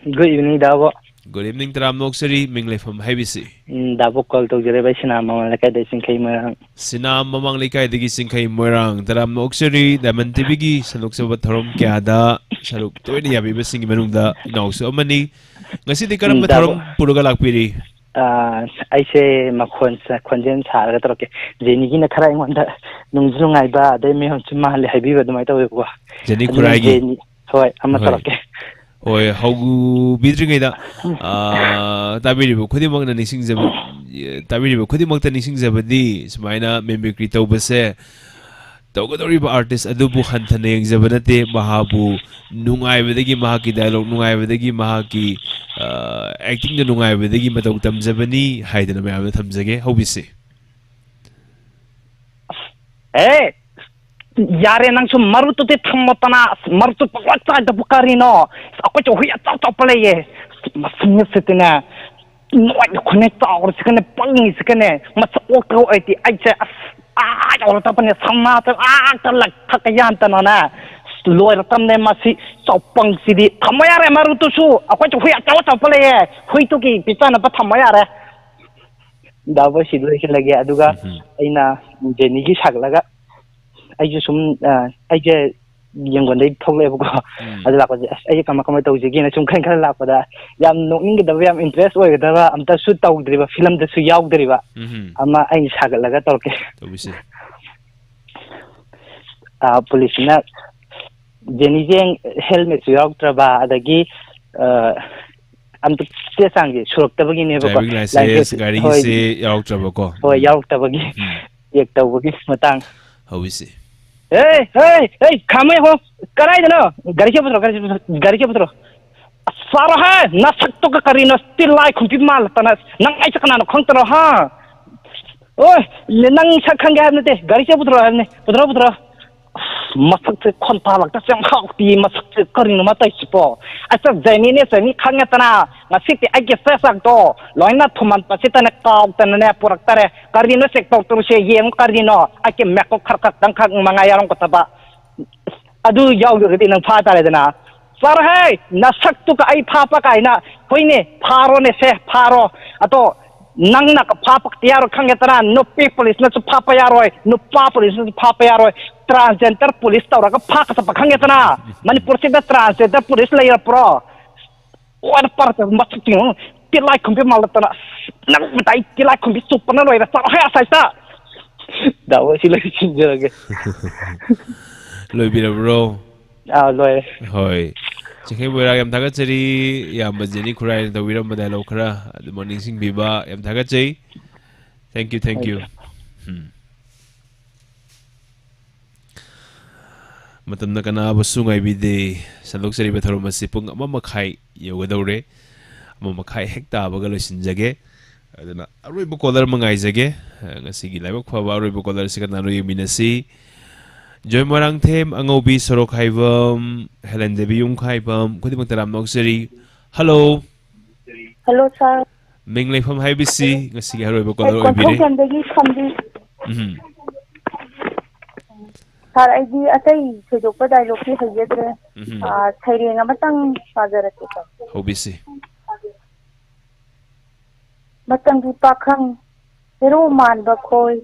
good evening dabo good evening taram noksari mingle from habisi dabo call to jere bai sina mamang lekai de singkai moirang sinam mamang lekai de singkai moirang taram noksari diamond tv gi sanok sabat thorom kya da saruk toini yabi besingi menungda inausu amani ngasi di karam thorom puruga lakpiri aise makhon sa khonjen saraga toroke jeni gi na khara ingonda nungju ngai ba de me hon chuma le habi ba dumai tawe ko jeni khurai gi hoi amma toroke ꯍꯣꯏ ꯍꯧꯕꯤꯗ꯭ꯔꯤꯉꯩꯗ ꯇꯥꯕꯤꯔꯤꯕ ꯈꯨꯗꯤꯡꯃꯛꯅ ꯇꯥꯕꯤꯔꯤꯕ ꯈꯨꯗꯤꯡꯃꯛꯇ ꯅꯤꯡꯁꯤꯡꯖꯕꯗꯤ ꯁꯨꯃꯥꯏꯅ ꯃꯤꯃꯤꯀ꯭ꯔꯤ ꯇꯧꯕꯁꯦ ꯇꯧꯒꯗꯧꯔꯤꯕ artist ꯑꯗꯨꯕꯨ ꯍꯟꯊꯅ ꯌꯦꯡꯖꯕ ꯅꯠꯇꯦ ꯃꯍꯥꯛꯄꯨ ꯅꯨꯡꯉꯥꯏꯕꯗꯒꯤ ꯃꯍꯥꯛꯀꯤ ꯗꯥꯏꯂꯣꯛ ꯅꯨꯡꯉꯥꯏꯕꯗꯒꯤ ꯃꯍꯥꯛꯀꯤ ꯑꯦꯛꯇꯤꯡꯗ ꯅꯨꯡꯉꯥꯏꯕꯗꯒꯤ ꯃꯇꯧ ꯇꯝꯖꯕꯅꯤ ꯍꯥꯏꯗꯅ ꯃꯌꯥꯝꯗ ꯊꯝꯖꯒꯦ ꯍꯧꯕꯤꯁꯤ ꯌꯥꯔꯦ ꯅꯪꯁꯨ ꯃꯔꯨꯇꯨꯗꯤ ꯊꯝꯃꯣꯇꯅ ꯃꯔꯨꯇꯨ ꯄꯪꯋꯥ ꯆꯥꯏꯗꯕꯨ ꯀꯔꯤꯅꯣ ꯑꯩꯈꯣꯏꯁꯨ ꯍꯨꯏ ꯑꯆꯧ ꯑꯆꯧꯕ ꯂꯩꯌꯦ ꯃꯁꯤꯡꯁꯤꯗꯤꯅꯦ ꯅꯣꯏꯅ ꯈꯨꯅꯦ ꯆꯥꯎꯔꯁꯤꯒꯅꯦ ꯄꯪꯉꯤꯁꯤꯒꯅꯦ ꯃꯁꯛ ꯑꯣꯛꯇ ꯑꯣꯏꯗꯤ ꯑꯩꯁꯦ ꯌꯧꯔꯛꯇꯕꯅꯦ ꯁꯝꯅꯥꯇ ꯂꯛꯊꯛꯀ ꯌꯥꯟꯇꯅꯅꯦ ꯂꯣꯏꯔꯛꯇꯕꯅꯦ ꯃꯁꯤ ꯆꯥꯎꯄꯪꯁꯤꯗꯤ ꯊꯝꯃꯣ ꯌꯥꯔꯦ ꯃꯔꯨꯇꯨꯁꯨ ꯑꯩꯈꯣꯏꯁꯨ ꯍꯨꯏ ꯑꯆꯧ ꯑꯆꯧꯕ ꯂꯩꯌꯦ ꯍꯨꯏꯇꯨꯒꯤ ꯄꯤꯖꯅꯕ ꯊꯝꯃꯣ ꯌꯥꯔꯦ ꯗꯥꯕꯣꯏ ꯁꯤ ꯂꯣꯏꯁꯤꯜꯂꯒꯦ ꯑꯗꯨꯒ ꯑꯩꯅ ꯖꯦꯅꯤꯒꯤ ꯁꯥꯒꯠꯂꯒ ꯑꯩꯁꯨ ꯁꯨꯝ ꯑꯩꯁꯦ ꯌꯦꯡꯒꯣꯟꯗꯩ ꯊꯣꯛꯂꯛꯑꯦꯕꯀꯣ ꯑꯗꯨ ꯂꯥꯛꯄꯁꯦ ꯑꯁ ꯑꯩꯁꯦ ꯀꯃꯥꯏ ꯇꯧꯁꯤꯒꯦꯅ ꯁꯨꯝ ꯈꯔ ꯂꯥꯛꯄꯗ ꯌꯥꯝ ꯅꯣꯛꯅꯤꯡꯒꯗꯕ ꯌꯥꯝ ꯏꯟꯇꯔꯦꯁ ꯑꯣꯏꯒꯗꯕ ꯑꯝꯇꯁꯨ ꯇꯧꯗ꯭ꯔꯤꯕ ꯐꯤꯂꯝꯗꯁꯨ ꯌꯥꯎꯗ꯭ꯔꯤꯕ ꯑꯃ ꯑꯩꯅ ꯁꯥꯒꯠꯂꯒ ꯇꯧꯔꯛꯀꯦ ꯄꯨꯂꯤꯁꯅ ꯖꯦꯅꯤꯁꯦ ꯍꯦꯜꯃꯦꯠꯁꯨ ꯌꯥꯎꯗ꯭ꯔꯕ ꯑꯗꯒꯤ ꯑꯝꯇ ꯆꯦ ꯆꯥꯡꯁꯦ ꯁꯨꯔꯛꯇꯕꯒꯤꯅꯦꯕꯀꯣ ꯗ꯭राꯏꯚꯤꯡ ꯂꯥꯏꯁꯦꯟꯁ ꯒꯥꯔꯤꯒꯤꯁꯦ ꯌꯥꯎꯔꯛꯇ꯭ꯔꯕꯀꯣ ꯍꯣꯏ ꯌꯥꯎꯔꯛꯇꯕꯒꯤ ꯆꯦꯛ ꯇꯧꯕꯒꯤ ꯃꯇꯥꯡ ꯍꯧꯕꯤꯁꯤ खामे हो कराई देना गाड़ी के पुत्रो सारा है ना सकतो का करी ना स्टिल लाई खुंपी माल तना नंग ऐसा कना न खंग तरो हाँ ओए ले नंग सा खंग है ने गाड़ी के पुत्रो है ने पुत्रो मसक से खंता लगता से खाती मसक से करी न मत इस्पो ऐसा जैनी ने सनी खंग तना मसित आई के से सकतो लोइना थुमन पसित ने काव तन ने पुरक तरे करी न से तो से ये करी न आई के मेको खरक तंग खंग मंगायारों को तबा अदु यावगदि नंग फा तारेदना सर है नसक्तुका आई फापा काइना होइने फारो ने से फारो अतो नंगना का फापक यारो खंगे तना नुपी पुलिस न फापा यारोय नुपा पुलिस न फापा यारोय ट्रांसजेंडर पुलिस तौरगा फाक स खंगे तना मणिपुर से ट्रांसजेंडर पुलिस लय प्रो और पर मसक्ति तिलाई खंबे मालतना नंग मताई तिलाई खंबे सुपना लोय सर है साइसा दाव सिलै सिंजरगे लोइबिरब्रो लोय होय चिखे बोरा यम थागचरी याम जेनी खुराय तविरम डायलॉग खरा morning Singh Biba Yama थागचई thank you मतमना कना बसुंगाई बिदे सलोकसरी बथरो मसी पुंग अमा मखाई योगदौरे अमा मखाई हेक्ता बगा लोसिनजगे अदना अरोइबो collar मंगाइजगे ngasi लाइबक फबा अरोइबो collar सिकना row यमिनसी Joy Morang Them Angobi Sorok Haibam Helen Devi Yung Haibam Kudimak Taram Nokseri Hello Hello sir Mingley from Haibisi Ngasi Haro Bokolo Ibire Kandagi Khandi Sir ID Atai Sujokpa Dialogue Ki Hayadre Thaireng Amatang Sajarate Ka Hobisi Matang Di Pakhang Hero Man Bakhoi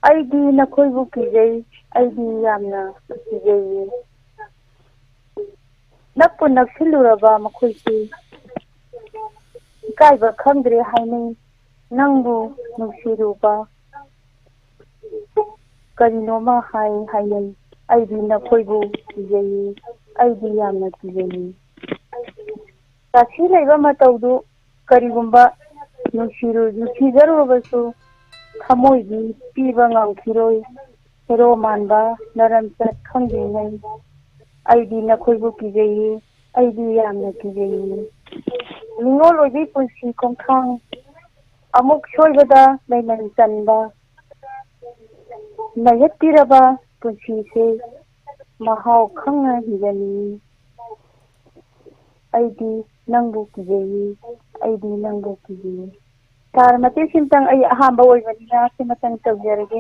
ꯑꯩꯗꯤ ꯅꯈꯣꯏꯕꯨ ꯀꯤꯖꯩ ꯑꯩꯗꯤ ꯌꯥꯝꯅ ꯀꯤꯖꯩ ꯅꯛꯄꯨ ꯅꯛꯁꯤꯜꯂꯨꯔꯕ ꯃꯈꯣꯏꯁꯤ ꯏꯀꯥꯏꯕ ꯈꯪꯗ꯭ꯔꯦ ꯍꯥꯏꯅꯩ ꯅꯪꯕꯨ ꯅꯨꯡꯁꯤꯔꯨꯕ ꯀꯔꯤꯅꯣꯃ ꯍꯥꯏꯅꯩ ꯑꯩꯗꯤ ꯅꯈꯣꯏꯕꯨ ꯀꯤꯖꯩ ꯑꯩꯗꯤ ꯌꯥꯝꯅ ꯀꯤꯖꯩ ꯔꯥꯁꯤ ꯂꯩꯕ ꯃꯇꯧꯗꯨ ꯀꯔꯤꯒꯨꯝꯕ ꯅꯨꯡꯁꯤꯖꯔꯨꯔꯕꯁꯨ ꯊꯃꯣꯏꯒꯤ ꯄꯤꯕ ꯉꯝꯈꯤꯔꯣꯏ ꯍꯦꯔꯣ ꯃꯥꯟꯕ ꯅꯔꯝꯆꯠ ꯈꯪꯗ꯭ꯔꯤꯉꯩ ꯑꯩꯗꯤ ꯅꯈꯣꯏꯕꯨ ꯀꯤꯖꯩ ꯑꯩꯗꯤ ꯌꯥꯝꯅ ꯀꯤꯖꯩ ꯅꯤꯡꯉꯣꯜ ꯑꯣꯏꯕꯤ ꯄꯨꯟꯁꯤ ꯈꯣꯡꯊꯥꯡ ꯑꯃꯨꯛ ꯁꯣꯏꯕꯗ ꯂꯩꯃꯟ ꯆꯟꯕ ꯅꯌꯠꯄꯤꯔꯕ ꯄꯨꯟꯁꯤꯁꯦ ꯃꯍꯥꯎ ꯈꯪꯅ ꯍꯤꯡꯒꯅꯤ ꯑꯩꯗꯤ ꯅꯪꯕꯨ ꯀꯤꯖꯩ ꯑꯩꯗꯤ ꯅꯪꯕꯨ ꯀꯤꯖꯩ Sir, matay simtang ay ahamba oibanina simatang tawjarage.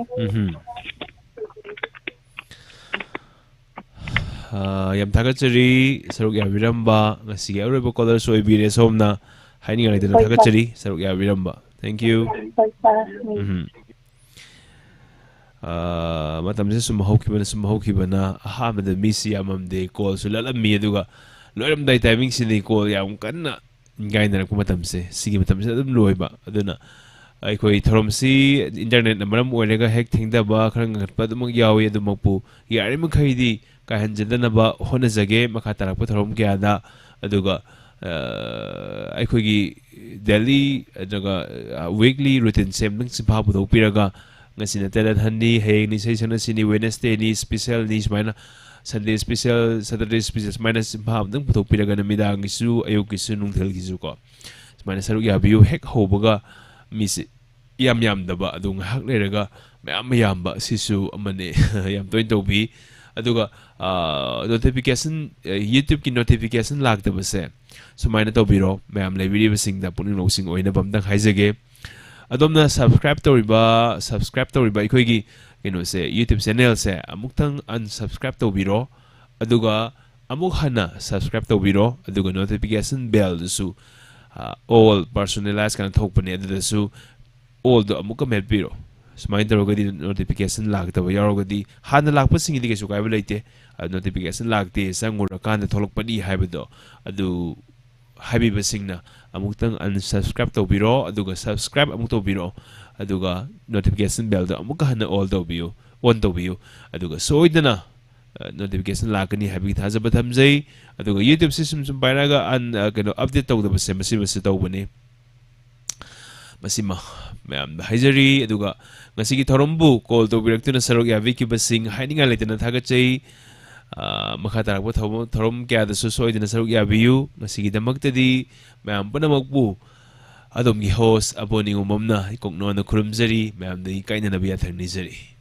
Yam thagachari saruk yabiramba ngasi aureba caller soibire somna haini ngai dena thagachari saruk yabiramba. Thank you. Matamse sum hokibana ahamada misi amamde call sulalami aduga loiram dai timing sini call yam kanna Gaina Kumatamse, Sigi Matamse, Loiba, Aduna. I quite Tromsi, internet, Maram Olega, Hecting the Bakang, Padamok Yawi, the Mopu, Yarimakaidi, ꯀꯥꯏꯍꯟꯖꯗꯅꯕ ꯍꯣꯠꯅꯖꯒꯦ ꯃꯈꯥ ꯇꯥꯔꯛꯄ ꯊꯧꯔꯝ ꯀꯌꯥꯗ ꯑꯗꯨꯒ ꯑꯩꯈꯣꯏꯒꯤ daily ꯅꯠꯇ꯭ꯔꯒ weekly ꯔꯨꯇꯤꯟꯁꯦ ꯑꯃꯇꯪ ꯆꯤꯟꯐꯥ ꯄꯨꯊꯣꯛꯄꯤꯔꯒ ꯉꯁꯤꯅ ꯇꯦꯂꯦꯟ ꯍꯟꯅꯤ ꯍꯌꯦꯡꯅꯤ ꯏꯁꯩ ꯁꯛꯅꯁꯤꯅꯤ ꯋꯦꯅꯁꯗꯦꯅꯤ ꯁ꯭ꯄꯦꯁꯦꯜꯅꯤ ꯁꯨꯃꯥꯏꯅ ꯁꯟꯗꯦ ꯁ꯭ꯄꯦꯁꯦꯜ ꯁꯦꯇꯔꯗꯦ ꯁ꯭ꯄꯦꯁꯦꯜ ꯁꯨꯃꯥꯏꯅ ꯆꯤꯟꯐꯥ ꯑꯃꯇꯪ ꯄꯨꯊꯣꯛꯄꯤꯔꯒ ꯅꯨꯃꯤꯗꯥꯡꯒꯤꯁꯨ ꯑꯌꯨꯛꯀꯤꯁꯨ ꯅꯨꯡꯊꯤꯜꯒꯤꯁꯨ ꯀꯣ ꯁꯨꯃꯥꯏꯅ ꯁꯔꯨꯛ ꯌꯥꯕꯤꯌꯨ ꯍꯦꯛ ꯍꯧꯕꯒ ꯃꯤꯁꯤ ꯌꯥꯝꯗꯕ ꯑꯗꯨ ꯉꯥꯏꯍꯥꯛ ꯂꯩꯔꯒ ꯃꯌꯥꯝ ꯌꯥꯝꯕ ꯑꯁꯤꯁꯨ ꯑꯃꯅꯤ ꯌꯥꯝ ꯇꯣꯏꯅ ꯇꯧꯕꯤ ꯑꯗꯨꯒ ꯅꯣꯇꯤꯐꯤꯀꯦꯁꯟ ꯌꯨꯇ꯭ꯌꯨꯕꯀꯤ ꯅꯣꯇꯤꯐꯤꯀꯦꯁꯟ ꯂꯥꯛꯇꯕꯁꯦ ꯁꯨꯃꯥꯏꯅ ꯇꯧꯕꯤꯔꯣ ꯃꯌꯥꯝ ꯂꯩꯕꯤꯔꯤꯕꯁꯤꯡꯗ ꯄꯨꯛꯅꯤꯡ ꯂꯧꯁꯤꯡ ꯑꯣꯏꯅꯕ ꯑꯝꯇꯪ ꯍꯥꯏꯖꯒꯦ ꯑꯗꯣꯝꯅ ꯁꯕꯁꯀ꯭ꯔꯥꯏꯕ ꯇꯧꯔꯤꯕ ꯑꯩꯈꯣꯏꯒꯤ ꯀꯩꯅꯣꯁꯦ ꯌꯨꯇ꯭ꯌꯨꯕ ꯆꯦꯅꯦꯜꯁꯦ ꯑꯃꯨꯛꯇꯪ ꯑꯟꯁꯕꯁꯀ꯭ꯔꯥꯏꯕ ꯇꯧꯕꯤꯔꯣ ꯑꯗꯨꯒ ꯑꯃꯨꯛ ꯍꯟꯅ ꯁꯕꯁꯀ꯭ꯔꯥꯏꯕ ꯇꯧꯕꯤꯔꯣ ꯑꯗꯨꯒ ꯅꯣꯇꯤꯐꯤꯀꯦꯁꯟ ꯕꯦꯜꯗꯨꯁꯨ ꯑꯣꯜ ꯄꯔꯁꯣꯅꯦꯂꯥꯏꯁ ꯀꯥꯏꯅ ꯊꯣꯛꯄꯅꯦ ꯑꯗꯨꯗꯁꯨ ꯑꯣꯜꯗꯣ ꯑꯃꯨꯛꯀ ꯃꯦꯠꯄꯤꯔꯣ ꯁꯨꯃꯥꯏꯅ ꯇꯧꯔꯒꯗꯤ ꯅꯣꯇꯤꯐꯤꯀꯦꯁꯟ ꯂꯥꯛꯇꯕ ꯌꯥꯎꯔꯒꯗꯤ ꯍꯥꯟꯅ ꯂꯥꯛꯄꯁꯤꯡꯒꯤꯗꯤ ꯀꯩꯁꯨ ꯀꯥꯏꯕ ꯂꯩꯇꯦ ꯅꯣꯇꯤꯐꯤꯀꯦꯁꯟ ꯂꯥꯛꯇꯦ ꯆꯪꯉꯨꯔꯀꯥꯟꯗ ꯊꯣꯛꯂꯛꯄꯅꯤ ꯍꯥꯏꯕꯗꯣ ꯑꯗꯨ ꯍꯥꯏꯕꯤꯕꯁꯤꯡꯅ ꯑꯃꯨꯛꯇꯪ ꯑꯟꯁꯕꯁꯀ꯭ꯔꯥꯏꯕ ꯇꯧꯕꯤꯔꯣ ꯑꯗꯨꯒ ꯁꯕꯁꯀ꯭ꯔꯥꯏꯕ ꯑꯃꯨꯛ ꯇꯧꯕꯤꯔꯣ ꯑꯗꯨꯒ ꯅꯣꯇꯤꯐꯤꯀꯦꯁꯟ ꯕꯦꯜꯗꯣ ꯑꯃꯨꯛꯀ ꯍꯟꯅ ꯑꯣꯟ ꯇꯧꯕꯤꯌꯨ ꯑꯗꯨꯒ ꯁꯣꯏꯗꯅ ꯅꯣꯇꯤꯐꯤꯀꯦꯁꯟ ꯂꯥꯛꯀꯅꯤ ꯍꯥꯏꯕꯒꯤ ꯊꯥꯖꯕ ꯊꯝꯖꯩ ꯑꯗꯨꯒ ꯌꯨꯇ꯭ꯌꯨꯕꯁꯤ ꯁꯨꯝ ꯄꯥꯏꯔꯒ ꯀꯩꯅꯣ ꯑꯞꯗꯦꯠ ꯇꯧꯗꯕꯁꯦ ꯃꯁꯤ ꯇꯧꯕꯅꯤ ꯃꯁꯤꯃ ꯃꯌꯥꯝꯗ ꯍꯥꯏꯖꯔꯤ ꯑꯗꯨꯒ ꯉꯁꯤꯒꯤ ꯊꯧꯔꯝꯕꯨ ꯀꯣꯜ ꯇꯧꯕꯤꯔꯛꯇꯨꯅ ꯁꯔꯨꯛ ꯌꯥꯕꯤꯈꯤꯕꯁꯤꯡ ꯍꯥꯏꯅꯤꯡꯉꯥꯏ ꯂꯩꯇꯅ ꯊꯥꯒꯠꯆꯩ ꯃꯈꯥ ꯇꯥꯔꯛꯄ ꯊꯧꯔꯝ ꯀꯌꯥꯗꯁꯨ ꯁꯣꯏꯗꯅ ꯁꯔꯨꯛ ꯌꯥꯕꯤꯌꯨ ꯉꯁꯤꯒꯤꯗꯃꯛꯇꯗꯤ ꯃꯌꯥꯝ ꯄꯨꯝꯅꯃꯛꯄꯨ ꯑꯗꯣꯝꯒꯤ ꯍꯣꯁ ꯑꯕꯣꯅꯤꯉꯣꯝꯕꯝꯅ ꯏꯀꯣꯛꯅꯣꯅ ꯈꯨꯔꯨꯝꯖꯔꯤ ꯃꯌꯥꯝꯗꯒꯤ ꯀꯥꯏꯅꯅꯕ ꯌꯥꯊꯪ ꯅꯤꯖꯔꯤ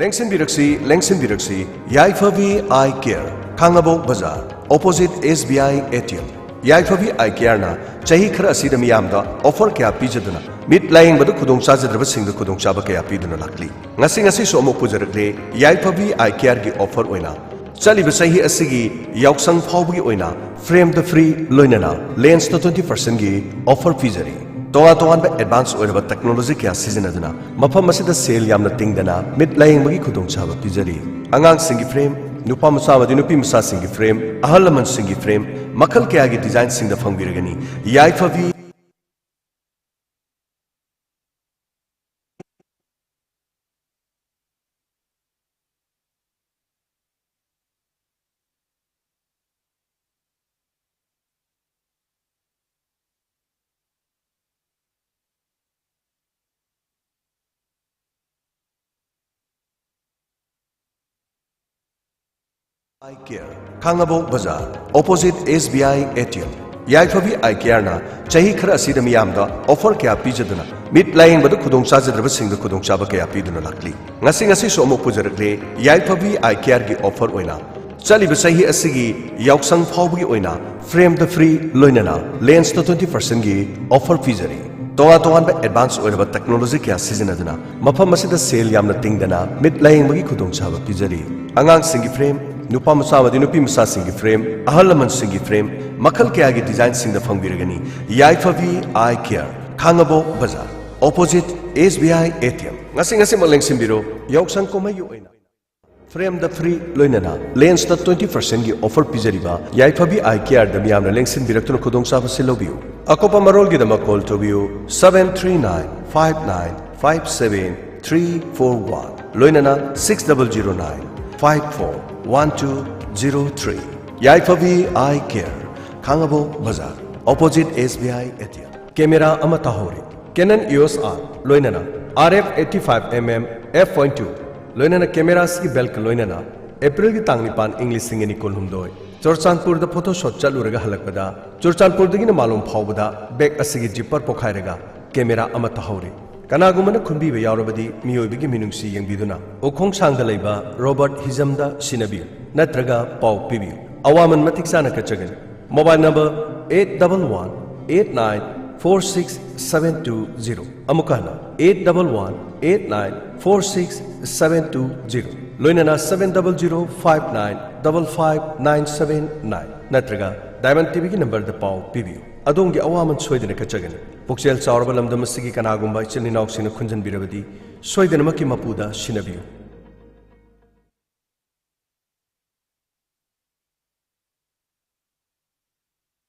Lengsin Yaifavi Eye Care Kangabo Bazaar Opposite SBI ATM Yaifavi Eye Care na Chahi Khara Asida Miyamda Offer Kaya Pijaduna Mid Lying Badu Kudong Chajadraba Singh Kudong Chaba Kaya Piduna Lakli Ngasi So Amok Pujarakle Yaifavi Eye Care Gi Offer Oina Chaliba Sahi Asigi Yauksang Phawgi Oina Frame the Free Loinana Lens to 20% Gi Offer Pijari Tonga advance over technology kya sizinaduna mafam asida sale yamna tingdana mid laying bagi khudong chaba pijari angang singi frame nupa masa amadi nupi masa singi frame ahal laman singi frame makal kya gi design sing da fangbiragani Yaifavi Eye Care Kangabo Bazaar Opposite SBI ATM Yaifavi Eye Care na Chahi Khara Asida Miyamda Offer Kaya Pijaduna Mid Lying Badu Kudong Chajadraba Singh Kudong Chaba Kaya Piduna Lakli Ngasi So Amok Pujarakle Yaifavi Eye Care Gi Offer Oina Chaliba Sahi Asigi Yauksang Phawgi Oina Frame the Free Loinana Lens to 20% Gi Offer Pijari Tonga advance over technology kya sizinaduna mafam asida sale yamna tingdana mid laying bagi khudong chaba pijari angang singi frame nupa masa amadi nupi masa singi frame ahal laman singi frame makal kya gi design sing da fangbiragani Yaifavi Eye Care Kangabo Bazaar Opposite SBI ATM ngasi maleng simbiro yauksang komayu oina Frame the Free Loinana Lens the 20% gi offer pijariba Yaifavi Eye Care da miyamna lengsin biraktuna khudong chaba silobiu Akopa Marol Gidama call to you 739-5957-341 Loinana 6009-541203 Yaifavi Eye Care Kangabo Bazaar Opposite SBI ATM Camera Amatahori Canon EOS R Loinana RF 85mm f.2 Loinana cameras ki belt Loinana April ki tangnipan English singeni kolhumdoi Churchandpur da photo shot chaluraga halakpada Churchandpur dagina malum phawbada bag asigi jipper pokhairaga camera ama tahori kanagumana khunbi be yaurabadi miyoibigi minungsi yengbiduna okhong sangda leiba Robert Hizamda sinabi natraga paw pibi awaman matik sana kachagan mobile number 811-8946-720 amukana 811-8946-720 लोइनना 7005955979 नत्रगा diamond TV की number the pav पीबियो अदोंगी अवामन सोयदन कचगनी पुक्सेल चावरब लमदम सिगी कनागुंबा इचल निनाउसिन खुंजन बिरबदी सोयदनमकी मपुदा सिनबियो